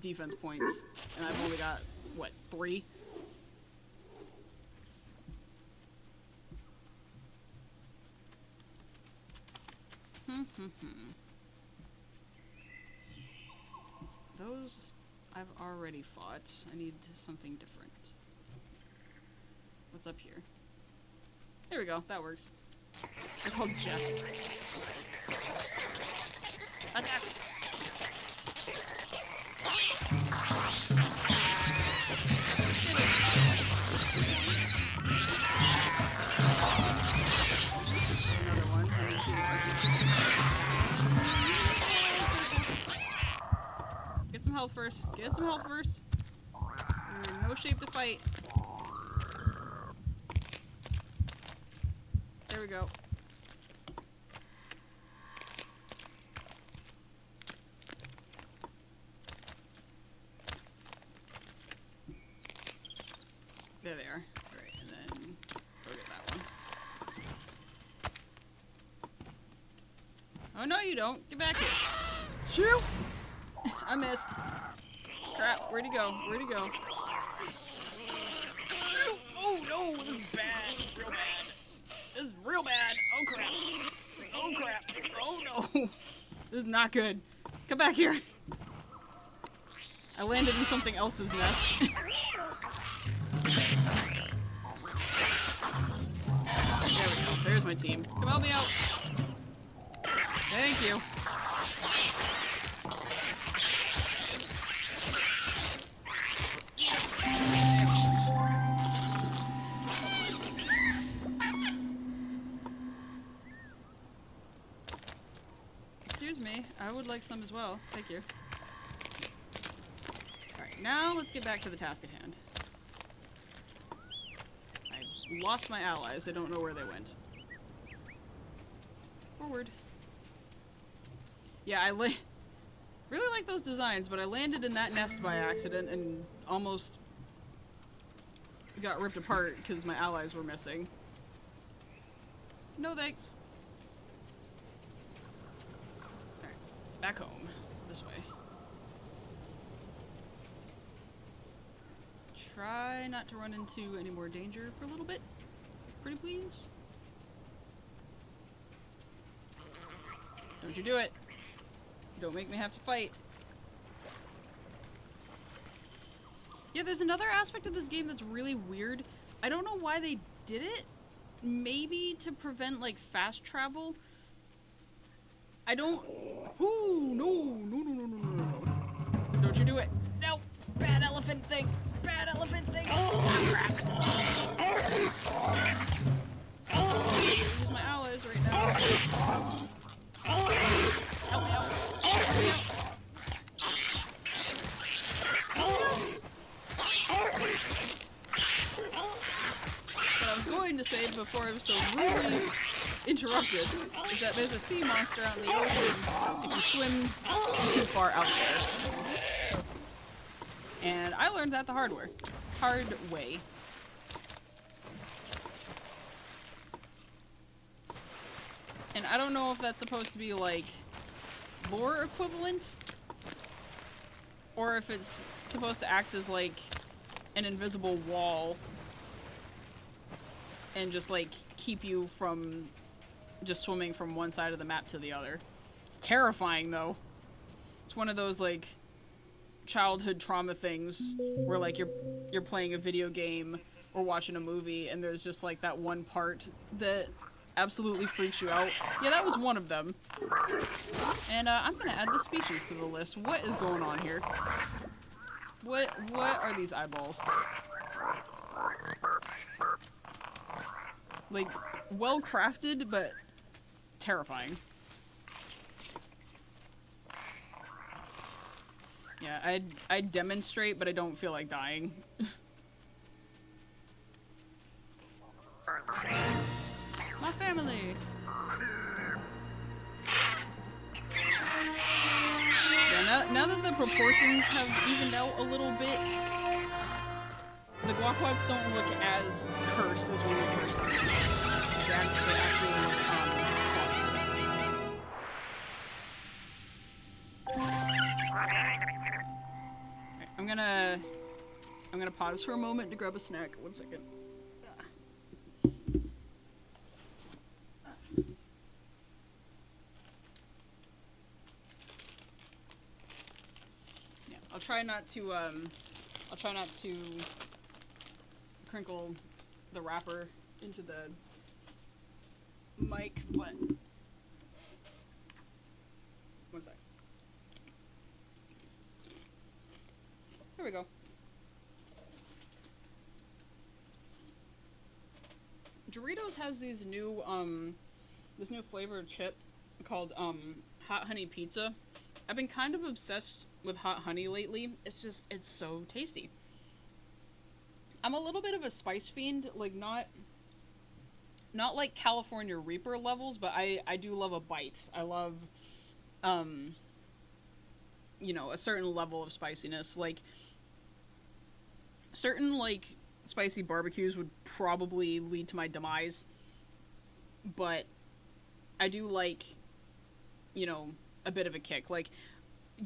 [SPEAKER 1] defense points, and I've only got, what, 3? Those I've already fought. I need something different. What's up here? There we go. That works. They're called Jeffs. Attack! Another one. Get some health first. Get some health first. You're in no shape to fight. There we go. There they are. Alright, and then go get that one. Oh no you don't! Get back here! Shoot! I missed. Crap, where'd he go? Where'd he go? Shoot! Oh no! This is bad! This is real bad! This is real bad! Oh crap! Oh crap! Oh no! This is not good. Come back here! I landed in something else's nest. There we go. There's my team. Come help me out! Thank you. Excuse me, I would like some as well. Thank you. Alright, now let's get back to the task at hand. I lost my allies. I don't know where they went. Forward. Yeah, I really like those designs, but I landed in that nest by accident and almost got ripped apart because my allies were missing. No thanks. Alright, back home. This way. Try not to run into any more danger for a little bit. Pretty please. Don't you do it. Don't make me have to fight. Yeah, there's another aspect of this game that's really weird. I don't know why they did it. Maybe to prevent, like, fast travel. I don't... Ooh, no. Don't you do it. No! Bad elephant thing! Bad elephant thing! Oh, crap! Use my allies right now. Help me out! Help me out! What I was going to say before I was so rudely interrupted is that there's a sea monster out in the ocean if you swim too far out there. And I learned that the hard way. And I don't know if that's supposed to be like lore equivalent, or if it's supposed to act as like an invisible wall and just like keep you from just swimming from one side of the map to the other. It's terrifying though. It's one of those like childhood trauma things where like you're playing a video game or watching a movie and there's just like that one part that absolutely freaks you out. Yeah, that was one of them. And I'm gonna add the species to the list. What is going on here? What are these eyeballs? Like, well crafted, but terrifying. Yeah, I'd demonstrate, but I don't feel like dying. My family! Yeah, now that the proportions have evened out a little bit, the guaquads don't look as cursed as when we first started. They actually look, I'm gonna pause for a moment to grab a snack. 1 second. Yeah, I'll try not to crinkle the wrapper into the mic, but one sec. There we go. Doritos has these new this new flavored chip called hot honey pizza. I've been kind of obsessed with hot honey lately. It's so tasty. I'm a little bit of a spice fiend, like not like California Reaper levels, but I do love a bite. I love you know, a certain level of spiciness. Like certain like spicy barbecues would probably lead to my demise, but I do like, you know, a bit of a kick. Like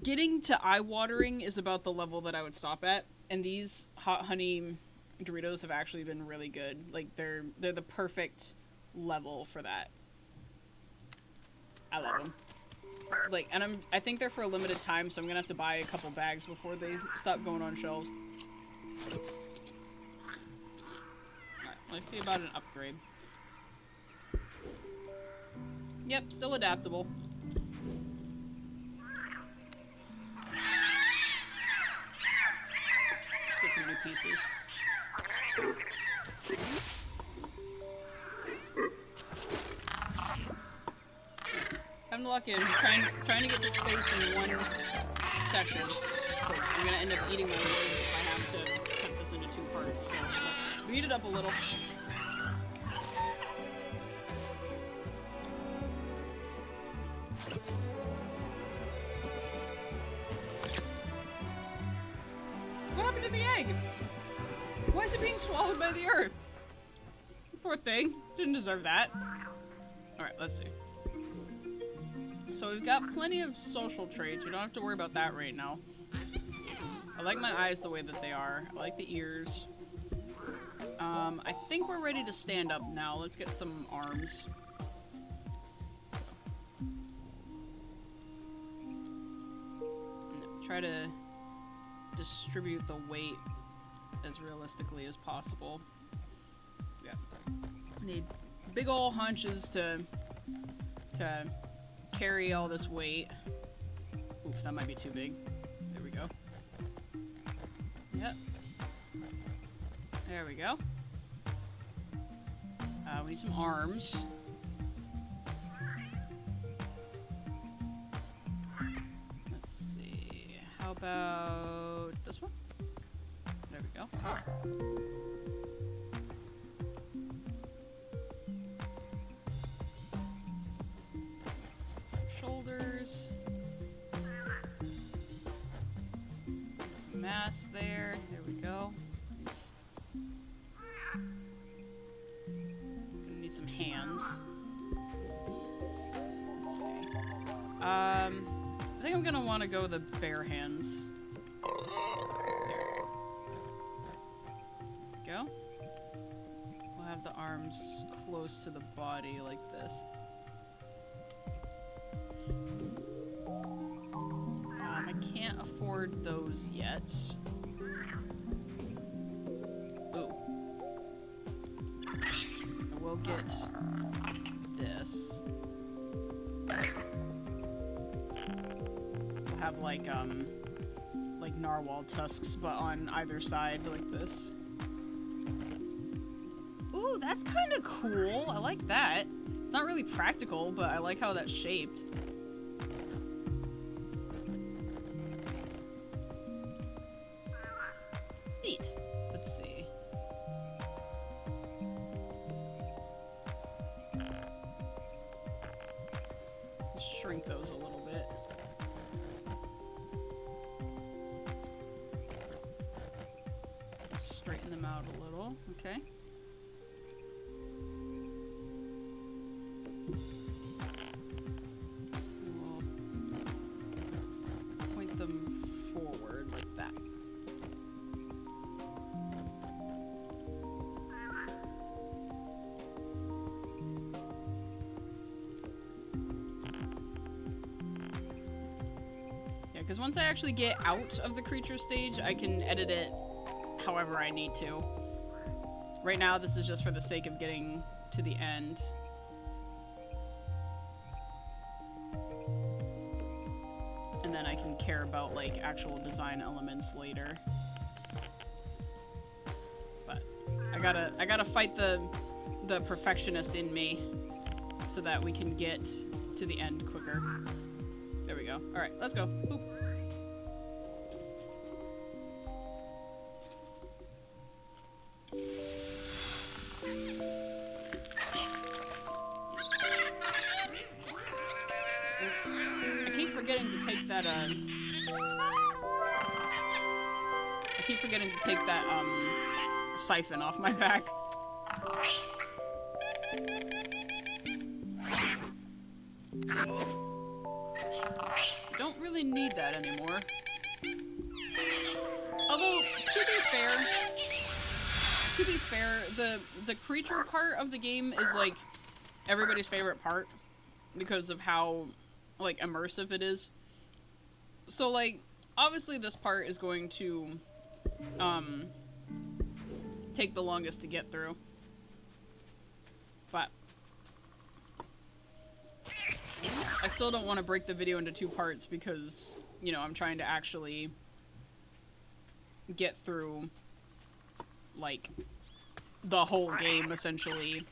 [SPEAKER 1] getting to eye-watering is about the level that I would stop at, and these hot honey Doritos have actually been really good. Like they're the perfect level for that. I love them. Like, and I think they're for a limited time, so I'm gonna have to buy a couple bags before they stop going on shelves. Alright, let's see about an upgrade. Yep, still adaptable. Let's get some new pieces. I'm lucky. I'm trying to get the space in one session. Because I'm gonna end up eating my words if I have to cut this into 2 parts. So let's speed it up a little. What happened to the egg? Why is it being swallowed by the earth? Poor thing. Didn't deserve that. Alright, let's see. So we've got plenty of social traits. We don't have to worry about that right now. I like my eyes the way that they are. I like the ears. I think we're ready to stand up now. Let's get some arms. Try to distribute the weight as realistically as possible. Yeah. Need big ol' hunches to carry all this weight. Oof, that might be too big. There we go. Yep. There we go. We need some arms. Let's see. How about this one? There we go. Some shoulders. Some mass there. There we go. Need some hands. Let's see. I think I'm gonna want to go the bare hands. There we go. We'll have the arms close to the body like this. I can't afford those yet. Ooh. I will get this. We'll have like narwhal tusks, but on either side like this. Ooh, that's kind of cool. I like that. It's not really practical, but I like how that's shaped. Neat. Let's see. Shrink those a little bit. Straighten them out a little. Okay. We'll point them forward like that. Because once I actually get out of the creature stage, I can edit it however I need to. Right now, this is just for the sake of getting to the end. And then I can care about, like, actual design elements later. But I gotta fight the perfectionist in me so that we can get to the end quicker. There we go. Alright, let's go. Boop. I keep forgetting to take that, siphon off my back. Don't really need that anymore. Although, to be fair, the creature part of the game is, like, everybody's favorite part because of how, like, immersive it is. So, like, obviously this part is going to, take the longest to get through. But I still don't want to break the video into 2 parts because, you know, I'm trying to actually get through, like, the whole game, essentially,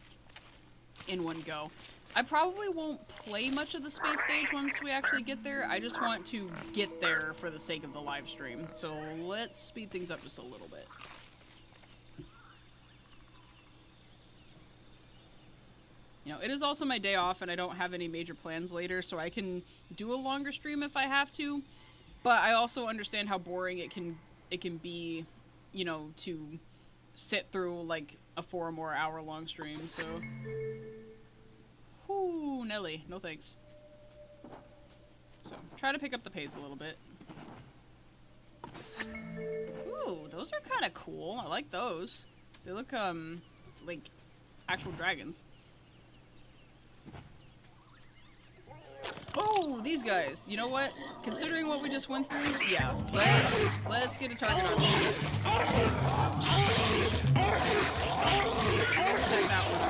[SPEAKER 1] in one go. I probably won't play much of the space stage once we actually get there. I just want to get there for the sake of the live stream. So let's speed things up just a little bit. You know, it is also my day off and I don't have any major plans later, so I can do a longer stream if I have to. But I also understand how boring it can be, you know, to sit through like a 4 or more hour long stream, so. Whoo, Nelly, no thanks. So, try to pick up the pace a little bit. Ooh, those are kind of cool. I like those. They look, like actual dragons. Oh, these guys. You know what? Considering what we just went through, yeah. Let's get a target on them. Attack that one. I'm gonna attack that one.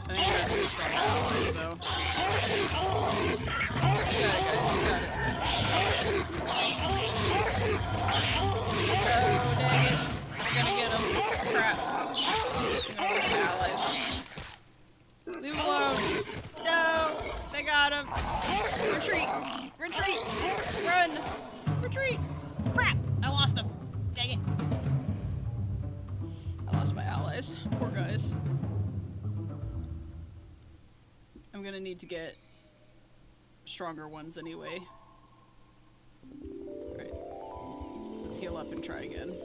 [SPEAKER 1] I think I got 2 strong allies, though. You got it, guys. You got it. Oh, dang it. I'm gonna get him. Crap. Allies. Leave him alone. No! They got him. Retreat! Retreat! Run! Retreat! Crap! I lost him. Dang it. I lost my allies. Poor guys. I'm gonna need to get stronger ones anyway. Alright. Let's heal up and try again.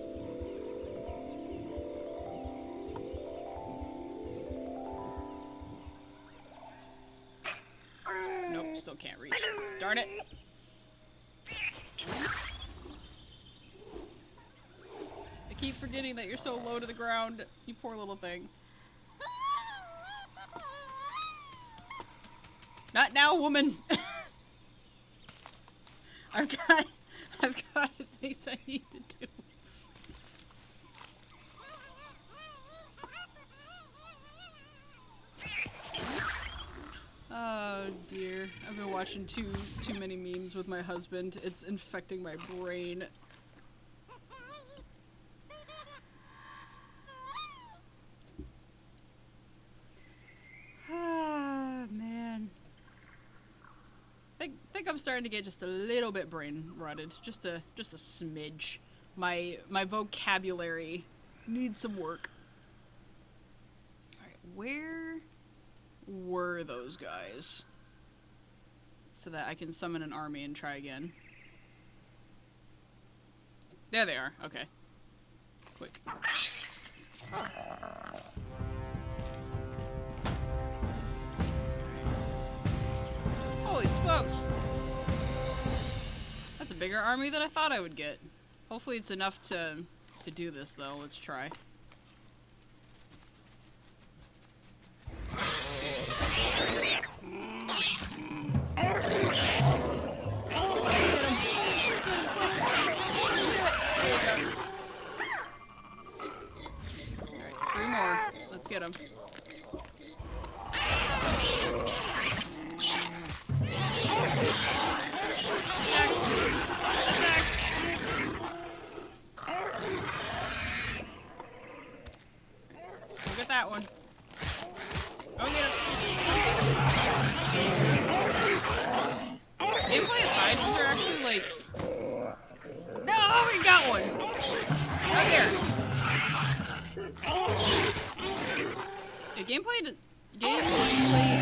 [SPEAKER 1] Nope, still can't reach. Darn it! I keep forgetting that you're so low to the ground, you poor little thing. Not now, woman! I've got things I need to do. Oh dear, I've been watching too many memes with my husband. It's infecting my brain. Ah, man. I think I'm starting to get just a little bit brain rotted. Just a smidge. My vocabulary needs some work. Alright, where were those guys? So that I can summon an army and try again. There they are. Okay. Quick. Holy smokes! That's a bigger army than I thought I would get. Hopefully it's enough to do this though. Let's try. get him. Attack. Attack. Look at that one. Go get him. Gameplay aside, these are actually like... No, we got one! Right here. Yeah, gameplay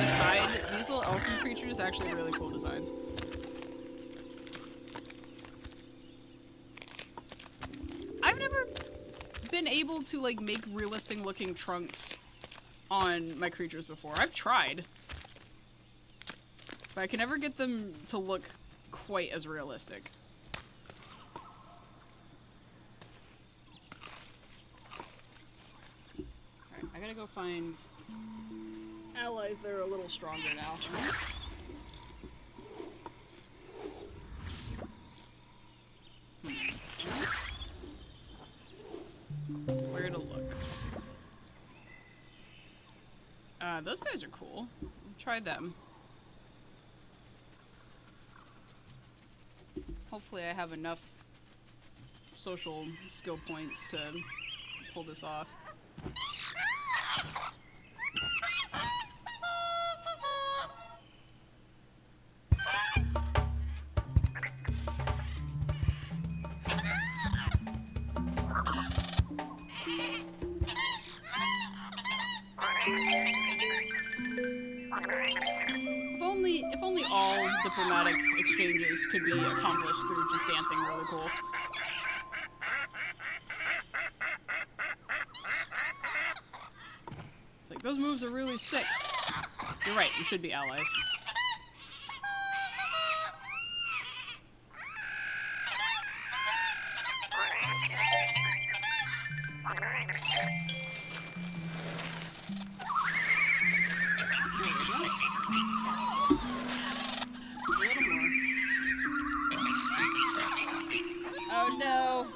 [SPEAKER 1] aside, these little elfin creatures actually really cool designs. I've never been able to like make realistic looking trunks on my creatures before. I've tried, but I can never get them to look quite as realistic. Alright, I gotta go find allies that are a little stronger now. Where to look? Those guys are cool. Try them. Hopefully I have enough social skill points to pull this off. If only all diplomatic exchanges could be accomplished through just dancing really cool. It's like, those moves are really sick. You're right, you should be allies.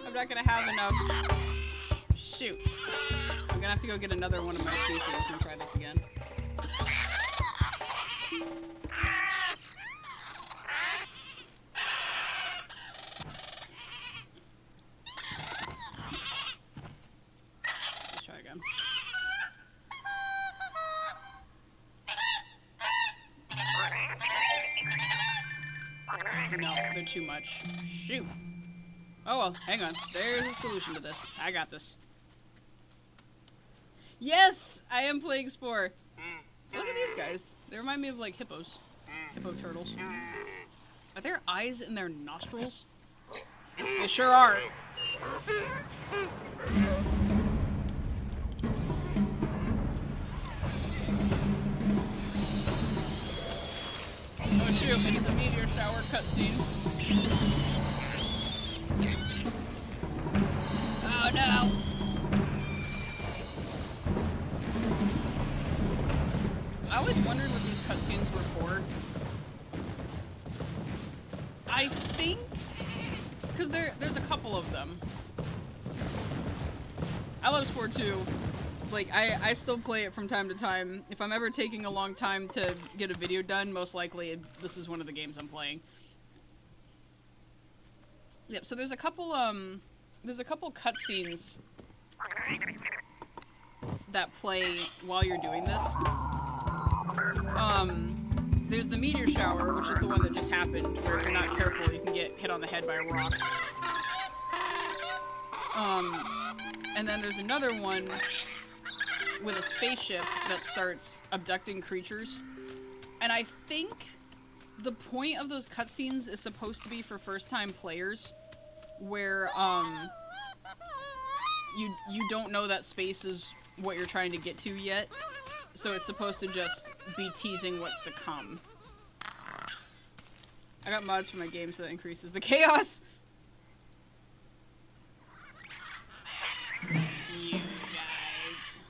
[SPEAKER 1] I'm not gonna have enough. Shoot. I'm gonna have to go get another one of my species and try this again. Let's try again. No, they're too much. Shoot. Oh well, hang on. There's a solution to this. I got this. Yes! I am playing Spore. Look at these guys. They remind me of like hippos. Hippo turtles. Are there eyes in their nostrils? They sure are. Oh shoot, it's the meteor shower cutscene. Oh no! I always wondered what these cutscenes were for. I think... because there's a couple of them. I love Spore 2. Like, I still play it from time to time. If I'm ever taking a long time to get a video done, most likely this is one of the games I'm playing. Yep, so there's a couple cutscenes that play while you're doing this. There's the meteor shower, which is the one that just happened, where if you're not careful, you can get hit on the head by a rock. And then there's another one with a spaceship that starts abducting creatures. And I think the point of those cutscenes is supposed to be for first-time players, where you don't know that space is what you're trying to get to yet, so it's supposed to just be teasing what's to come. I got mods for my game so that increases the chaos. You guys.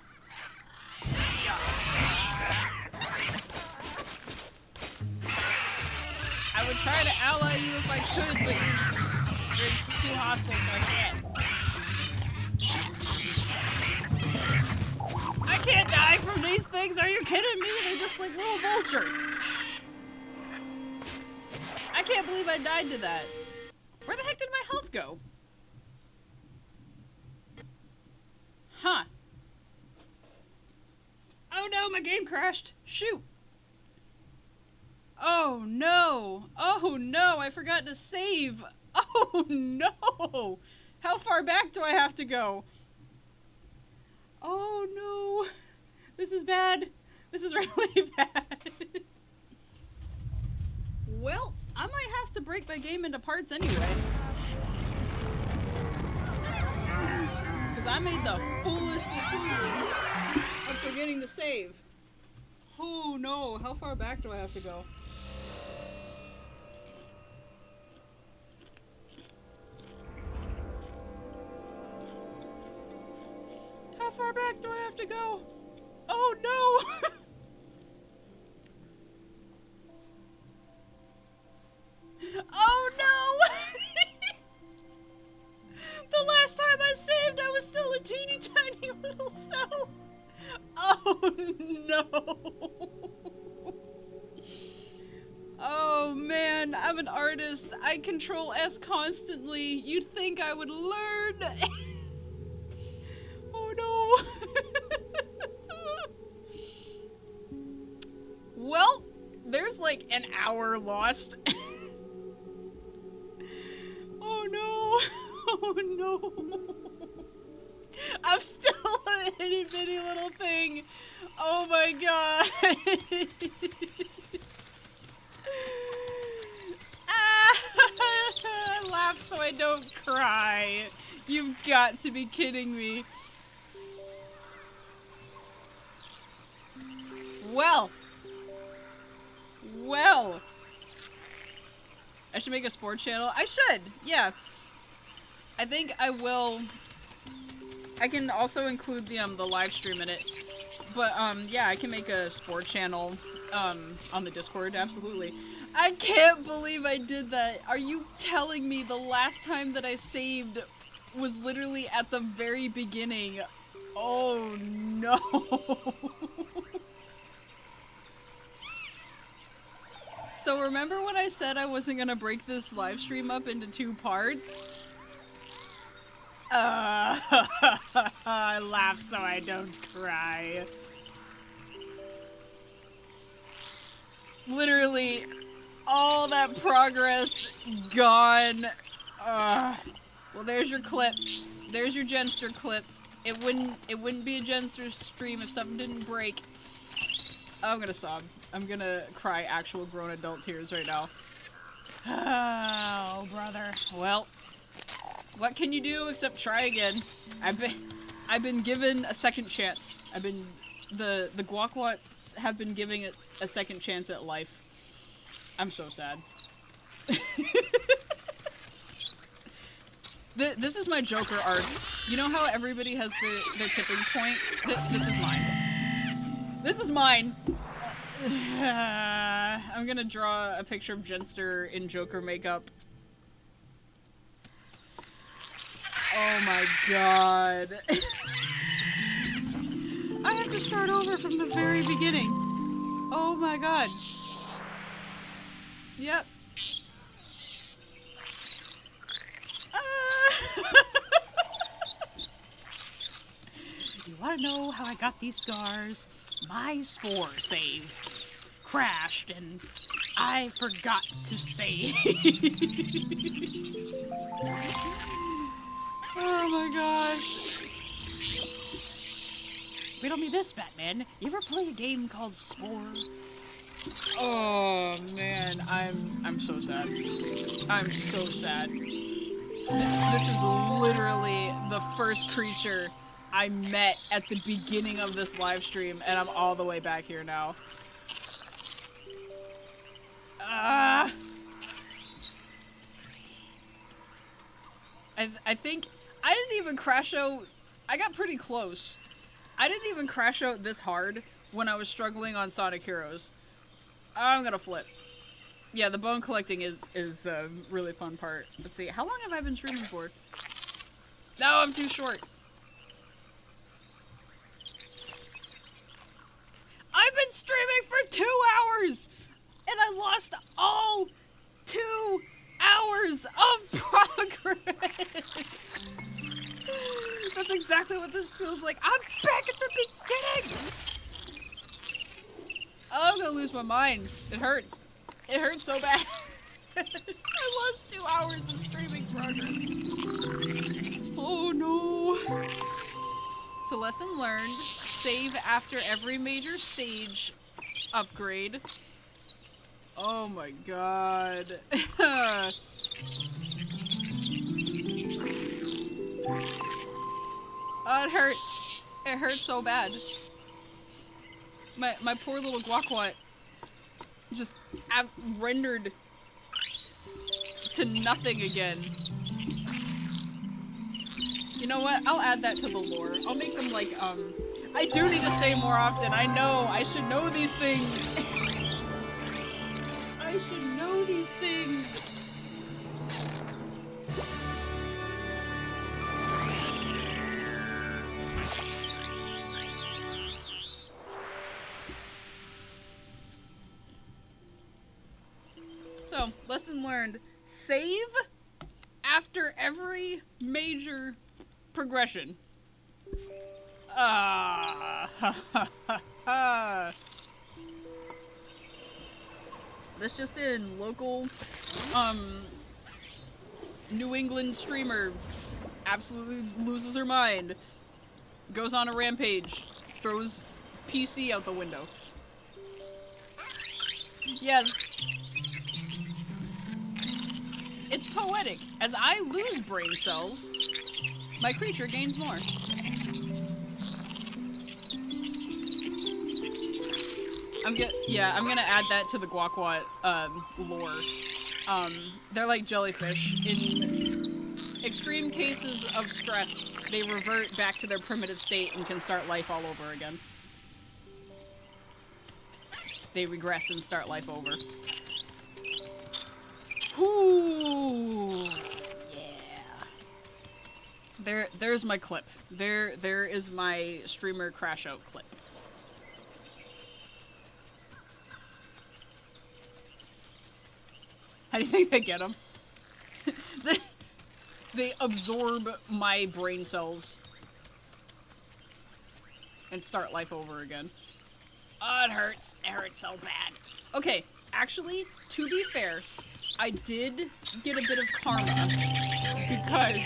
[SPEAKER 1] I would try to ally you if I could, but you're too hostile, so I can't. I can't die! from these things? Are you kidding me? They're just like little vultures. I can't believe I died to that. Where the heck did my health go? Huh. Oh no, my game crashed. Shoot. Oh no. Oh no, I forgot to save. Oh no. How far back do I have to go? Oh no. This is bad. This is really bad. Well, I might have to break my game into parts anyway. Because I made the foolish decision of forgetting to save. Oh no, how far back do I have to go? How far back do I have to go? Oh no! Oh no! The last time I saved, I was still a teeny tiny little cell. Oh no! Oh man, I'm an artist. I control S constantly. You'd think I would learn. Oh no! Well, there's like an hour lost. Oh no! Oh no! I'm still a itty bitty little thing. Oh my god! Ah, laugh so I don't cry. You've got to be kidding me. Well. Well. I should make a Spore channel. I should, yeah. I think I will. I can also include the live stream in it. But yeah, I can make a Spore channel on the Discord, absolutely. I can't believe I did that. Are you telling me the last time that I saved was literally at the very beginning? Oh no. So remember when I said I wasn't gonna break this live stream up into 2 parts? I laugh so I don't cry. Literally, all that progress gone. Well, there's your clip. There's your Genster clip. It wouldn't be a Genster stream if something didn't break. I'm gonna sob. I'm gonna cry actual grown adult tears right now. Oh, brother. Well, what can you do except try again? I've been given a second chance. The Guakwats have been giving it a second chance at life. I'm so sad. This is my Joker art. You know how everybody has their tipping point? This is mine. This is mine! I'm gonna draw a picture of Genster in Joker makeup. Oh my god. I have to start over from the very beginning. Oh my god. Yep. You wanna know how I got these scars? My Spore save crashed and I forgot to save. Oh my gosh. Riddle me this, Batman. You ever play a game called Spore? Oh man, I'm so sad. I'm so sad. This is literally the first creature I met at the beginning of this live stream, and I'm all the way back here now. I think I didn't even crash out. I got pretty close. I didn't even crash out this hard when I was struggling on Sonic Heroes. I'm gonna flip. Yeah, the bone collecting is a really fun part. Let's see, how long have I been streaming for? No, I'm too short. streaming for 2 hours! And I lost all 2 hours of progress! That's exactly what this feels like. I'm back at the beginning! Oh, I'm gonna lose my mind. It hurts. It hurts so bad. I lost 2 hours of streaming progress. Oh no. So lesson learned, save after every major stage upgrade. Oh my god. Oh, it hurts. It hurts so bad. My poor little guac just rendered to nothing again. You know what? I'll add that to the lore. I'll make them like, I do need to say more often. I know. I should know these things. I should know these things. So, lesson learned. Save after every major progression. This just in, local, New England streamer absolutely loses her mind, goes on a rampage, throws PC out the window. Yes. It's poetic. As I lose brain cells, my creature gains more. I'm gonna add that to the guac lore. They're like jellyfish. In extreme cases of stress, they revert back to their primitive state and can start life all over again. They regress and start life over. Ooh, yeah. There's my clip. There is my streamer crash out clip. How do you think they get them? They absorb my brain cells and start life over again. Oh, it hurts. It hurts so bad. Okay, actually, to be fair, I did get a bit of karma because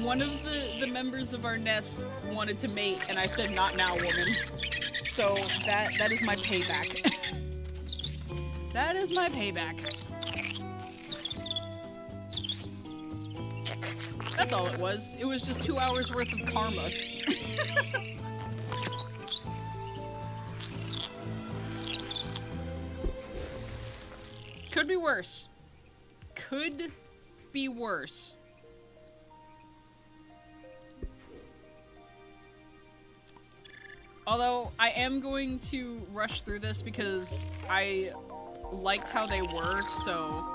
[SPEAKER 1] one of the members of our nest wanted to mate, and I said, "Not now, woman." So that is my payback. That is my payback. That's all it was. It was just 2 hours worth of karma. Could be worse. Could be worse. Although, I am going to rush through this because I liked how they were, so...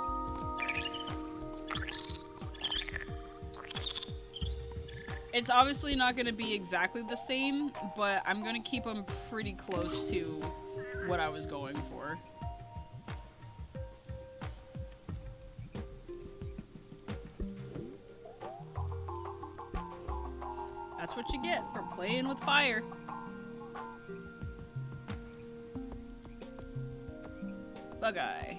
[SPEAKER 1] It's obviously not going to be exactly the same, but I'm going to keep them pretty close to what I was going for. That's what you get for playing with fire. Bug-eye.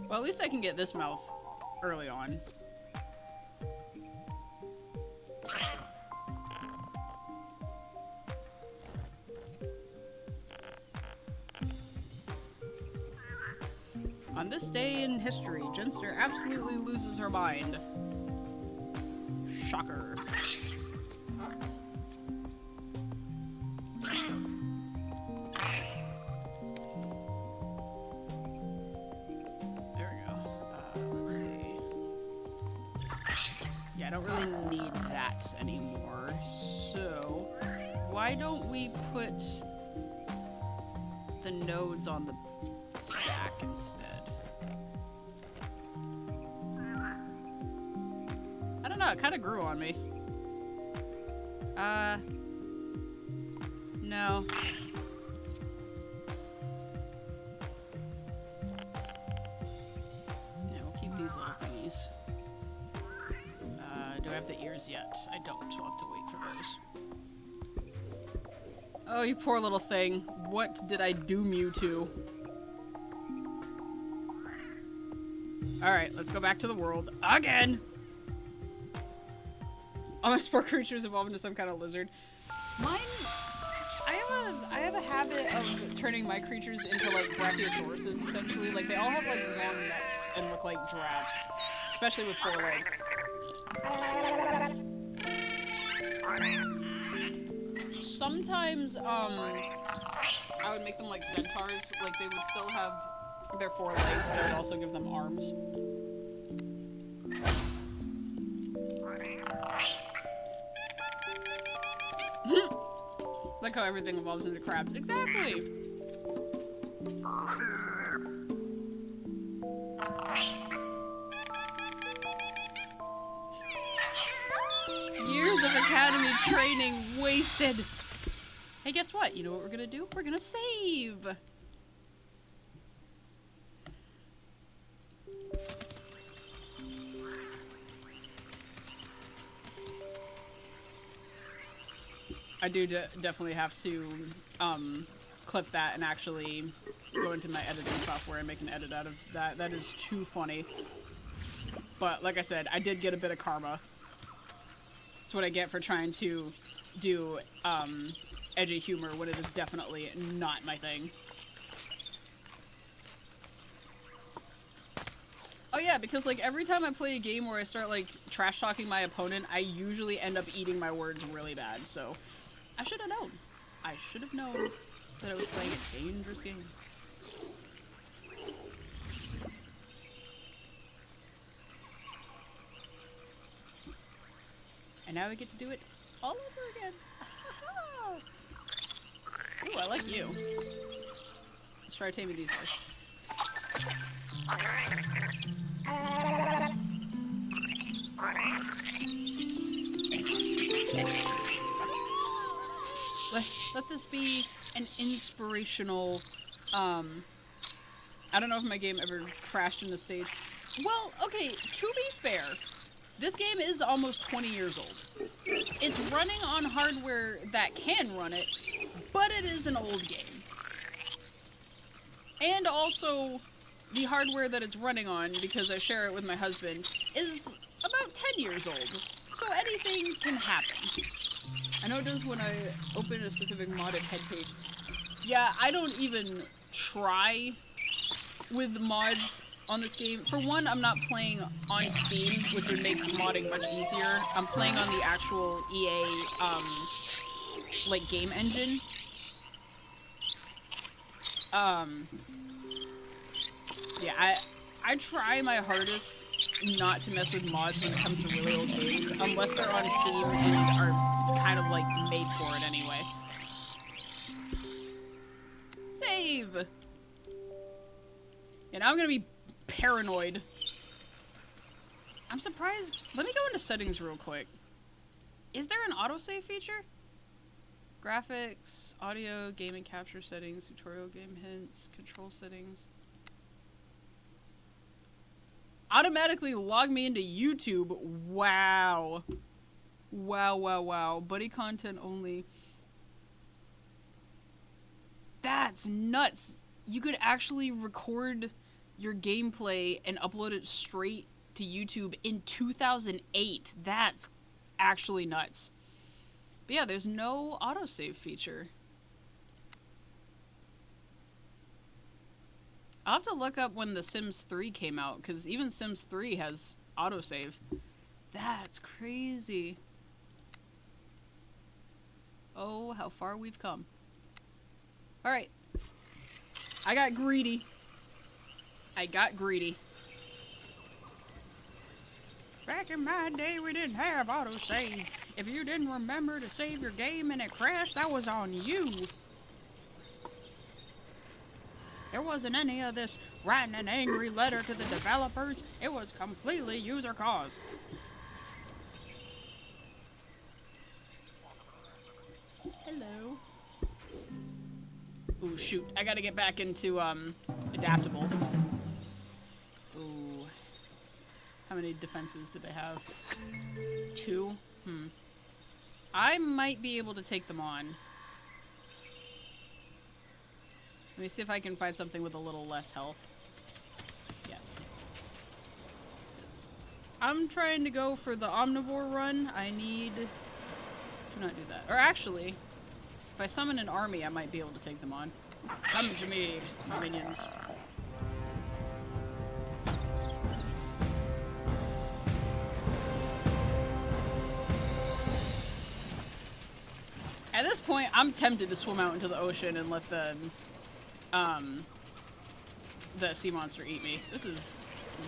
[SPEAKER 1] Well, at least I can get this mouth early on. On this day in history, Jenster absolutely loses her mind. Shocker. Anymore, so why don't we put the nodes on the back instead? I don't know. know, it kind of grew on me. No. Yeah, we'll keep these little thingies. Do I have the ears yet? I don't. I'll have to wait for those. Oh, you poor little thing. What did I doom you to? Alright, let's go back to the world. Again! All my spore creatures evolve into some kind of lizard. Mine... I have a habit of turning my creatures into, like, brachiosauruses, essentially. Like, they all have, like, long necks and look like giraffes. Especially with 4 legs. Sometimes, I would make them like centaurs. Like, they would still have their 4 legs, but I would also give them arms. Like how everything evolves into crabs. Exactly! Years of academy training wasted! Hey, guess what? You know what we're gonna do? We're gonna save! I do definitely have to clip that and actually go into my editing software and make an edit out of that. That is too funny. But like I said, I did get a bit of karma. That's what I get for trying to do edgy humor when it is definitely not my thing. Oh yeah, because like every time I play a game where I start like trash talking my opponent, I usually end up eating my words really bad, so I should have known. I should have known that I was playing a dangerous game. And now we get to do it all over again. Ooh, I like you. Let's try taming these guys. Let this be an inspirational, I don't know if my game ever crashed in the stage. Well, okay, to be fair, this game is almost 20 years old. It's running on hardware that can run it, but it is an old game. And also, the hardware that it's running on, because I share it with my husband, is about 10 years old. So anything can happen. I know it does when I open a specific modded head page. Yeah, I don't even try with mods on this game. For one, I'm not playing on Steam, which would make modding much easier. I'm playing on the actual EA, like, game engine. Yeah, I try my hardest not to mess with mods when it comes to really old games, unless they're on Steam and are kind of, like, made for it anyway. Save! And now I'm gonna be paranoid. I'm surprised. Let me go into settings real quick. Is there an autosave feature? Graphics, audio, gaming capture settings, tutorial game hints, control settings. Automatically log me into YouTube. Wow. Wow, wow, wow. Buddy content only. That's nuts. You could actually record your gameplay and upload it straight to YouTube in 2008. That's actually nuts. But yeah, there's no autosave feature. I'll have to look up when The Sims 3 came out, because even Sims 3 has autosave. That's crazy. Oh, how far we've come. Alright. I got greedy. Back in my day, we didn't have autosave. If you didn't remember to save your game and it crashed, that was on you. There wasn't any of this writing an angry letter to the developers. It was completely user caused. Hello. Ooh, shoot. I gotta get back into, adaptable. Ooh. How many defenses do they have? 2? I might be able to take them on. Let me see if I can find something with a little less health. Yeah. I'm trying to go for the omnivore run. I need to not do that. Or actually, if I summon an army, I might be able to take them on. Come to me, minions. At this point, I'm tempted to swim out into the ocean and let the sea monster eat me. This is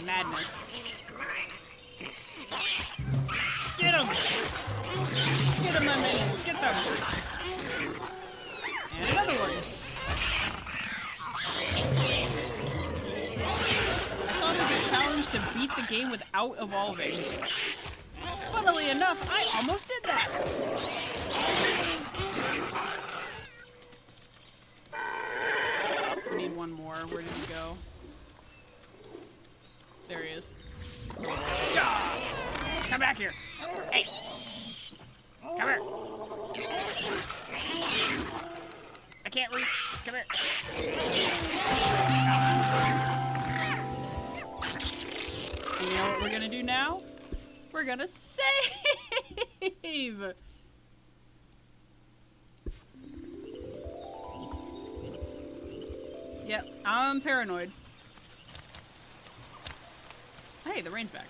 [SPEAKER 1] madness. Get him! Get him, my minions! Get them! And another one. I saw there's a challenge to beat the game without evolving. Funnily enough, I almost did that! We need one more. Where did he go? There he is. Yeah. Come back here! Hey! Come here! I can't reach! Come here! And you know what we're gonna do now? We're gonna save! Yep, I'm paranoid. Hey, the rain's back.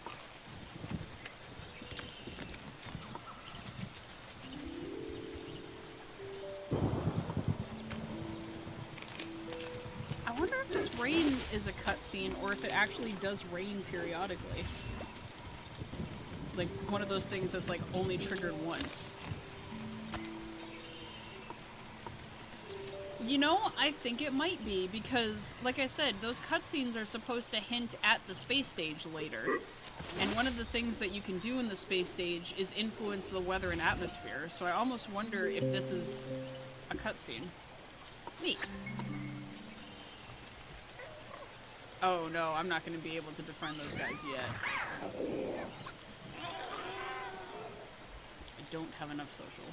[SPEAKER 1] I wonder if this rain is a cutscene or if it actually does rain periodically. Like one of those things that's like only triggered once. You know, I think it might be because, like I said, those cutscenes are supposed to hint at the space stage later. And one of the things that you can do in the space stage is influence the weather and atmosphere. So I almost wonder if this is a cutscene. Neat. Oh no, I'm not going to be able to befriend those guys yet. I don't have enough social.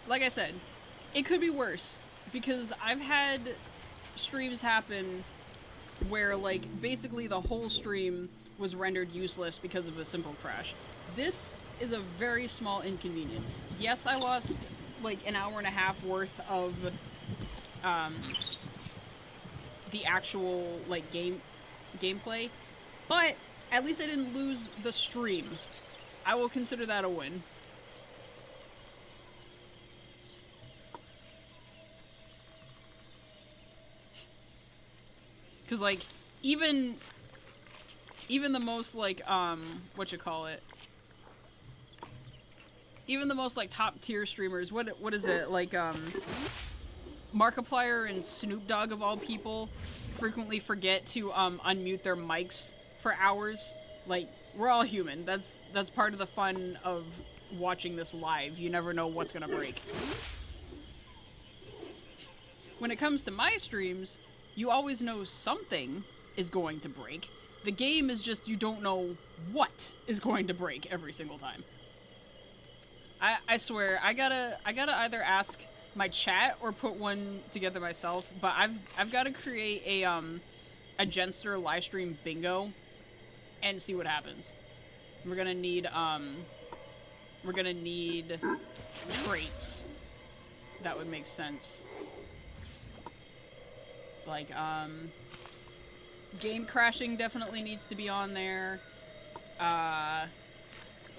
[SPEAKER 1] Like I said, it could be worse, because I've had streams happen where, like, basically the whole stream was rendered useless because of a simple crash. This is a very small inconvenience. Yes, I lost, like, an hour and a half worth of, the actual, like, gameplay, but at least I didn't lose the stream. I will consider that a win. Because, like, even the most, like, whatchamacallit? Even the most, like, top-tier streamers, what is it? Like, Markiplier and Snoop Dogg, of all people, frequently forget to, unmute their mics for hours. Like, we're all human. That's part of the fun of watching this live. You never know what's gonna break. When it comes to my streams, you always know something is going to break. The game is just you don't know what is going to break every single time. I swear, I gotta either ask my chat or put one together myself, but I've gotta create a Jenster live stream bingo and see what happens. We're gonna need traits. That would make sense. Like, game crashing definitely needs to be on there.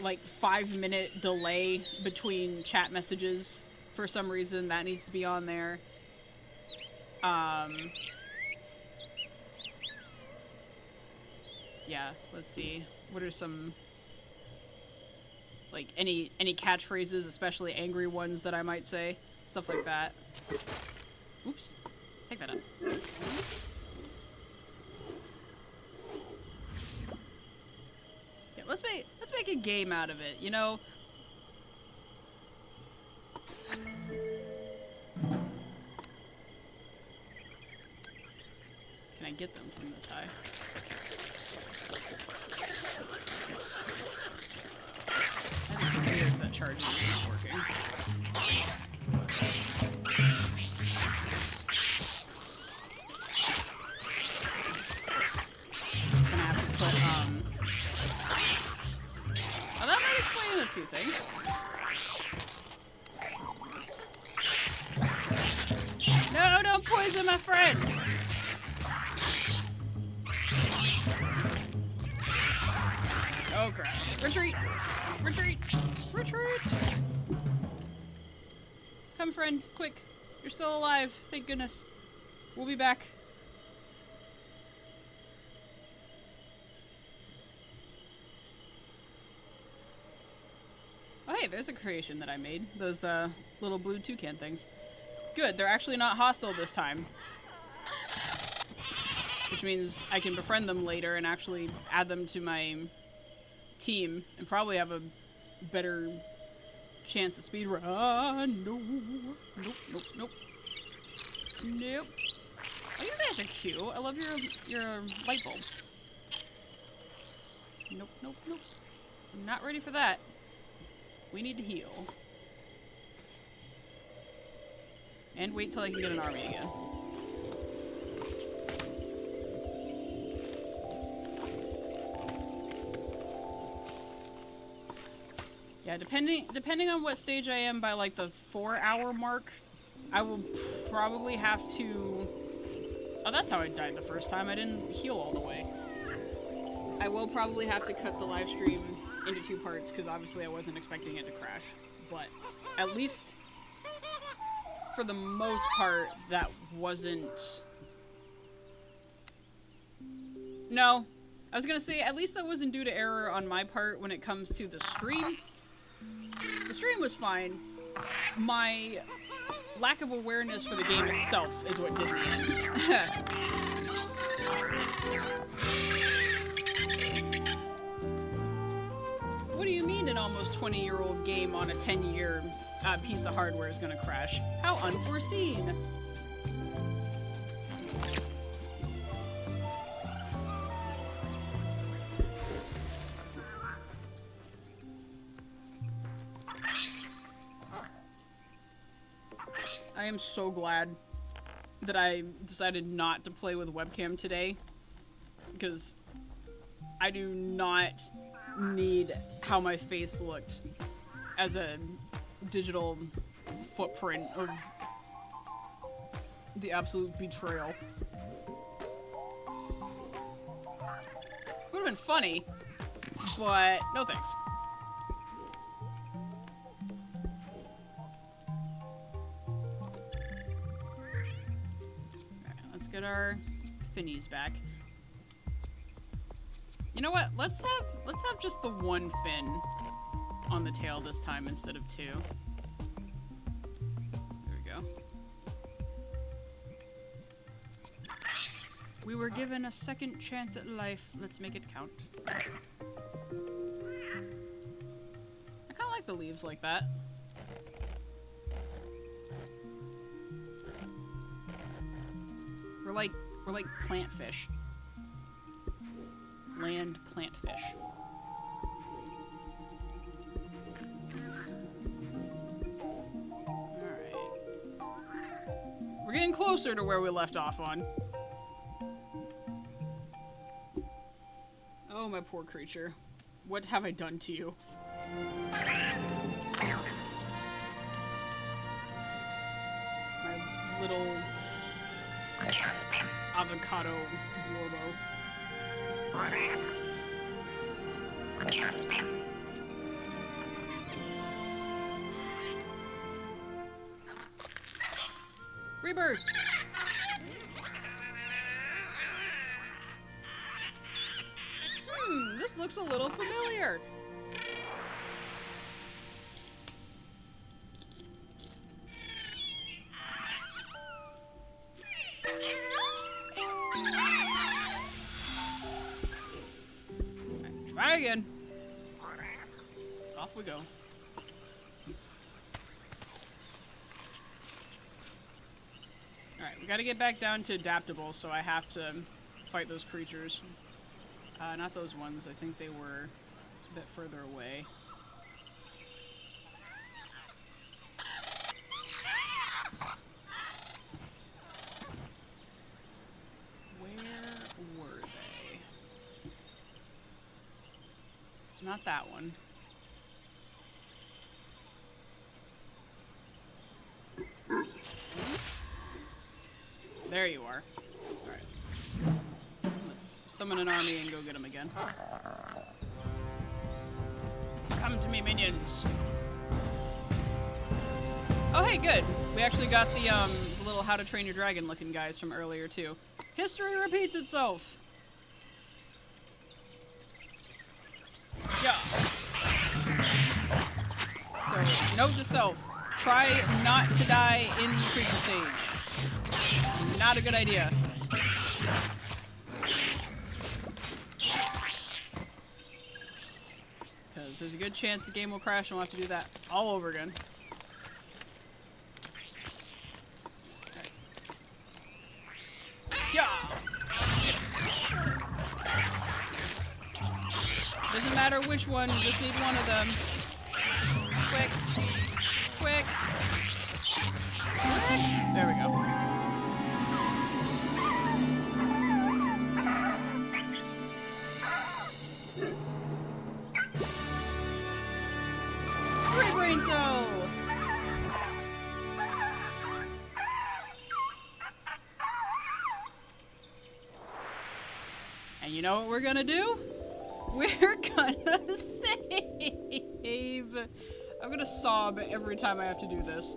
[SPEAKER 1] Like, 5-minute delay between chat messages for some reason, that needs to be on there. Yeah, let's see. What are some, like, any catchphrases, especially angry ones that I might say? Stuff like that. Oops. Pick that up. let's make a game out of it, you know? Can I get them from this high? That'd be weird if that charge isn't working. Gonna have to put, well, that might explain a few things. No, don't poison my friend! Oh crap. Retreat! Retreat! Retreat! Come, friend, quick. You're still alive, thank goodness. We'll be back. Oh hey, there's a creation that I made. Those little blue toucan things. Good, they're actually not hostile this time. Which means I can befriend them later and actually add them to my team and probably have a better chance of speedrun. No. Nope, nope, nope. Nope. Oh, you guys are cute. I love your light bulb. Nope, nope, nope. I'm not ready for that. We need to heal. And wait till I can get an army again. Yeah, depending on what stage I am by like the 4-hour mark, I will probably have to... Oh, that's how I died the first time. I didn't heal all the way. I will probably have to cut the live stream into 2 parts because obviously I wasn't expecting it to crash. But at least for the most part, that wasn't... No. I was gonna say, at least that wasn't due to error on my part when it comes to the stream. The stream was fine. My lack of awareness for the game itself is what did me in. What do you mean an almost 20-year-old game on a 10-year piece of hardware is gonna crash? How unforeseen! I am so glad that I decided not to play with webcam today, because I do not need how my face looked as a digital footprint of the absolute betrayal. Would have been funny, but no thanks. Get our finnies back. You know what? Let's have just the one fin on the tail this time instead of 2. There we go. We were given a second chance at life. Let's make it count. I kinda like the leaves like that. We're like plant fish. Land plant fish. Alright. We're getting closer to where we left off on. Oh, my poor creature. What have I done to you? My little... avocado Warbo. Rebirth! This looks a little familiar. Try again. off we go. Alright, we gotta get back down to adaptable, so I have to fight those creatures. Not those ones, I think they were a bit further away. Where were they? Not that one. There you are. Alright. Let's summon an army and go get him again. Come to me, minions! Oh, hey, good. We actually got the little How to Train Your Dragon looking guys from earlier, too. History repeats itself! Yeah. So, note to self. Try not to die in the creature stage. Not a good idea. Because there's a good chance the game will crash and we'll have to do that all over again. Right. Yeah! Doesn't matter which one, you just need one of them. Quick. Quick. There we go. Brain cell! And you know what we're gonna do? We're gonna save! I'm gonna sob every time I have to do this.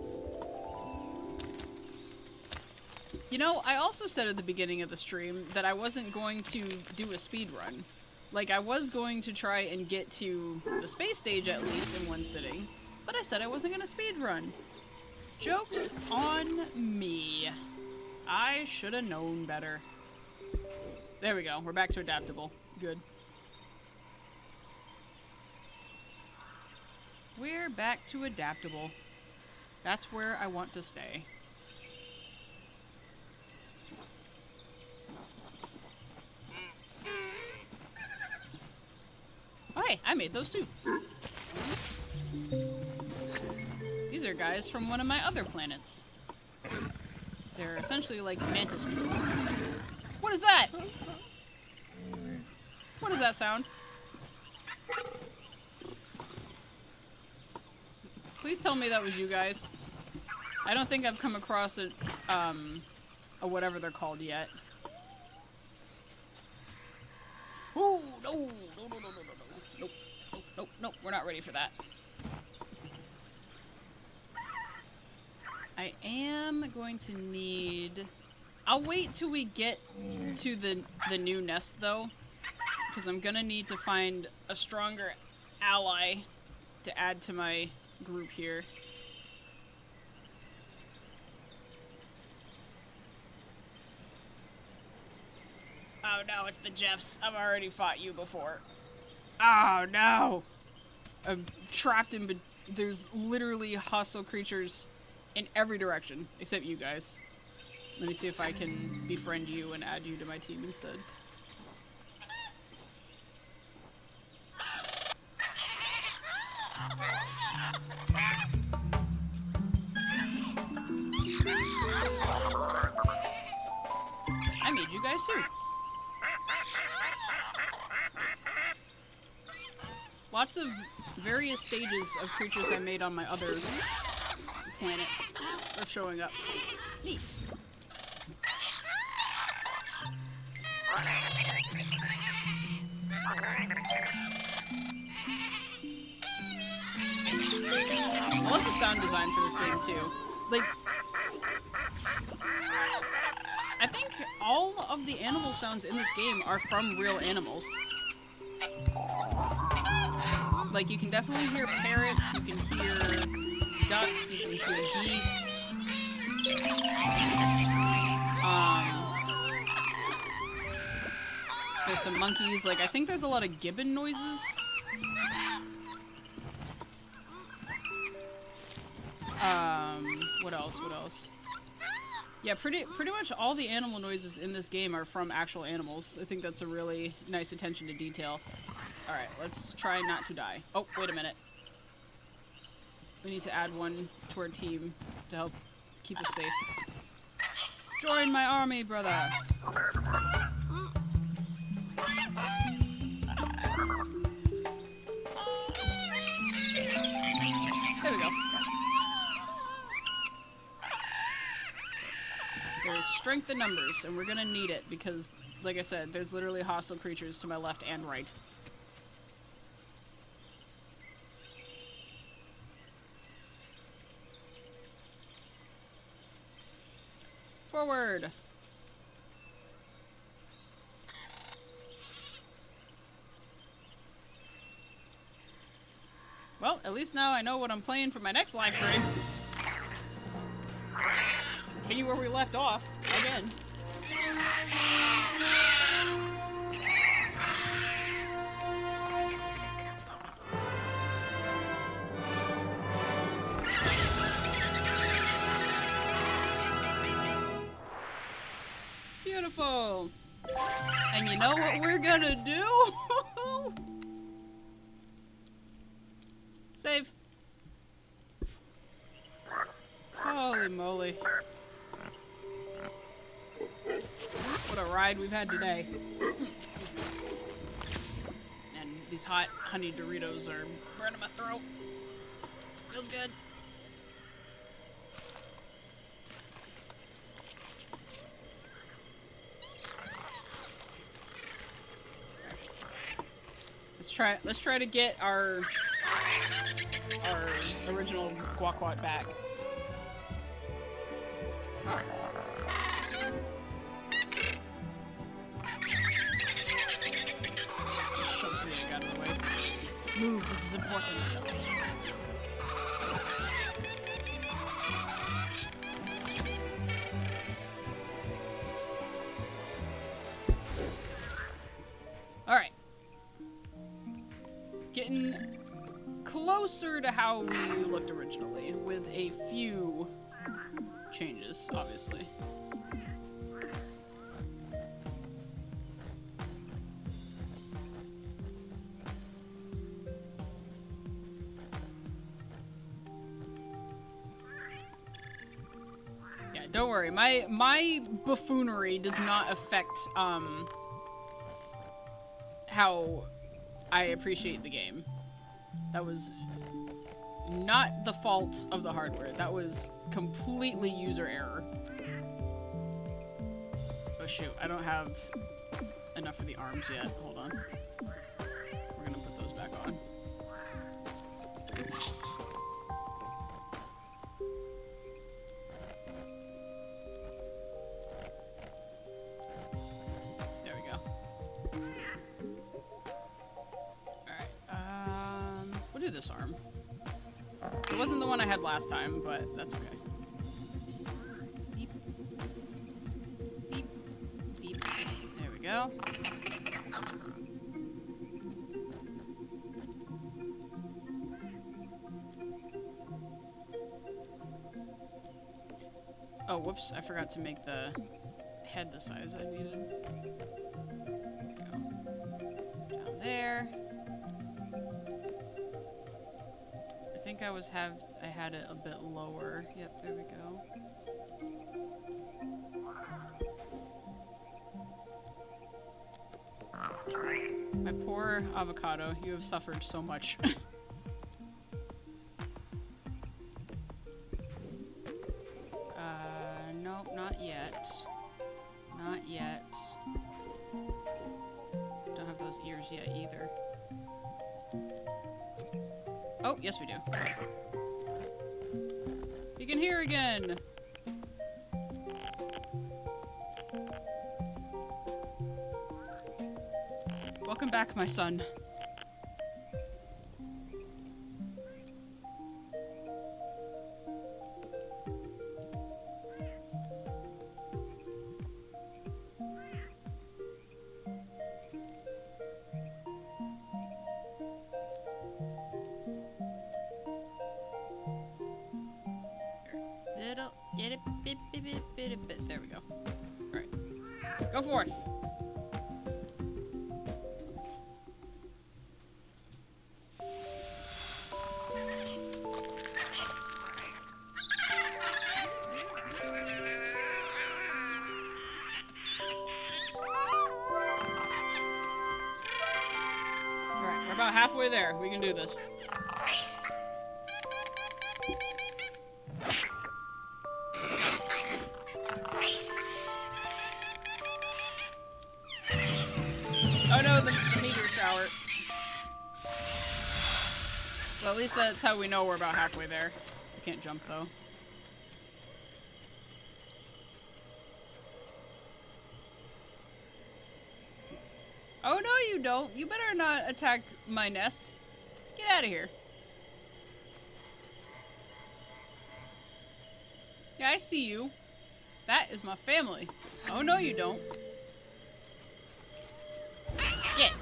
[SPEAKER 1] You know, I also said at the beginning of the stream that I wasn't going to do a speed run. Like, I was going to try and get to the space stage at least in one sitting, but I said I wasn't gonna speed run. Joke's on me. I should have known better. There we go, we're back to adaptable. Good. We're back to adaptable. That's where I want to stay. Oh hey, I made those too. These are guys from one of my other planets. They're essentially like mantis people. What is that? What does that sound? Please tell me that was you guys. I don't think I've come across a whatever they're called yet. Ooh, no, no, no, no, no, no, no. Nope, nope, nope, nope, we're not ready for that. I am going to need... I'll wait till we get to the new nest, though, because I'm gonna need to find a stronger ally to add to my group here. Oh no, it's the Jeffs. I've already fought you before. Oh no! I'm trapped in... There's literally hostile creatures in every direction, except you guys. Let me see if I can befriend you and add you to my team instead. I made you guys too. Lots of various stages of creatures I made on my other planets are showing up. Neat. I love the sound design for this game too. Like, I think all of the animal sounds in this game are from real animals. Like, you can definitely hear parrots, you can hear ducks, you can hear geese. There's some monkeys. Like, I think there's a lot of gibbon noises. What else? What else? Yeah, pretty much all the animal noises in this game are from actual animals. I think that's a really nice attention to detail. Alright, let's try not to die. Oh, wait a minute. We need to add one to our team to help keep us safe. Join my army, brother! There we go. There's strength in numbers, and we're gonna need it because, like I said, there's literally hostile creatures to my left and right. Forward! Well, at least now I know what I'm playing for my next live stream. Continue where we left off, again. Beautiful! And you know what we're gonna do? Save. Holy moly. What a ride we've had today. And these hot honey Doritos are burning my throat. Feels good. Let's try to get our original Guaquat back. Shoves the egg out of the way. Move, this is important stuff. Alright. Getting closer to how we looked originally, with a few changes, obviously. Yeah, don't worry. My buffoonery does not affect how I appreciate the game. That was not the fault of the hardware. That was completely user error. Oh shoot, I don't have enough for the arms yet. Hold on. We're gonna put those back on. There we go. Alright, we'll do this arm. It wasn't the one I had last time, but that's okay. Beep. Beep. Beep. There we go. Oh, whoops. I forgot to make the head the size I needed. Let's go. Down there. I think I had it a bit lower. Yep, there we go. My poor avocado, you have suffered so much. Nope, not yet. Not yet. Don't have those ears yet either. Oh, yes we do. You can hear again! Welcome back, my son. There we go. Alright. Go forth! Alright, we're about halfway there. We can do this. Oh no, the meteor shower. Well, at least that's how we know we're about halfway there. We can't jump though. Oh no, you don't. You better not attack my nest. Get out of here. Yeah, I see you. That is my family. Oh no, you don't. Get.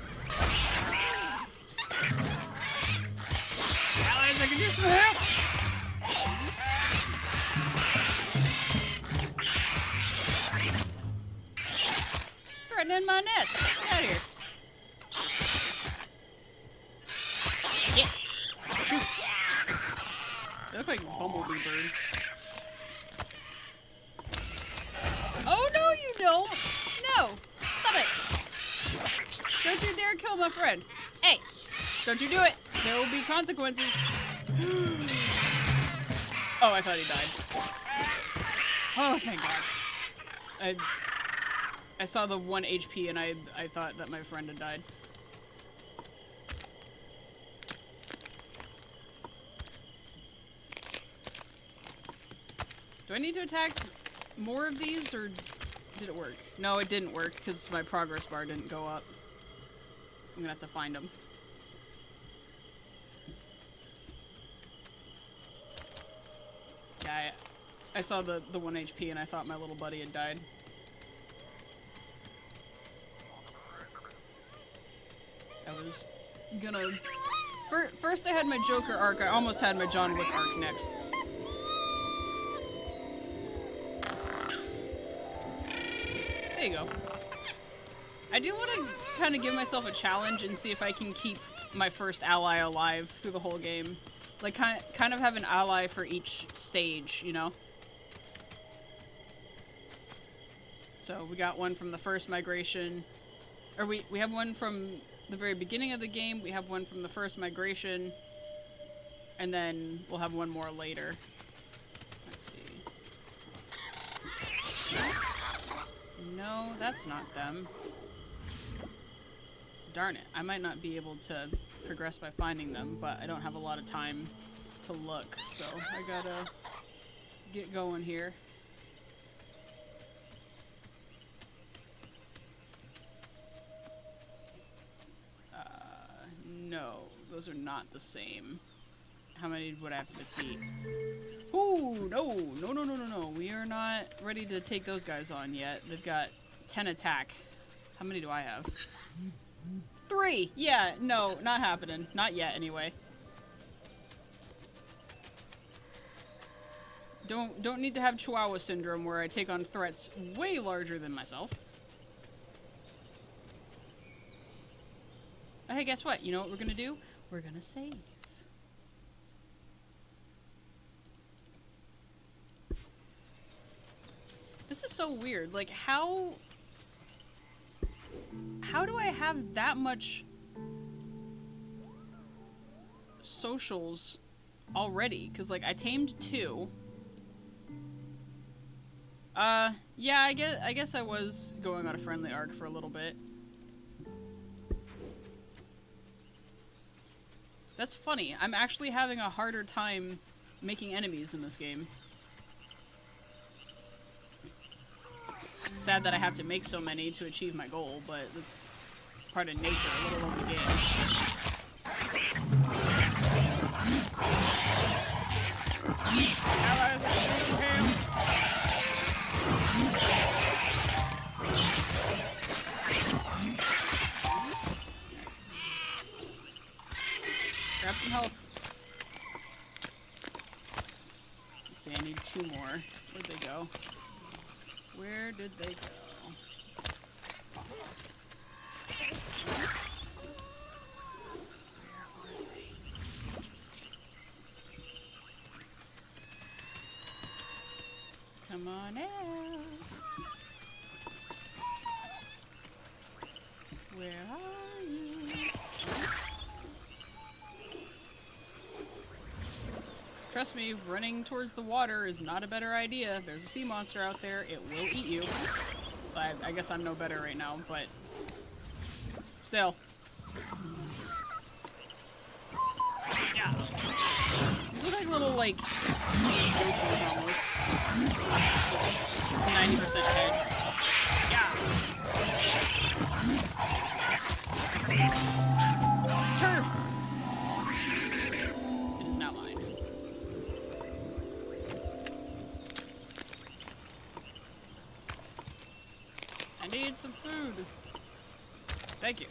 [SPEAKER 1] Allies, I can use some help. Threatening my nest. Get out of here. Get. They look like bumblebee birds. Oh no, you don't. No. Stop it. Don't you dare kill my friend. Hey, don't you do it. There will be consequences. Oh, I thought he died. Oh, thank God. I saw the 1 HP and I thought that my friend had died. Do I need to attack more of these or did it work? No, it didn't work because my progress bar didn't go up. I'm gonna have to find them. Yeah, I saw the 1 HP and I thought my little buddy had died. I was gonna... First I had my Joker arc, I almost had my John Wick arc next. There you go. I do want to kind of give myself a challenge and see if I can keep my first ally alive through the whole game. Like, kind of have an ally for each stage, you know? So, we got one from the first migration. Or we have one from the very beginning of the game, we have one from the first migration, and then we'll have one more later. Let's see. No, that's not them. Darn it, I might not be able to progress by finding them, but I don't have a lot of time to look, so I gotta get going here. No, those are not the same. How many would I have to defeat? Ooh, no. We are not ready to take those guys on yet. They've got 10 attack. How many do I have? 3! Yeah, no, not happening. Not yet, anyway. Don't need to have Chihuahua syndrome where I take on threats way larger than myself. Oh, hey, guess what? You know what we're gonna do? We're gonna save. This is so weird. Like, how do I have that much socials already? Because, like, I tamed 2. Yeah, I guess I was going on a friendly arc for a little bit. That's funny. I'm actually having a harder time making enemies in this game. It's sad that I have to make so many to achieve my goal, but that's part of nature, let alone the game. Grab some health. Let's see, I need 2 more. Where'd they go? Where did they go? Come on out. Where are you? Trust me, running towards the water is not a better idea. There's a sea monster out there. It will eat you. I guess I'm no better right now, but still. Yeah. These look like little, like, Yoshis almost. 90% head. Yeah. Turf! It is now mine. I need some food. Thank you.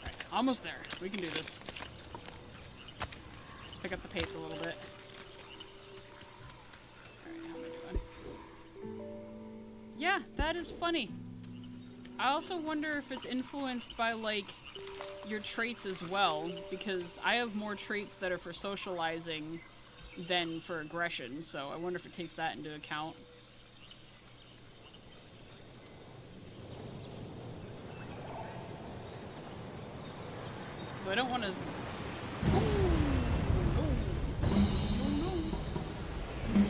[SPEAKER 1] Alright, almost there. We can do this. Let's pick up the pace a little bit. Alright, how am I doing? Yeah, that is funny. I also wonder if it's influenced by, like, your traits as well, because I have more traits that are for socializing than for aggression, so I wonder if it takes that into account. But I don't want to...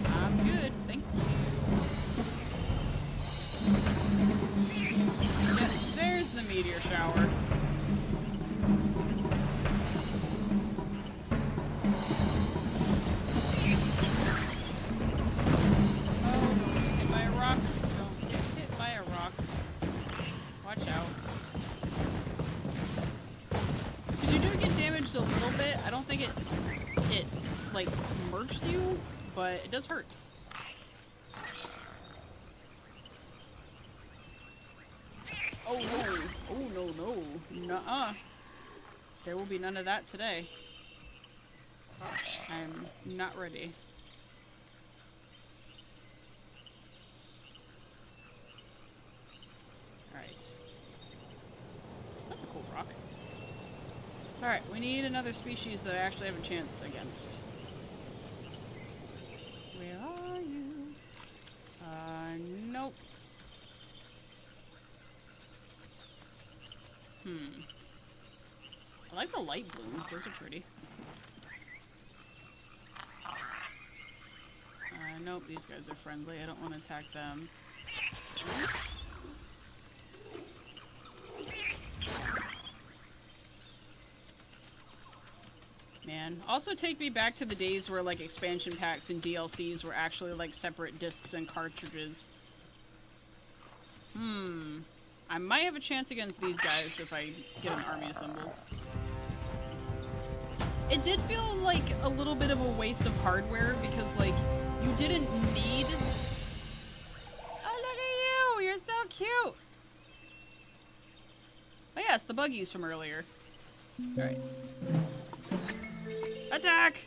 [SPEAKER 1] I'm good, thank you. Yeah, there's the meteor shower. Oh, don't get hit by a rock. Don't get hit by a rock. Watch out. Because you do get damaged a little bit. I don't think it like, murks you, but it does hurt. Oh no. Oh no, no. Nuh-uh. There will be none of that today. I'm not ready. Alright. That's a cool rock. Alright, we need another species that I actually have a chance against. Where are you? Nope. I like the light blooms, those are pretty. Nope, these guys are friendly, I don't want to attack them. Man, also take me back to the days where, like, expansion packs and DLCs were actually, like, separate discs and cartridges. I might have a chance against these guys if I get an army assembled. It did feel like a little bit of a waste of hardware because, like, you didn't need... Oh, look at you! You're so cute! Oh yes, the buggies from earlier. Alright. Attack!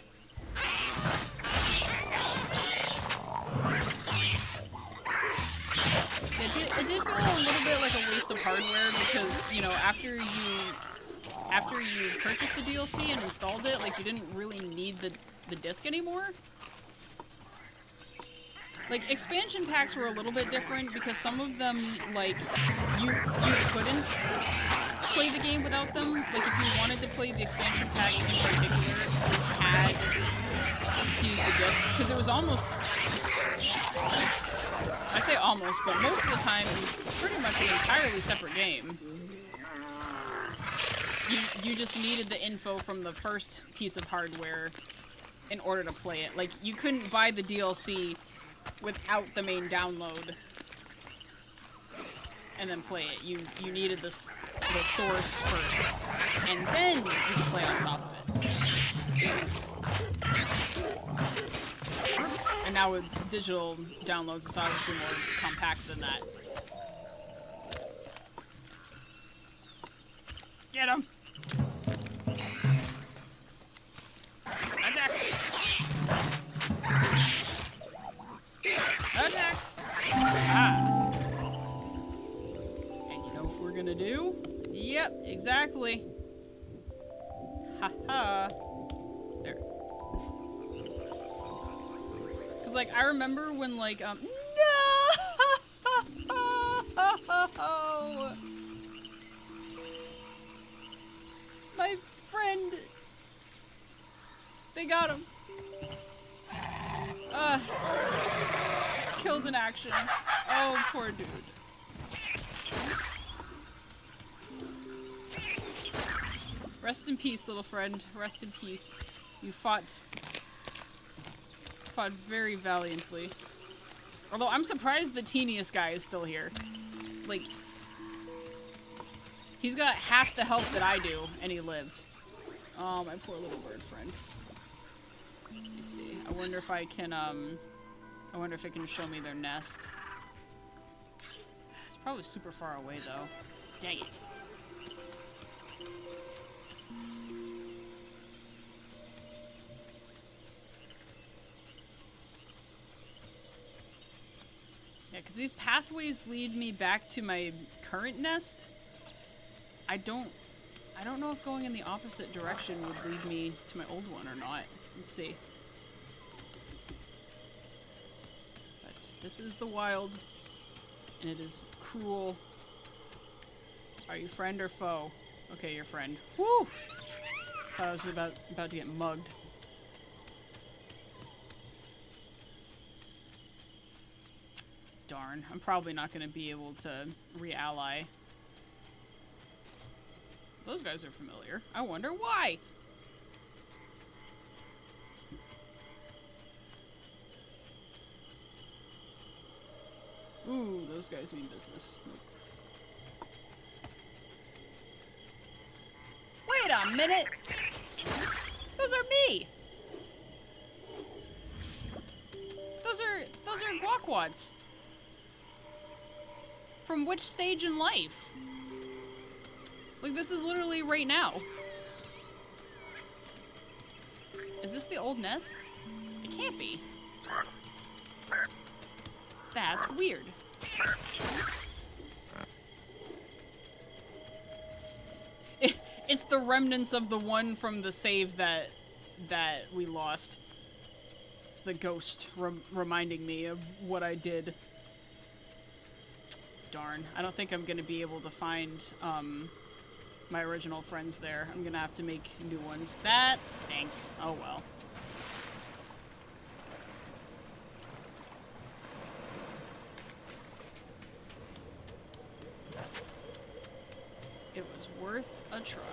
[SPEAKER 1] It did feel a little bit like a waste of hardware because, you know, after you purchased the DLC and installed it, like, you didn't really need the disc anymore. Like, expansion packs were a little bit different because some of them, like, you couldn't play the game without them. Like, if you wanted to play the expansion pack in particular, you had to use the disc, because it was almost... I say almost, but most of the time it was pretty much an entirely separate game. You just needed the info from the first piece of hardware in order to play it. Like, you couldn't buy the DLC without the main download and then play it. You needed the source first, and then you could play on top of it. And now with digital downloads, it's obviously more compact than that. Get him! Attack! gonna do? Yep, exactly. Haha. There. Cause like I remember when like no! My friend. They got him. Killed in action. Oh, poor dude. Rest in peace, little friend. Rest in peace. You fought very valiantly. Although I'm surprised the teeniest guy is still here. Like, he's got half the health that I do, and he lived. Oh, my poor little bird friend. Let me see. I wonder if I can, I wonder if it can show me their nest. It's probably super far away, though. Dang it. Yeah, because these pathways lead me back to my current nest. I don't know if going in the opposite direction would lead me to my old one or not. Let's see. But this is the wild, and it is cruel. Are you friend or foe? Okay, you're friend. Woo! Thought I was about to get mugged. Darn, I'm probably not going to be able to re-ally. Those guys are familiar. I wonder why! Ooh, those guys mean business. Nope. Wait a minute! Those are me! Those are guaquads. From which stage in life? Like, this is literally right now. Is this the old nest? It can't be. That's weird. It's the remnants of the one from the save that we lost. It's the ghost reminding me of what I did. Darn. I don't think I'm gonna be able to find my original friends there. I'm gonna have to make new ones. That stinks. Oh well. It was worth a try.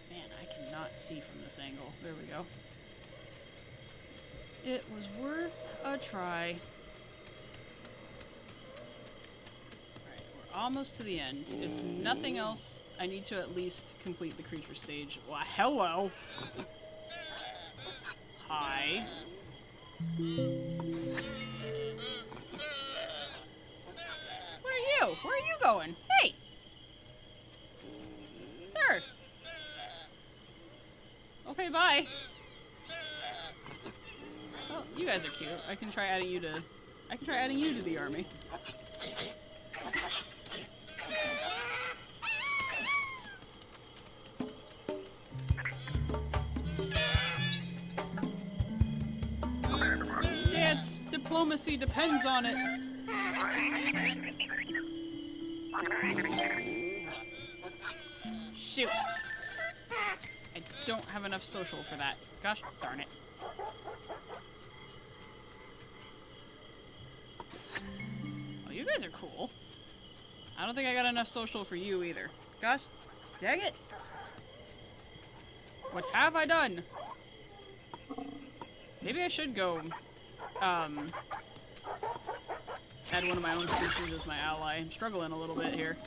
[SPEAKER 1] Man, I cannot see from this angle. There we go. It was worth a try. Alright, we're almost to the end. If nothing else, I need to at least complete the creature stage. Well, hello! Hi. What are you? Where are you going? Hey! Sir! Okay, bye. Well, you guys are cute. I can try adding you to the army. Dance! Diplomacy depends on it! Shoot! I don't have enough social for that. Gosh darn it. Oh, you guys are cool. I don't think I got enough social for you either. Gosh dang it! What have I done? Maybe I should go, add one of my own species as my ally. I'm struggling a little bit here.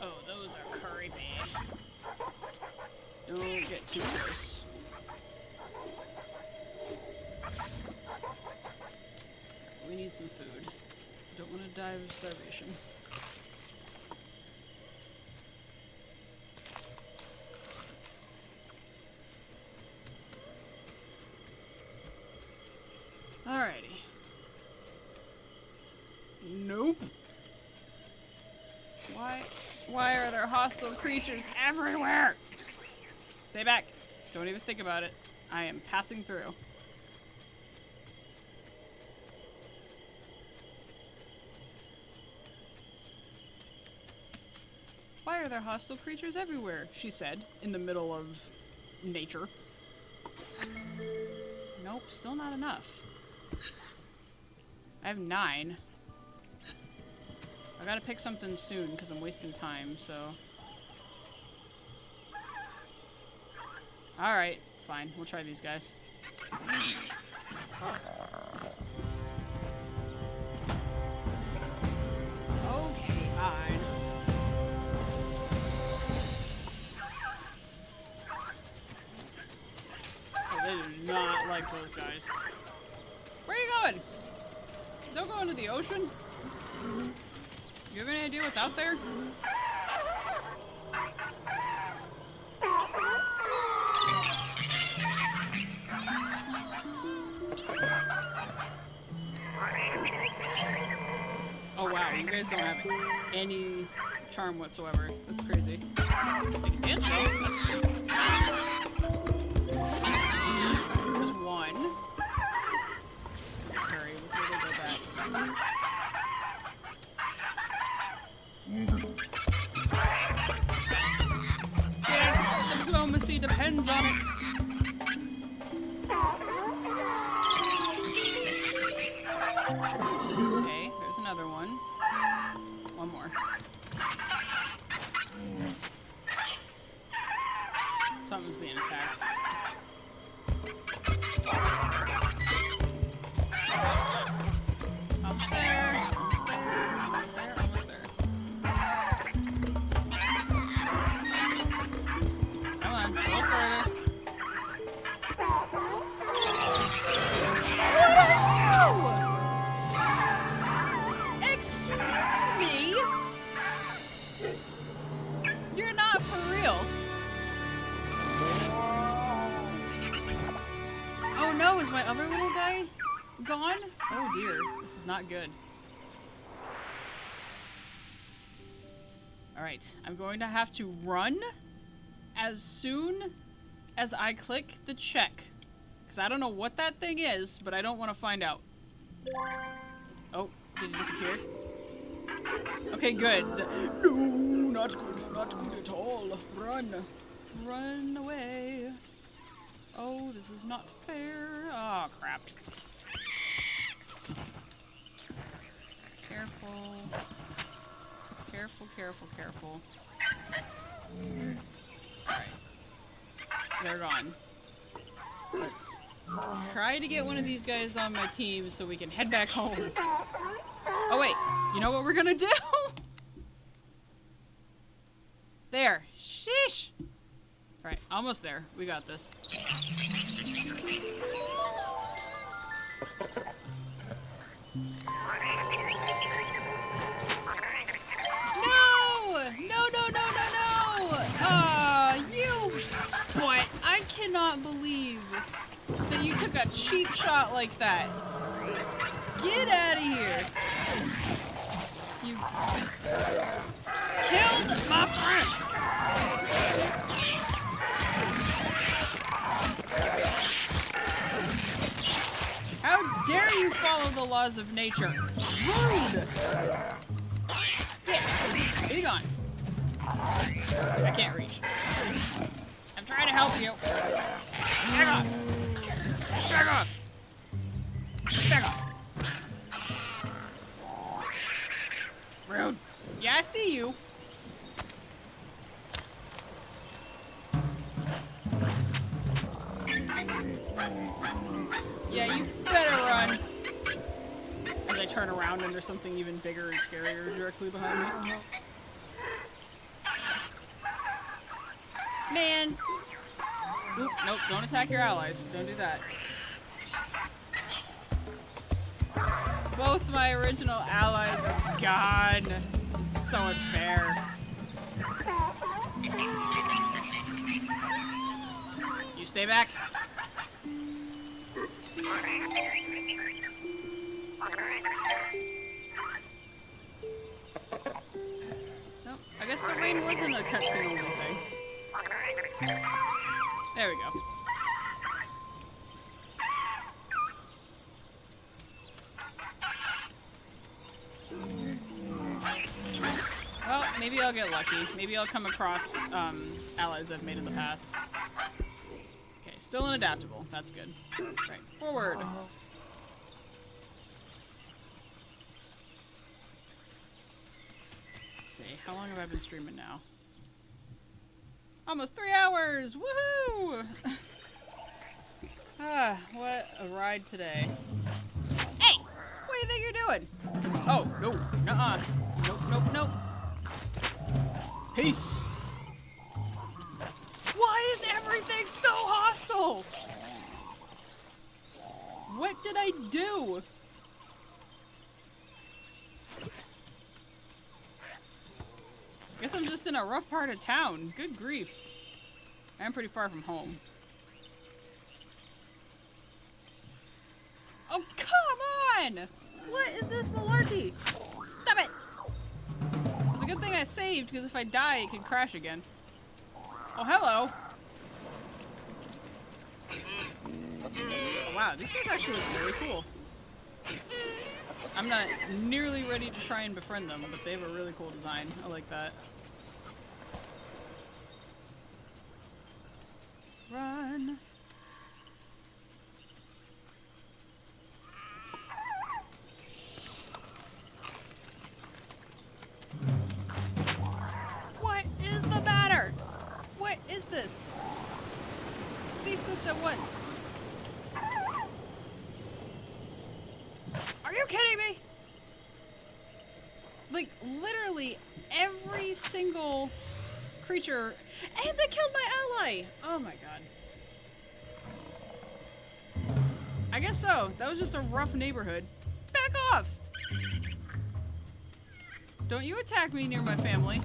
[SPEAKER 1] Oh, those are curry bait. Don't get too close. We need some food. Don't want to die of starvation. Alrighty. Nope. Why are there hostile creatures everywhere? Stay back. Don't even think about it. I am passing through. Why are there hostile creatures everywhere? She said, in the middle of nature. Nope, still not enough. I have 9. I gotta pick something soon because I'm wasting time, so. Alright, fine. We'll try these guys. Okay, fine. Oh, they do not like those guys. Where are you going? Don't go into the ocean. You have any idea what's out there? Oh wow, you guys don't have any charm whatsoever. That's crazy. They can dance though. That's great. There's one. Hurry before they go back. Yes, diplomacy depends on it. Okay, there's another one. One more. Something's being attacked. Almost there. Almost there. Almost there. Almost there. Come on, a little further. Excuse me? You're not for real. Oh no, is my other little guy gone? Oh dear, this is not good. Alright, I'm going to have to run as soon as I click the check. Because I don't know what that thing is, but I don't want to find out. Oh, did it disappear? Okay, good. No, not good. Not good at all. Run. Run away. Oh, this is not fair. Oh, crap. Careful. Careful, careful, careful. Alright. They're gone. Let's try to get one of these guys on my team so we can head back home. Oh wait, you know what we're gonna do? There. Sheesh. Alright, almost there. We got this. No! No, no, no, no, no! You... What? I cannot believe that you took a cheap shot like that. Get out of here! You... killed my friend! How dare you follow the laws of nature? Rude! Get! Be gone! I can't reach. I'm trying to help you. Back off! Back off! Back off! Rude. Yeah, I see you. Yeah, you better run. As I turn around and there's something even bigger and scarier directly behind me. Man! Oop, nope, don't attack your allies. Don't do that. Both my original allies are gone. It's so unfair. You stay back. Nope. I guess the rain wasn't a cutscene only thing. There we go. Well, maybe I'll get lucky. Maybe I'll come across allies I've made in the past. Okay, still unadaptable. That's good. Right, forward. Let's see, how long have I been streaming now? Almost 3 hours! Woohoo! Ah, what a ride today. Hey! What do you think you're doing? Oh, no. Nuh-uh. Nope, nope, nope. Peace. Why is everything so hostile? What did I do? Guess I'm just in a rough part of town. Good grief. I'm pretty far from home. Oh, come on! What is this malarkey? Stop it! It's a good thing I saved, because if I die, it can crash again. Oh, hello! Oh, wow, these guys actually look really cool. I'm not nearly ready to try and befriend them, but they have a really cool design. I like that. Run! What is the matter? What is this? Cease this at once. Are you kidding me? Like, literally every single creature. And they killed my ally! Oh my god. I guess so. That was just a rough neighborhood. Back off! Don't you attack me near my family.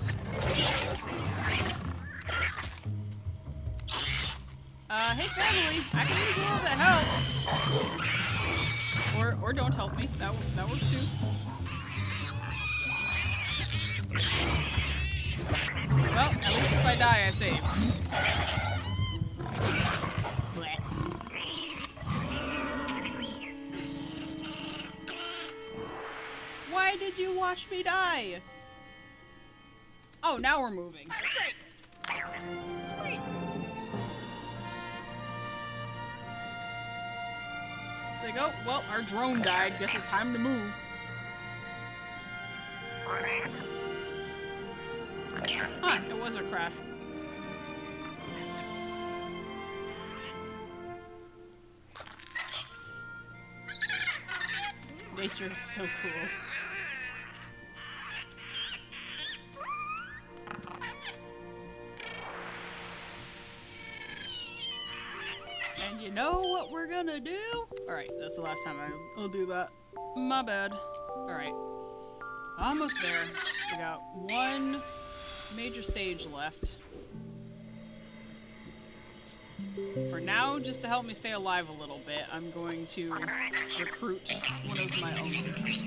[SPEAKER 1] Hey family, I can use a little bit of help. Or don't help me. That works too. Well, at least if I die, I save. Blech. Why did you watch me die? Oh, now we're moving. Wait. It's like, oh, well, our drone died. Guess it's time to move. Huh, it was a crash. Nature is so cool. And you know what we're gonna do? Alright, that's the last time I'll do that. My bad. Alright. Almost there. We got one major stage left. For now, just to help me stay alive a little bit, I'm going to recruit one of my own creatures.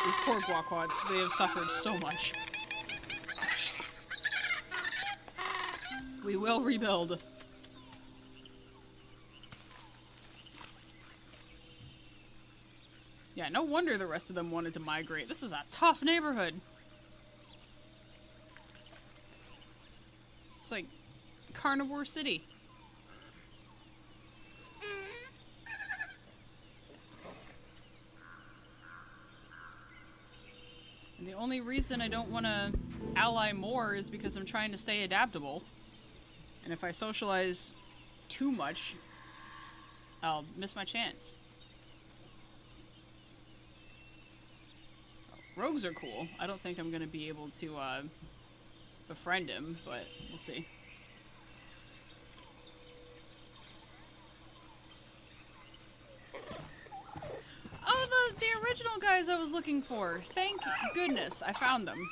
[SPEAKER 1] These poor guaquads, they have suffered so much. We will rebuild. Yeah, no wonder the rest of them wanted to migrate. This is a tough neighborhood. It's like Carnivore City. And the only reason I don't want to ally more is because I'm trying to stay adaptable. And if I socialize too much, I'll miss my chance. Rogues are cool. I don't think I'm going to be able to befriend him, but we'll see. Oh, the original guys I was looking for. Thank goodness I found them.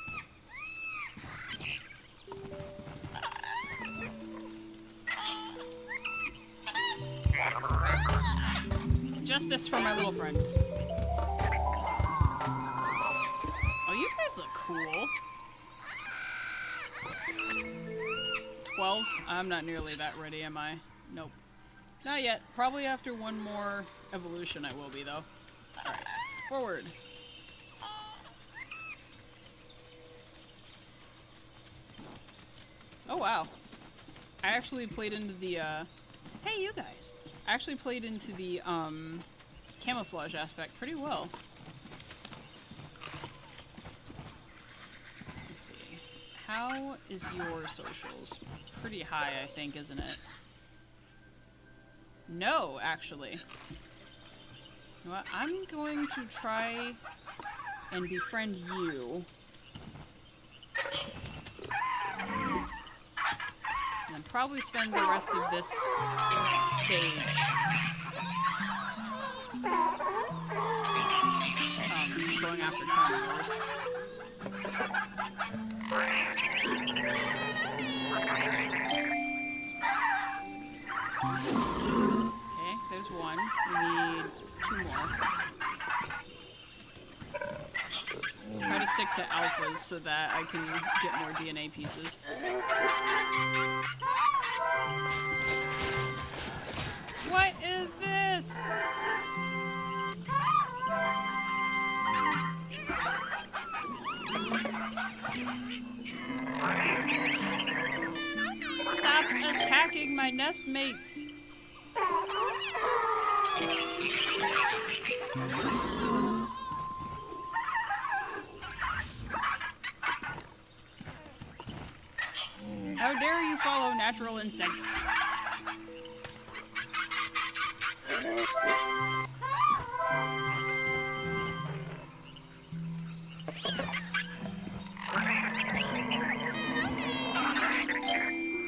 [SPEAKER 1] Justice for my little friend. Oh, you guys look cool. 12? I'm not nearly that ready, am I? Nope. Not yet. Probably after one more evolution I will be, though. Alright. Forward. Oh, wow. I actually played into the, Hey, you guys! I actually played into the, camouflage aspect pretty well. Let's see. How is your socials? Pretty high, I think, isn't it? No, actually. You know what? I'm going to try and befriend you. And then probably spend the rest of this stage going after carnivores. Okay, there's one. We need 2 more. Try to stick to alphas so that I can get more DNA pieces. What is this? Stop attacking my nest mates. How dare you follow natural instinct?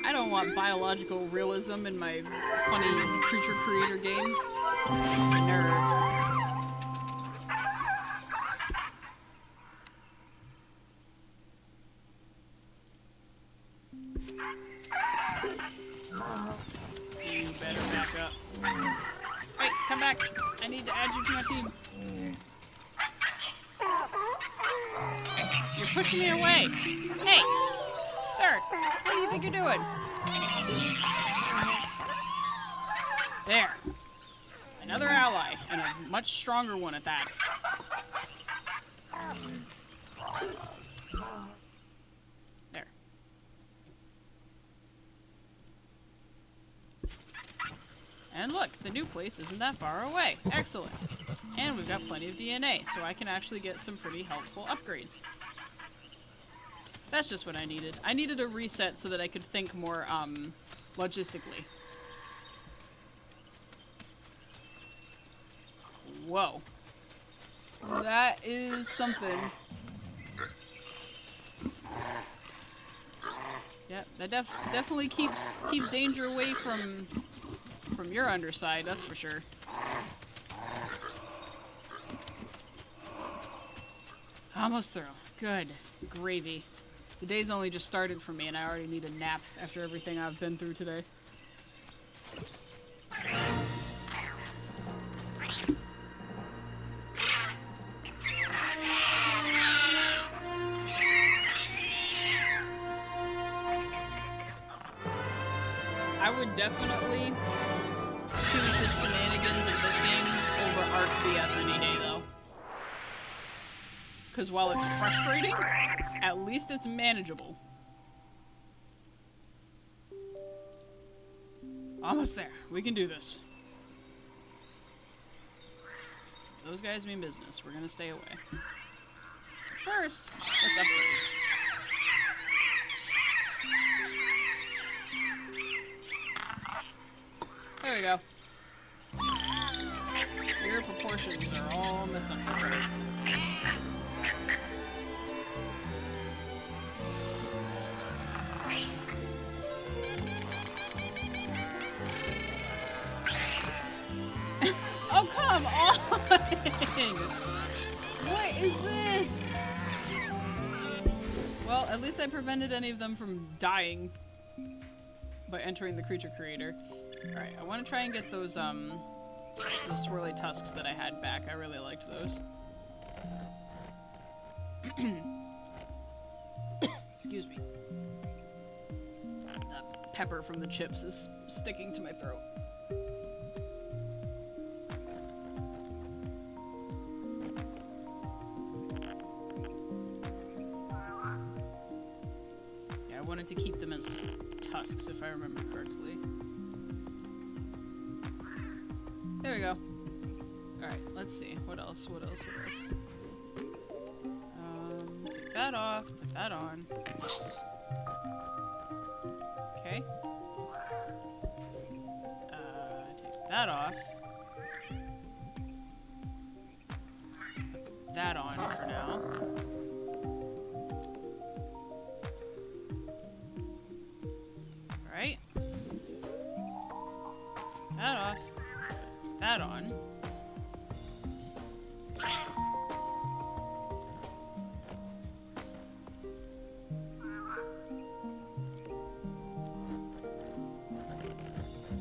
[SPEAKER 1] I don't want biological realism in my funny creature creator game. Nerd. You better back up. Wait, come back. I need to add you to my team. You're pushing me away. Hey, sir, what do you think you're doing? There. Another ally, and a much stronger one at that. There. And look, the new place isn't that far away. Excellent. And we've got plenty of DNA, so I can actually get some pretty helpful upgrades. That's just what I needed. I needed a reset so that I could think more, logistically. Whoa. That is something. Yeah, that definitely keeps danger away from your underside, that's for sure. Almost through. Good gravy. The day's only just started for me and I already need a nap after everything I've been through today. I would definitely choose the shenanigans of this game over Arc BS any day, though. Because while it's frustrating, at least it's manageable. Almost there. We can do this. Those guys mean business. We're gonna stay away. First, let's upgrade. There we go. Your proportions are all missing. Oh, come on! What is this? Well, at least I prevented any of them from dying by entering the creature creator. Alright, I want to try and get those, those swirly tusks that I had back. I really liked those. Excuse me. That pepper from the chips is sticking to my throat. Yeah, I wanted to keep them as tusks if I remember correctly. There we go. Alright, let's see. What else? What else? What else? Take that off. Put that on. Okay. Take that off. Put that on for now. Alright. That off. Put that on.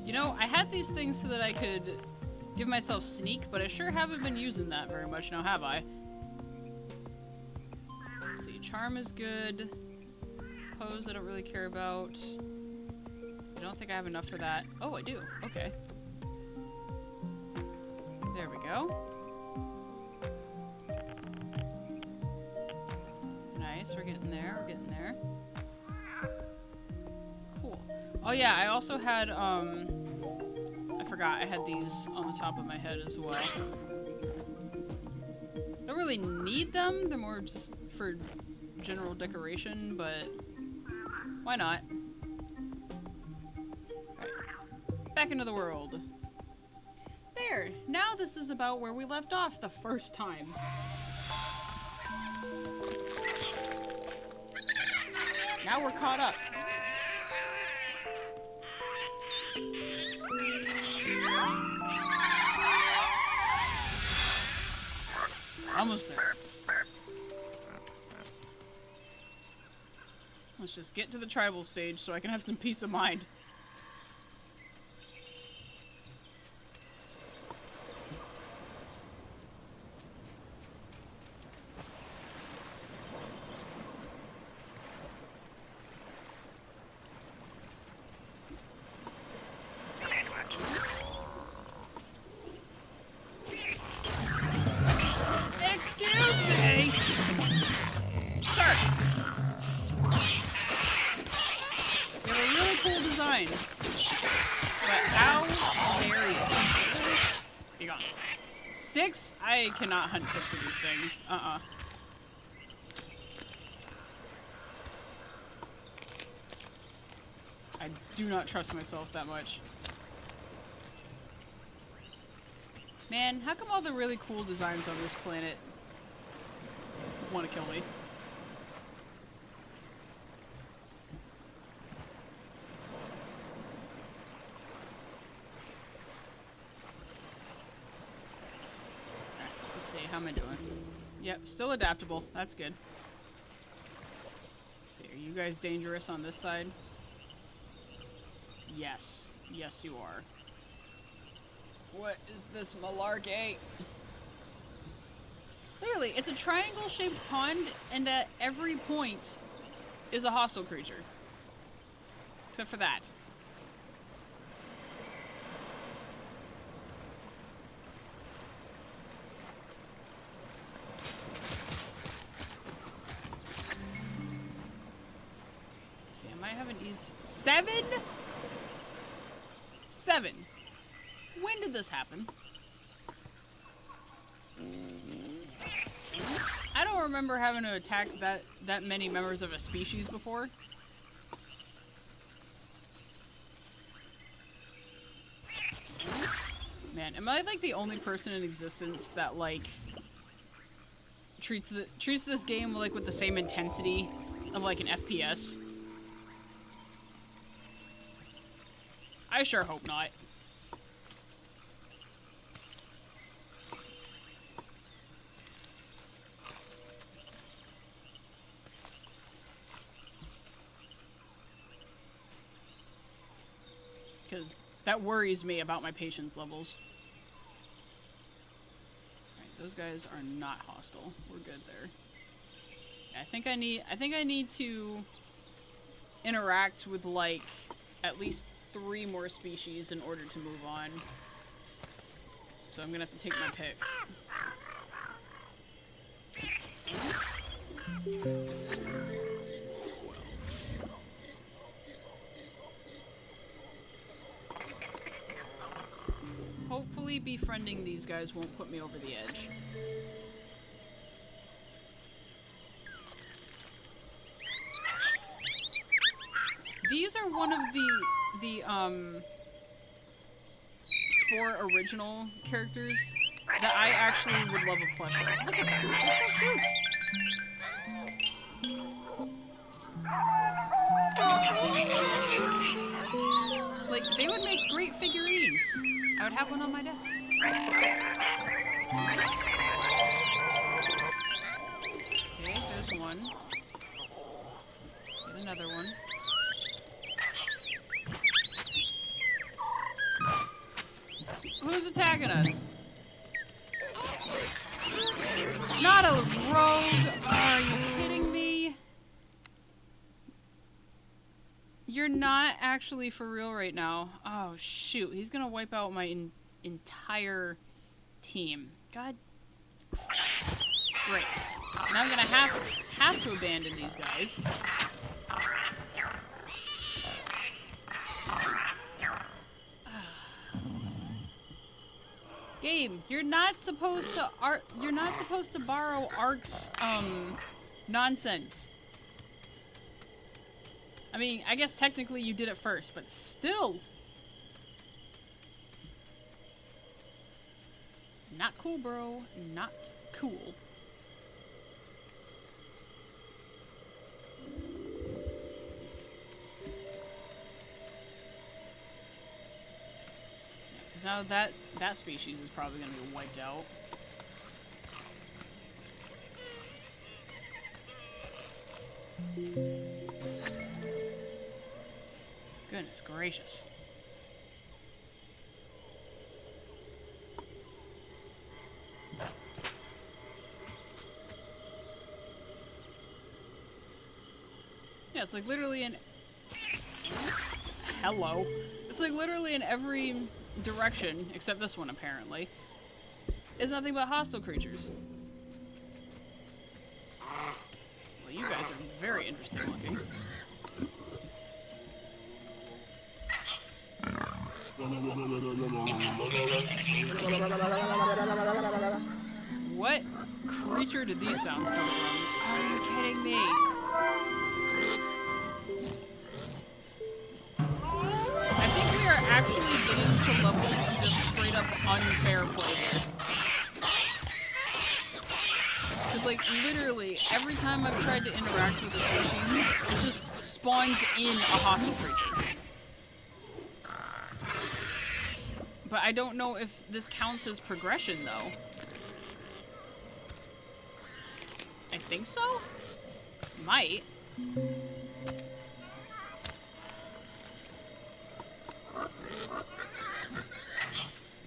[SPEAKER 1] You know, I had these things so that I could give myself sneak, but I sure haven't been using that very much now, have I? Let's see, charm is good. Pose I don't really care about. I don't think I have enough for that. Oh, I do. Okay. There we go. Nice, we're getting there, we're getting there. Cool. Oh yeah, I also had, I forgot I had these on the top of my head as well. Don't really need them, they're more just for general decoration, but why not? Right. Back into the world. There! Now this is about where we left off the first time. Now we're caught up. Almost there. Let's just get to the tribal stage so I can have some peace of mind. I cannot hunt 6 of these things. I do not trust myself that much. Man, how come all the really cool designs on this planet want to kill me? How am I doing? Yep, still adaptable. That's good. Let's see, are you guys dangerous on this side? Yes. Yes, you are. What is this malarkey? Literally, it's a triangle-shaped pond, and at every point is a hostile creature. Except for that. I haven't used 7? 7. When did this happen? I don't remember having to attack that many members of a species before. Man, am I like the only person in existence that like treats this game like with the same intensity of like an FPS? I sure hope not. Because that worries me about my patience levels. Those guys are not hostile. We're good there. I think I need to interact with like at least 3 more species in order to move on. So I'm gonna have to take my picks. Hopefully befriending these guys won't put me over the edge. These are one of the Spore original characters that I actually would love a plush of. Look at that, that's so cute! Like, they would make great figurines. I would have one on my desk. Okay, there's one. Get another one. Who's attacking us? Not a rogue! Are you kidding me? You're not actually for real right now. Oh, shoot. He's gonna wipe out my entire team. God. Great. Now I'm gonna have to abandon these guys. Game, you're not supposed to borrow Ark's nonsense. I mean, I guess technically you did it first, but still. Not cool, bro. Not cool. Because now that species is probably going to get wiped out. Goodness gracious. Yeah, it's like literally in... Hello. It's like literally in every direction, except this one apparently, is nothing but hostile creatures. Well, you guys are very interesting looking. What creature did these sounds come from? Are you kidding me? I think we are actually getting to levels of just straight up unfair play here. Because, like, literally, every time I've tried to interact with this machine, it just spawns in a hostile creature. But I don't know if this counts as progression, though. I think so? Might.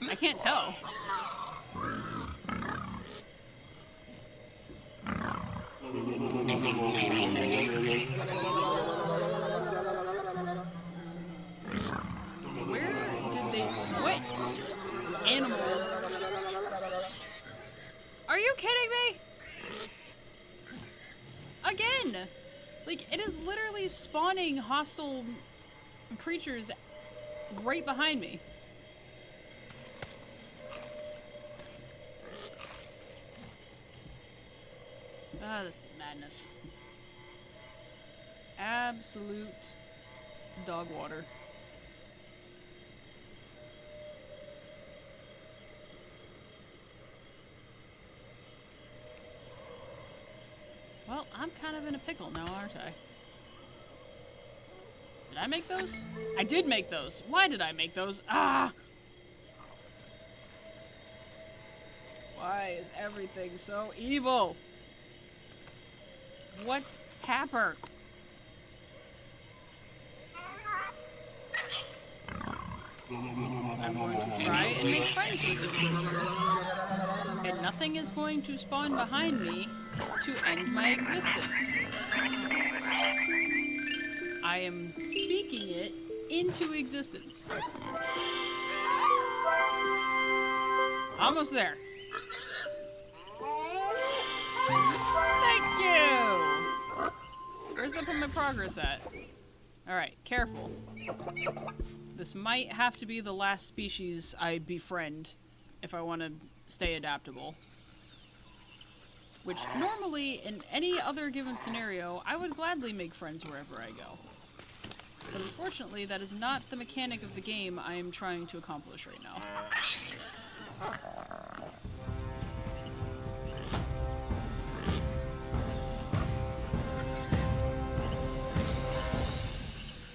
[SPEAKER 1] I can't tell. Where did they... What? Animal. Are you kidding me? Again! Like, it is literally spawning hostile creatures right behind me. Ah, this is madness. Absolute dog water. Well, I'm kind of in a pickle now, aren't I? Did I make those? I did make those. Why did I make those? Ah! Why is everything so evil? What's happened? I'm going to try and make friends with this creature. And nothing is going to spawn behind me to end my existence. I am speaking it into existence. Almost there. Thank you! Where's up on my progress at? Alright, careful. This might have to be the last species I befriend if I want to stay adaptable. Which normally, in any other given scenario, I would gladly make friends wherever I go. But unfortunately, that is not the mechanic of the game I am trying to accomplish right now.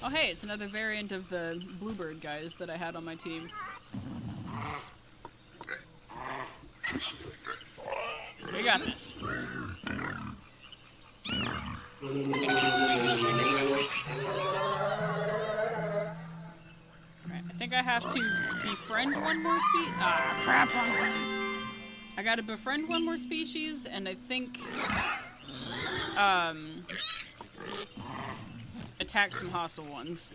[SPEAKER 1] Oh hey, it's another variant of the bluebird guys that I had on my team. We got this. Alright, I think I have to befriend one more species. Ah, crap. I gotta befriend one more species, and I think, attack some hostile ones.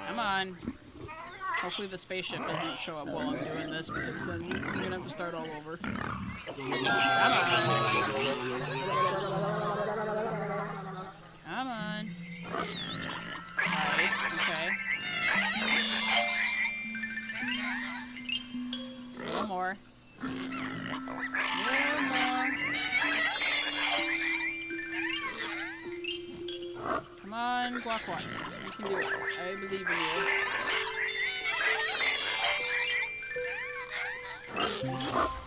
[SPEAKER 1] Come on. Hopefully the spaceship doesn't show up while I'm doing this, because then I'm gonna have to start all over. Come on. Come on. Alright, okay. A little more. A little more. Come on, Guaquat. You can do it. I believe in you.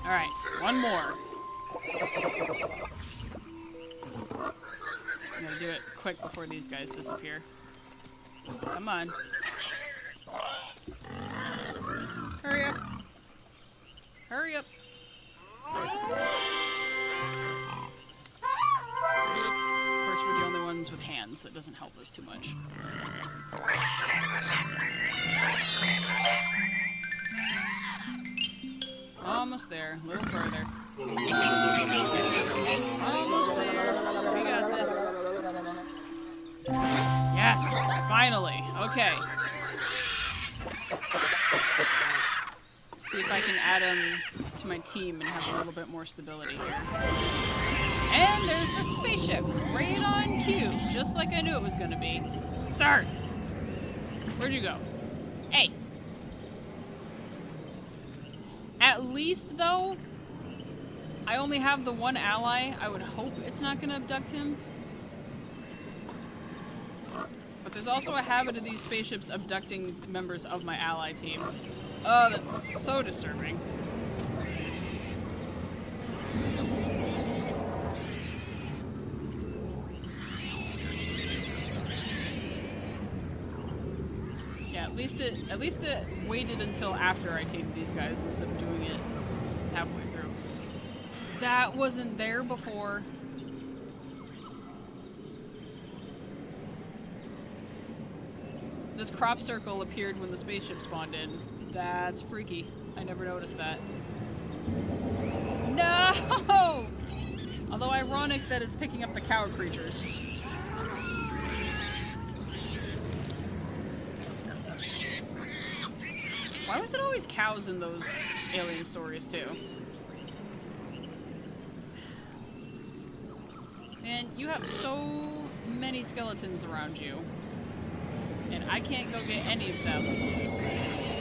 [SPEAKER 1] Alright, one more. I'm gonna do it quick before these guys disappear. Come on. Hurry up. Hurry up. Of course, we're the only ones with hands. That doesn't help us too much. Almost there. A little further. Almost there. We got this. Yes! Finally. Okay. See if I can add him to my team and have a little bit more stability here. And there's the spaceship. Right on cue. Just like I knew it was going to be. Sir! Where'd you go? Hey! At least, though, I only have the one ally. I would hope it's not going to abduct him. But there's also a habit of these spaceships abducting members of my ally team. Oh, that's so disturbing. Yeah, at least it waited until after I tamed these guys instead of doing it halfway through. That wasn't there before. This crop circle appeared when the spaceship spawned in. That's freaky. I never noticed that. No! Although ironic that it's picking up the cow creatures. Why was it always cows in those alien stories, too? Man, you have so many skeletons around you. And I can't go get any of them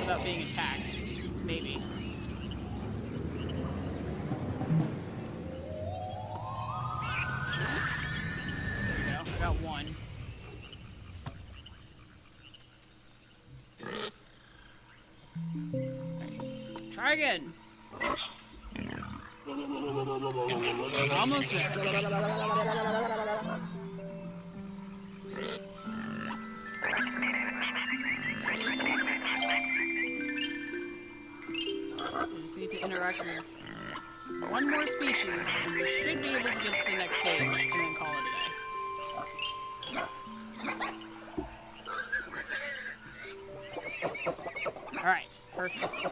[SPEAKER 1] without being attacked. Maybe. There we go. I got one. Right. Try again. Almost there. We just need to interact with one more species, and we should be able to get to the next stage, and then call it a day. Alright. Perfect.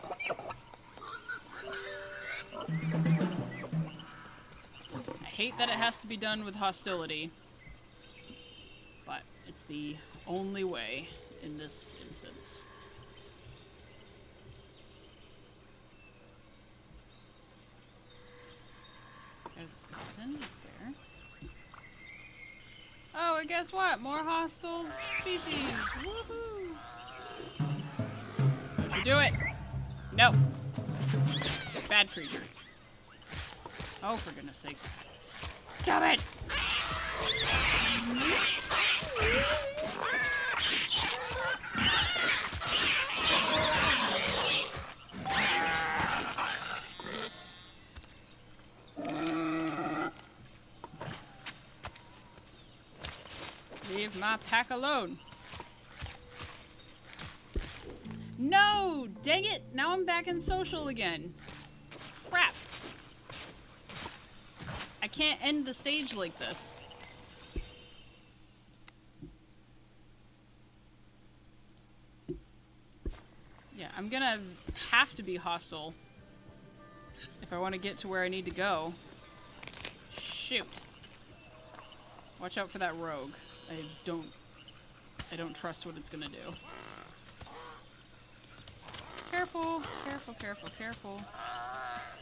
[SPEAKER 1] I hate that it has to be done with hostility, but it's the only way in this instance. There's a skeleton up there. Oh, and guess what? More hostile species! Woohoo! Don't you do it! No! Bad creature. Oh, for goodness sakes. Stop it! Leave my pack alone. No! Dang it! Now I'm back in social again. Crap. I can't end the stage like this. Yeah, I'm gonna have to be hostile if I want to get to where I need to go. Shoot. Watch out for that rogue. I don't trust what it's gonna do. Careful, careful, careful, careful.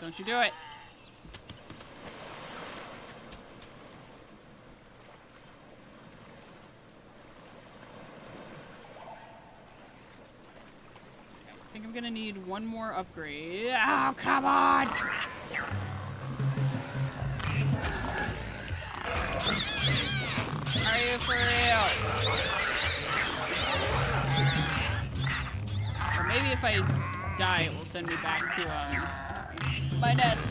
[SPEAKER 1] Don't you do it. I think I'm gonna need one more upgrade. Oh, come on! Are you for real? Or maybe if I die, it will send me back to my nest.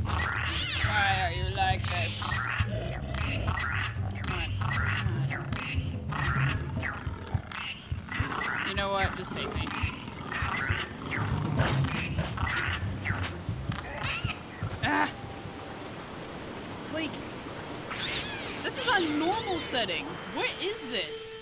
[SPEAKER 1] Why are you like this? Come on, come on. You know what? Just take me. Ah! Like, this is on normal setting. What is this?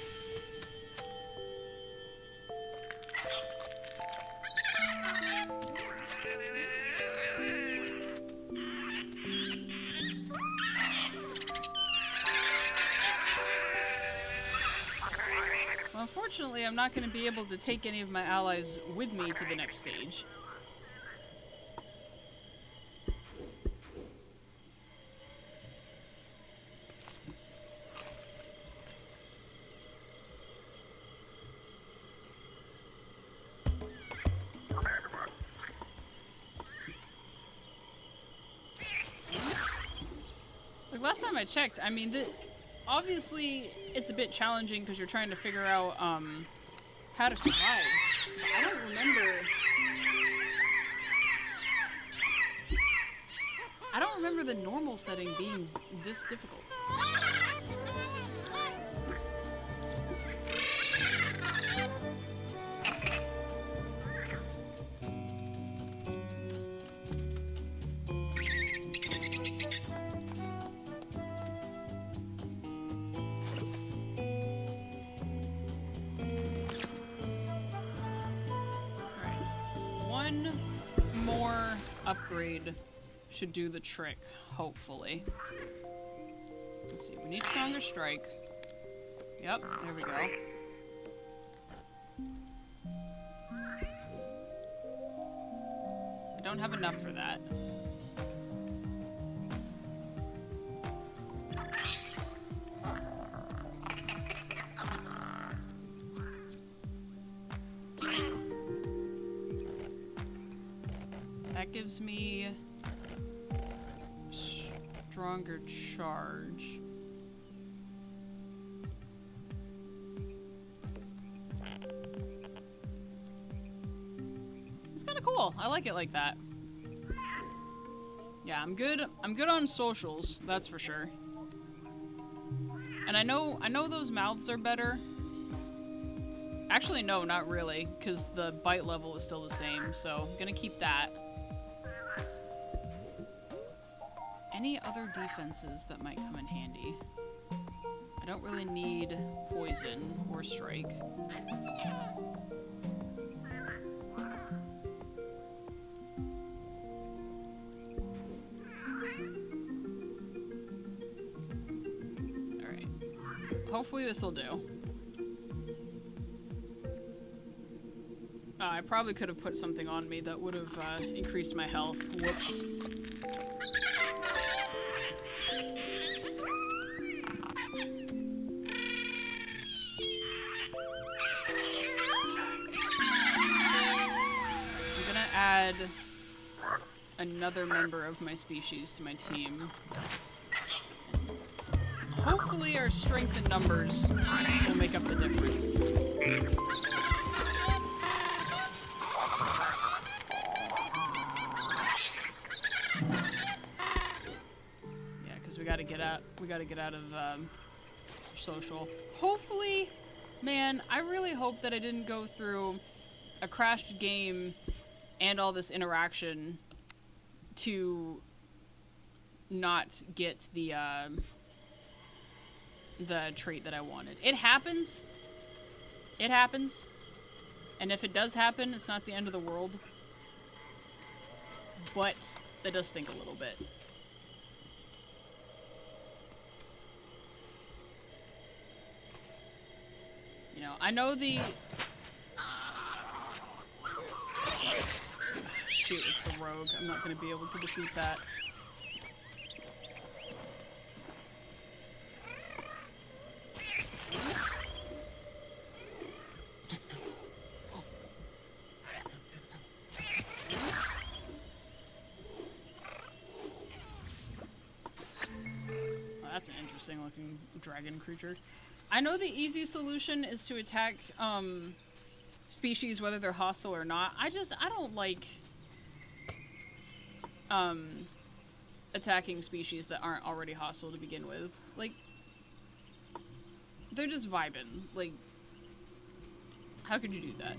[SPEAKER 1] Well, unfortunately, I'm not going to be able to take any of my allies with me to the next stage. Like, last time I checked, I mean, obviously it's a bit challenging because you're trying to figure out how to survive. I don't remember the normal setting being this difficult. Upgrade should do the trick, hopefully. Let's see, we need stronger strike. Yep, there we go. I don't have enough for that. That gives me stronger charge. It's kind of cool. I like it like that. Yeah, I'm good on socials, that's for sure. And I know those mouths are better. Actually, no, not really, because the bite level is still the same, so I'm gonna keep that. Any other defenses that might come in handy? don't really need poison or strike. Alright. Hopefully this will do. I probably could have put something on me that would have increased my health. Whoops. I'm gonna add another member of my species to my team. Hopefully our strength in numbers will make up the difference. We gotta get out of social. Hopefully, man, I really hope that I didn't go through a crashed game and all this interaction to not get the trait that I wanted. It happens. It happens. And if it does happen, it's not the end of the world. But that does stink a little bit. You know, I know the... Shoot, it's the rogue. I'm not going to be able to defeat that. Well, that's an interesting looking dragon creature. I know the easy solution is to attack species whether they're hostile or not. I don't like attacking species that aren't already hostile to begin with. Like, they're just vibing. Like, how could you do that?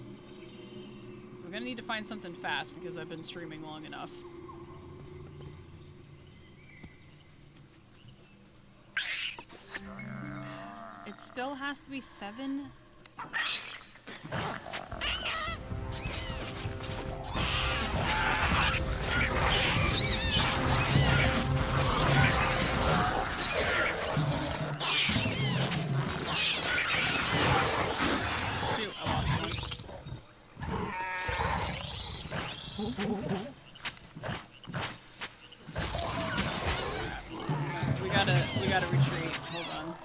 [SPEAKER 1] We're gonna need to find something fast because I've been streaming long enough. It still has to be 7? We gotta retreat. Hold on.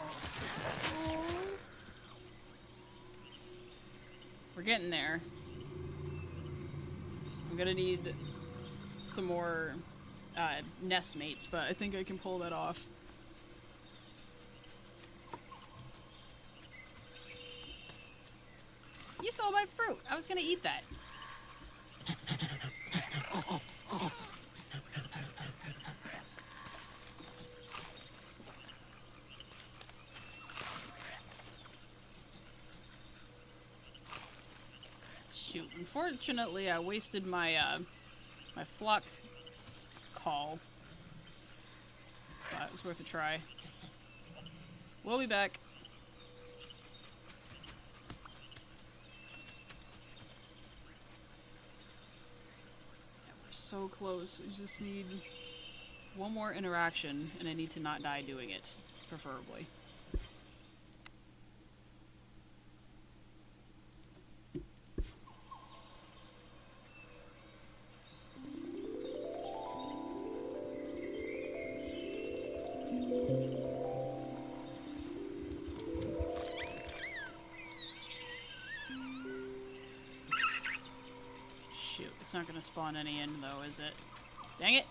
[SPEAKER 1] We're getting there. I'm gonna need some more nest mates, but I think I can pull that off. You stole my fruit! I was gonna eat that. Shoot, unfortunately I wasted my my flock call. But it was worth a try. We'll be back. Yeah, we're so close. We just need one more interaction, and I need to not die doing it, preferably. It's not going to spawn any in, though, is it? Dang it!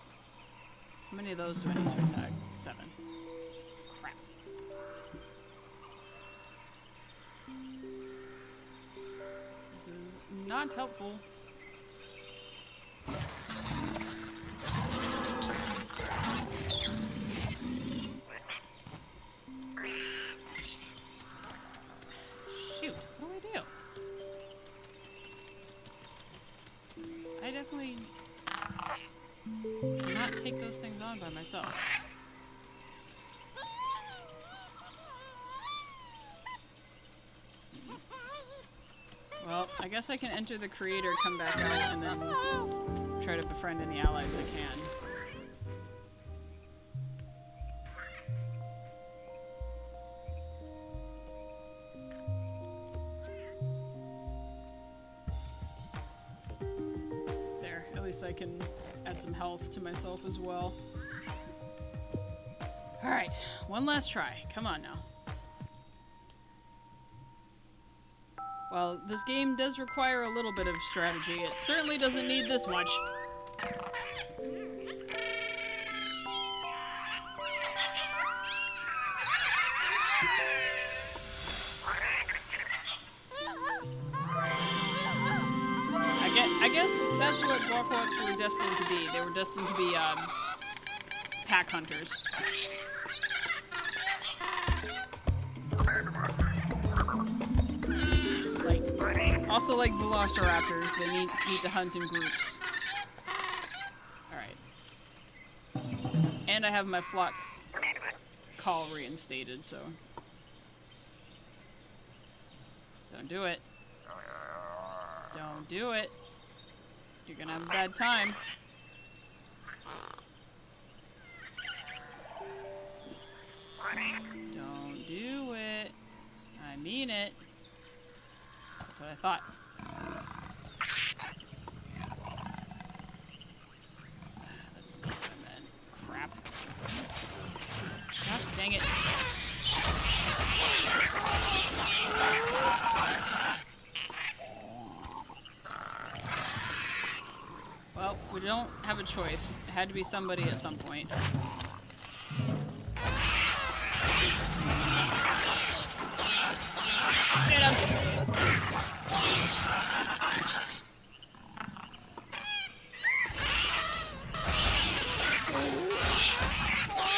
[SPEAKER 1] How many of those do I need to attack? 7. Crap. This is not helpful. Shoot, what do I do? I definitely cannot take those things on by myself. Well, I guess I can enter the creator, come back out, and then try to befriend any allies I can. There, at least I can add some health to myself as well. Alright, one last try. Come on now. Well, this game does require a little bit of strategy. It certainly doesn't need this much. I guess that's what walkouts were destined to be. They were destined to be, pack hunters. Also, like velociraptors, they need to hunt in groups. Alright. And I have my flock call reinstated, so... Don't do it. Don't do it. You're gonna have a bad time. Don't do it. I mean it. That's what I thought. That's not what I meant. Crap. God dang it. Well, we don't have a choice. It had to be somebody at some point. Get him!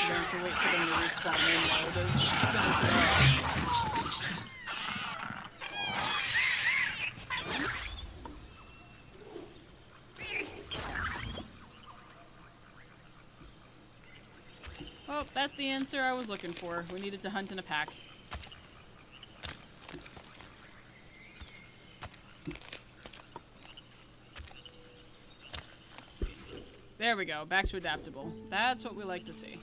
[SPEAKER 1] I'm going to wait for them to respawn in while they're Oh, that's the answer I was looking for. We needed to hunt in a pack. Let's see. There we go. Back to adaptable. That's what we like to see.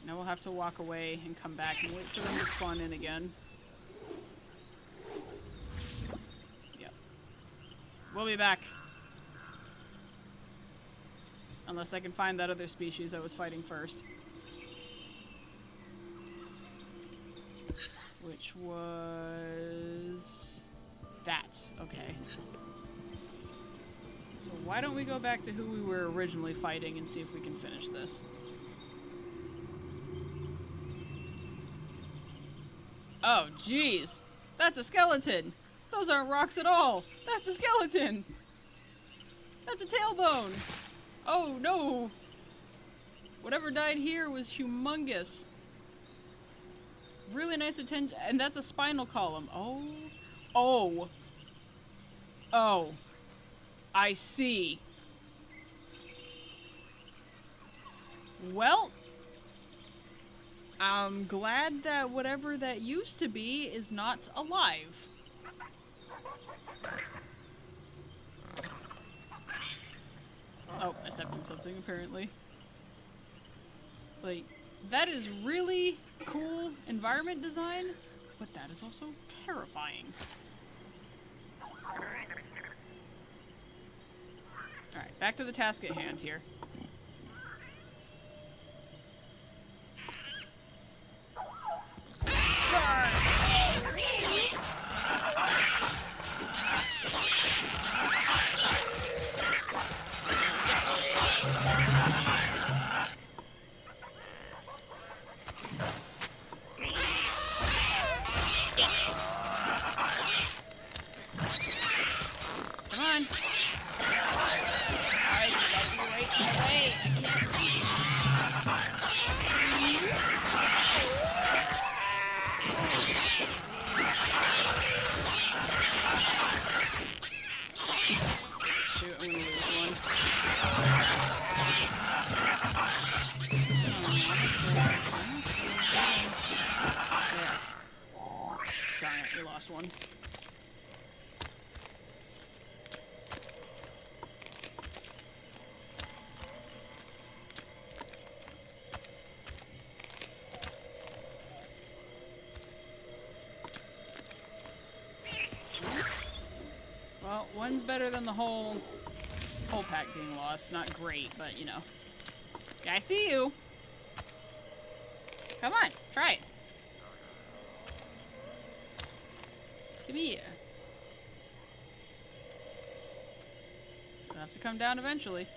[SPEAKER 1] Now we'll have to walk away and come back and wait for them to spawn in again. We'll be back. Unless I can find that other species I was fighting first. Which was... that. Okay. So why don't we go back to who we were originally fighting and see if we can finish this. Oh, jeez. That's a skeleton! Those aren't rocks at all! That's a skeleton! That's a tailbone! Oh no! Whatever died here was humongous. Really nice attention. And that's a spinal column. Oh. Oh. Oh. I see. Well, I'm glad that whatever that used to be is not alive. Oh, I stepped on something, apparently. Like, that is really cool environment design, but that is also terrifying. Alright, back to the task at hand here. Come on. Alright, you gotta be right. Well, one's better than the whole pack being lost. Not great, but you know. Yeah, I see you. Come on, try it. Come here. I'll have to come down eventually.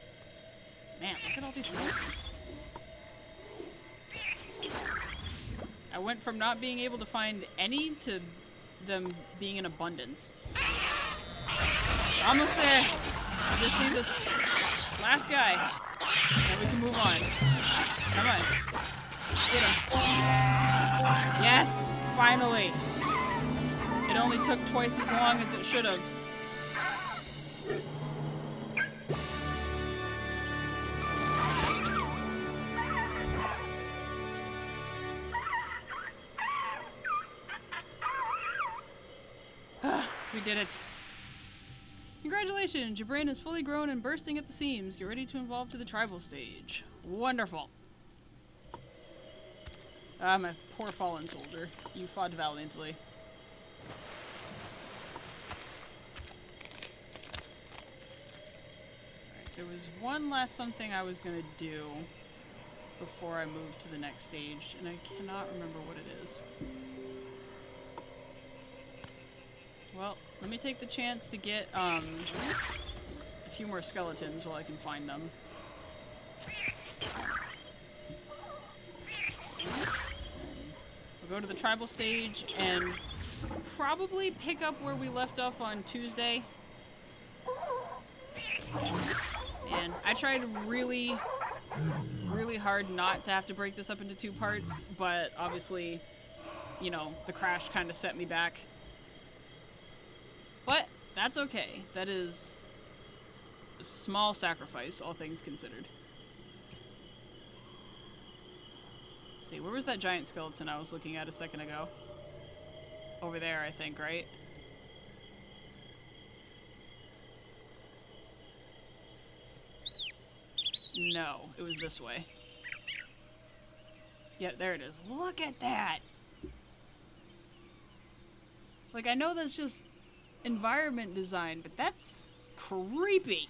[SPEAKER 1] Man, look at all these skeletons. I went from not being able to find any to them being in abundance. Almost there. I just need this last guy. And we can move on. Come on. Get him. Yes! Finally! It only took twice as long as it should have. We did it. Congratulations, your brain is fully grown and bursting at the seams. Get ready to evolve to the tribal stage. Wonderful. Ah, my poor fallen soldier. You fought valiantly. Alright, there was one last something I was gonna do before I moved to the next stage, and I cannot remember what it is. Well, let me take the chance to get, a few more skeletons while I can find them. We'll go to the tribal stage and probably pick up where we left off on Tuesday. And I tried really, really hard not to have to break this up into 2 parts, but obviously, you know, the crash kind of set me back. But that's okay. That is a small sacrifice, all things considered. Let's see, where was that giant skeleton I was looking at a second ago? Over there, I think, right? No, it was this way. Yep, there it is. Look at that! Like, I know that's just environment design, but that's creepy.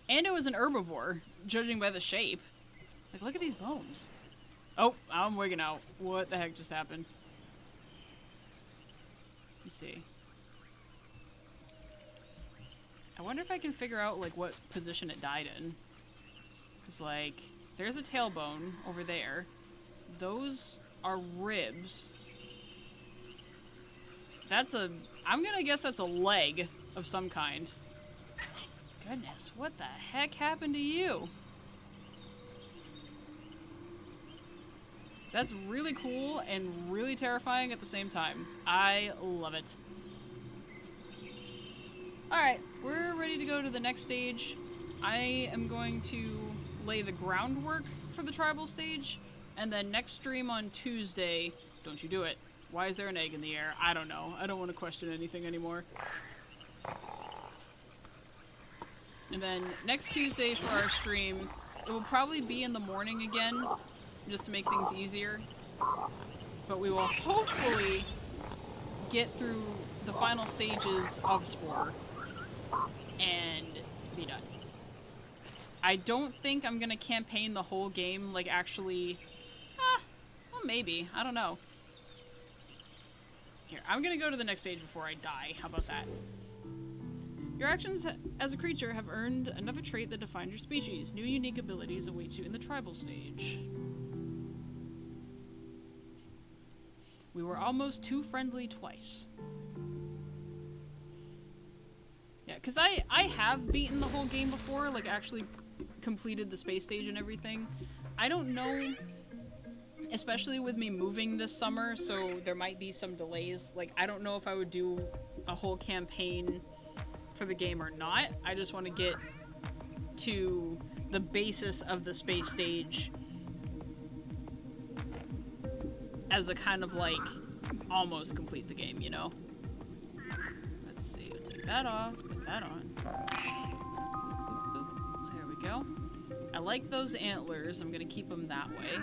[SPEAKER 1] And it was an herbivore, judging by the shape. Like, look at these bones. Oh, I'm wigging out. What the heck just happened? Let me see. I wonder if I can figure out, like, what position it died in. Because, like, there's a tailbone over there. Those are ribs. That's a... I'm gonna guess that's a leg of some kind. Goodness, what the heck happened to you? That's really cool and really terrifying at the same time. I love it. Alright, we're ready to go to the next stage. I am going to lay the groundwork for the tribal stage, and then next stream on Tuesday... Don't you do it. Why is there an egg in the air? I don't know. I don't want to question anything anymore. And then next Tuesday for our stream, it will probably be in the morning again, just to make things easier. But we will hopefully get through the final stages of Spore and be done. I don't think I'm gonna campaign the whole game, like actually... well maybe. I don't know. Here, I'm gonna go to the next stage before I die. How about that? Your actions as a creature have earned another trait that defines your species. New unique abilities await you in the tribal stage. We were almost too friendly twice. Yeah, because I have beaten the whole game before, like actually completed the space stage and everything. I don't know, especially with me moving this summer, so there might be some delays. Like, I don't know if I would do a whole campaign for the game or not. I just want to get to the basis of the space stage as a kind of like almost complete the game, you know? Let's see, we'll take that off, put that on. Boop. There we go. I like those antlers. I'm gonna keep them that way.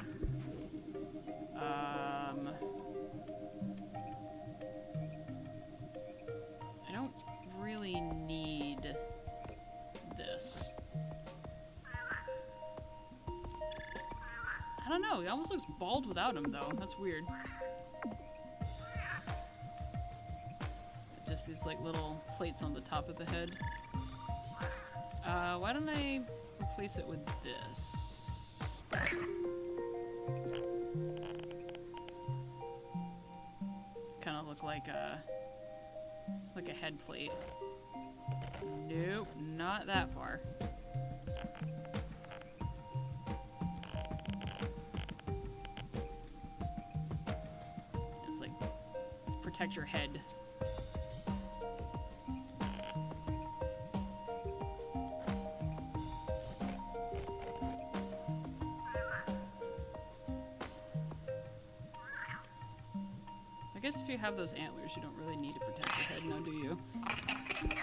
[SPEAKER 1] It almost looks bald without him, though. That's weird. Just these, like, little plates on the top of the head. Why don't I replace it with this? Kind of look like a head plate. Nope, not that far. It's like protect your head. I guess if you have those antlers, you don't really need to protect your head now, do you? Look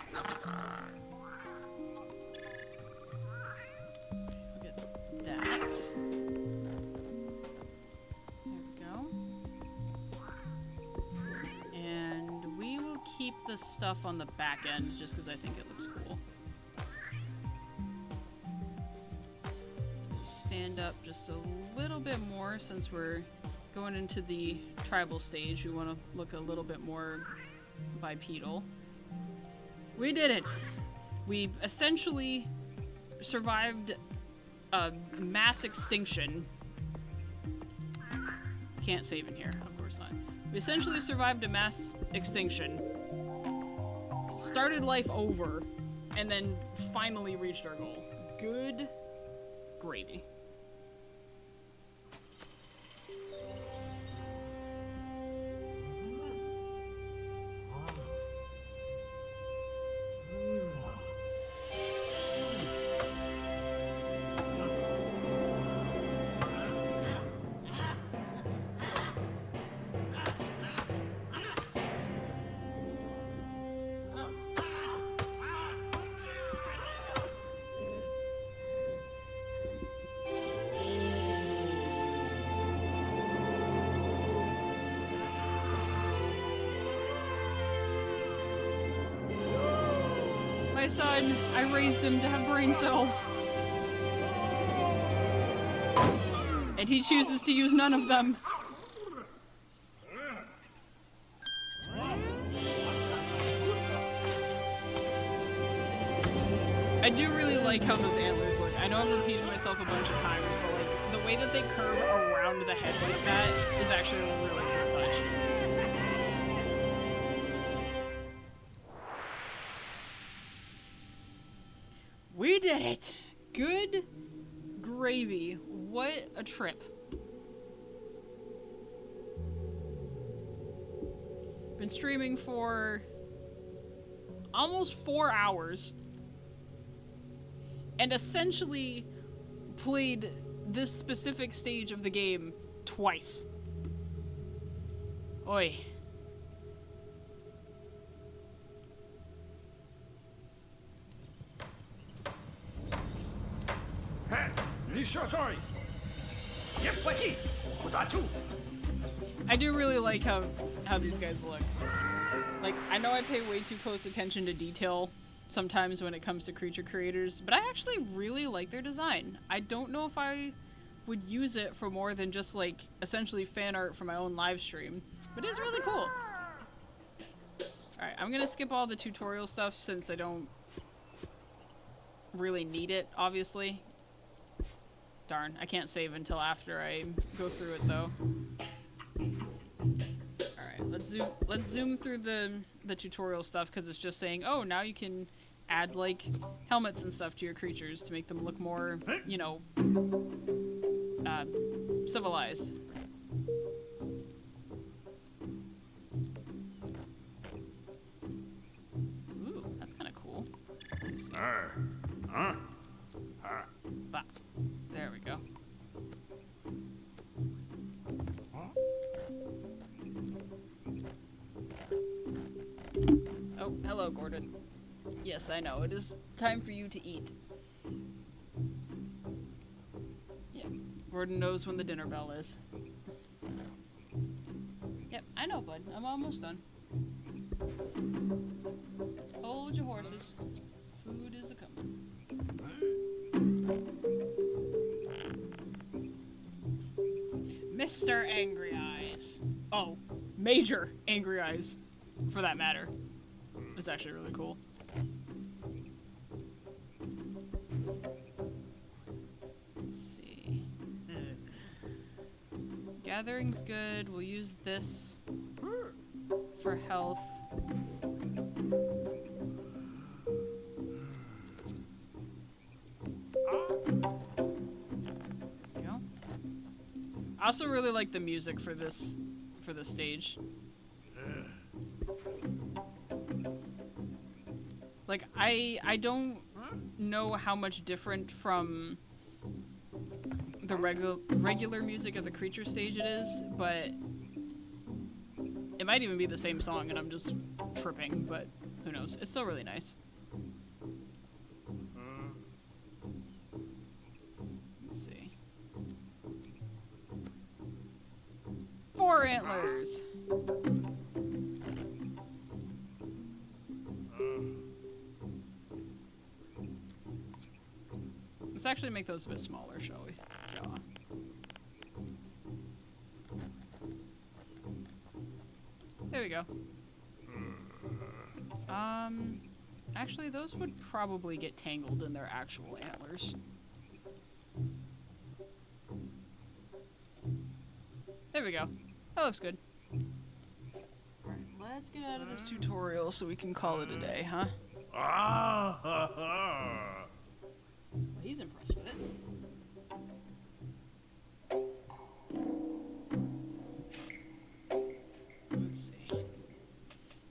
[SPEAKER 1] at that. There we go. And we will keep the stuff on the back end just because I think it looks cool. Stand up just a little bit more since we're going into the tribal stage. We want to look a little bit more bipedal. We did it! We essentially survived a mass extinction. Can't save in here, of course not. We essentially survived a mass extinction, started life over, and then finally reached our goal. Good gravy. My son, I raised him to have brain cells. And he chooses to use none of them. I do really like how those antlers look. I know I've repeated myself a bunch of times, but like the way that they curve around the head like that is actually a really cool touch. We did it! Good gravy. What a trip. Been streaming for almost 4 hours. And essentially played this specific stage of the game twice. Oi. I do really like how these guys look. Like, I know I pay way too close attention to detail sometimes when it comes to creature creators, but I actually really like their design. I don't know if I would use it for more than just like essentially fan art for my own live stream, but it's really cool. Alright, I'm gonna skip all the tutorial stuff since I don't really need it, obviously. Darn, I can't save until after I go through it though. Alright, let's zoom through the tutorial stuff because it's just saying, oh, now you can add like helmets and stuff to your creatures to make them look more, you know, civilized. Ooh, that's kind of cool. Let me see. Bah. There we go. Oh, hello, Gordon. Yes, I know. It is time for you to eat. Yeah, Gordon knows when the dinner bell is. Yep, I know, bud. I'm almost done. Hold your horses. Food is a-coming. Mr. Angry Eyes. Oh, Major Angry Eyes, for that matter. It's actually really cool. Let's see. Gathering's good. We'll use this for health. I also really like the music for this stage. Like I don't know how much different from the regular music of the creature stage it is, but it might even be the same song and I'm just tripping, but who knows. It's still really nice. Let's see. 4 antlers. Let's actually make those a bit smaller, shall we? Yeah. There we go. Actually, those would probably get tangled in their actual antlers. There we go. That looks good. Alright, let's get out of this tutorial so we can call it a day, huh? Well, he's impressed with it. Let's see.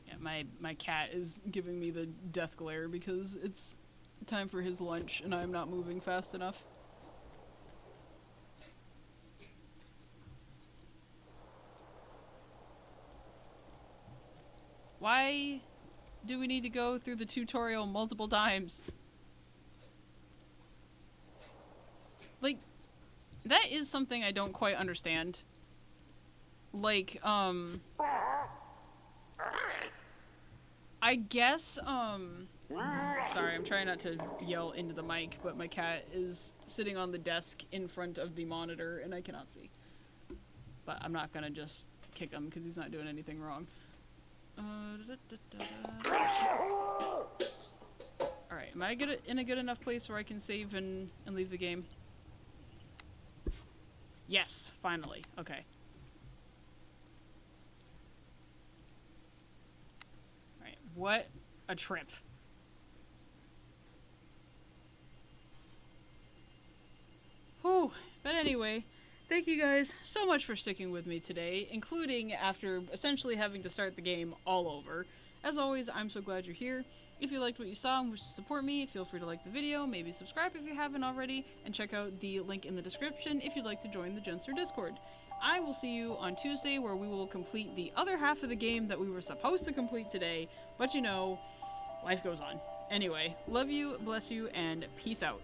[SPEAKER 1] Yeah, my cat is giving me the death glare because it's time for his lunch and I'm not moving fast enough. Why do we need to go through the tutorial multiple times? Like, that is something I don't quite understand. Like, I guess, sorry, I'm trying not to yell into the mic, but my cat is sitting on the desk in front of the monitor and I cannot see. But I'm not gonna just kick him because he's not doing anything wrong. Alright, am I in a good enough place where I can save and leave the game? Yes, finally. Okay. Alright, what a trip. Whew, but anyway, thank you guys so much for sticking with me today, including after essentially having to start the game all over. As always, I'm so glad you're here. If you liked what you saw and wish to support me, feel free to like the video, maybe subscribe if you haven't already, and check out the link in the description if you'd like to join the Genster Discord. I will see you on Tuesday where we will complete the other half of the game that we were supposed to complete today, but you know, life goes on. Anyway, love you, bless you, and peace out.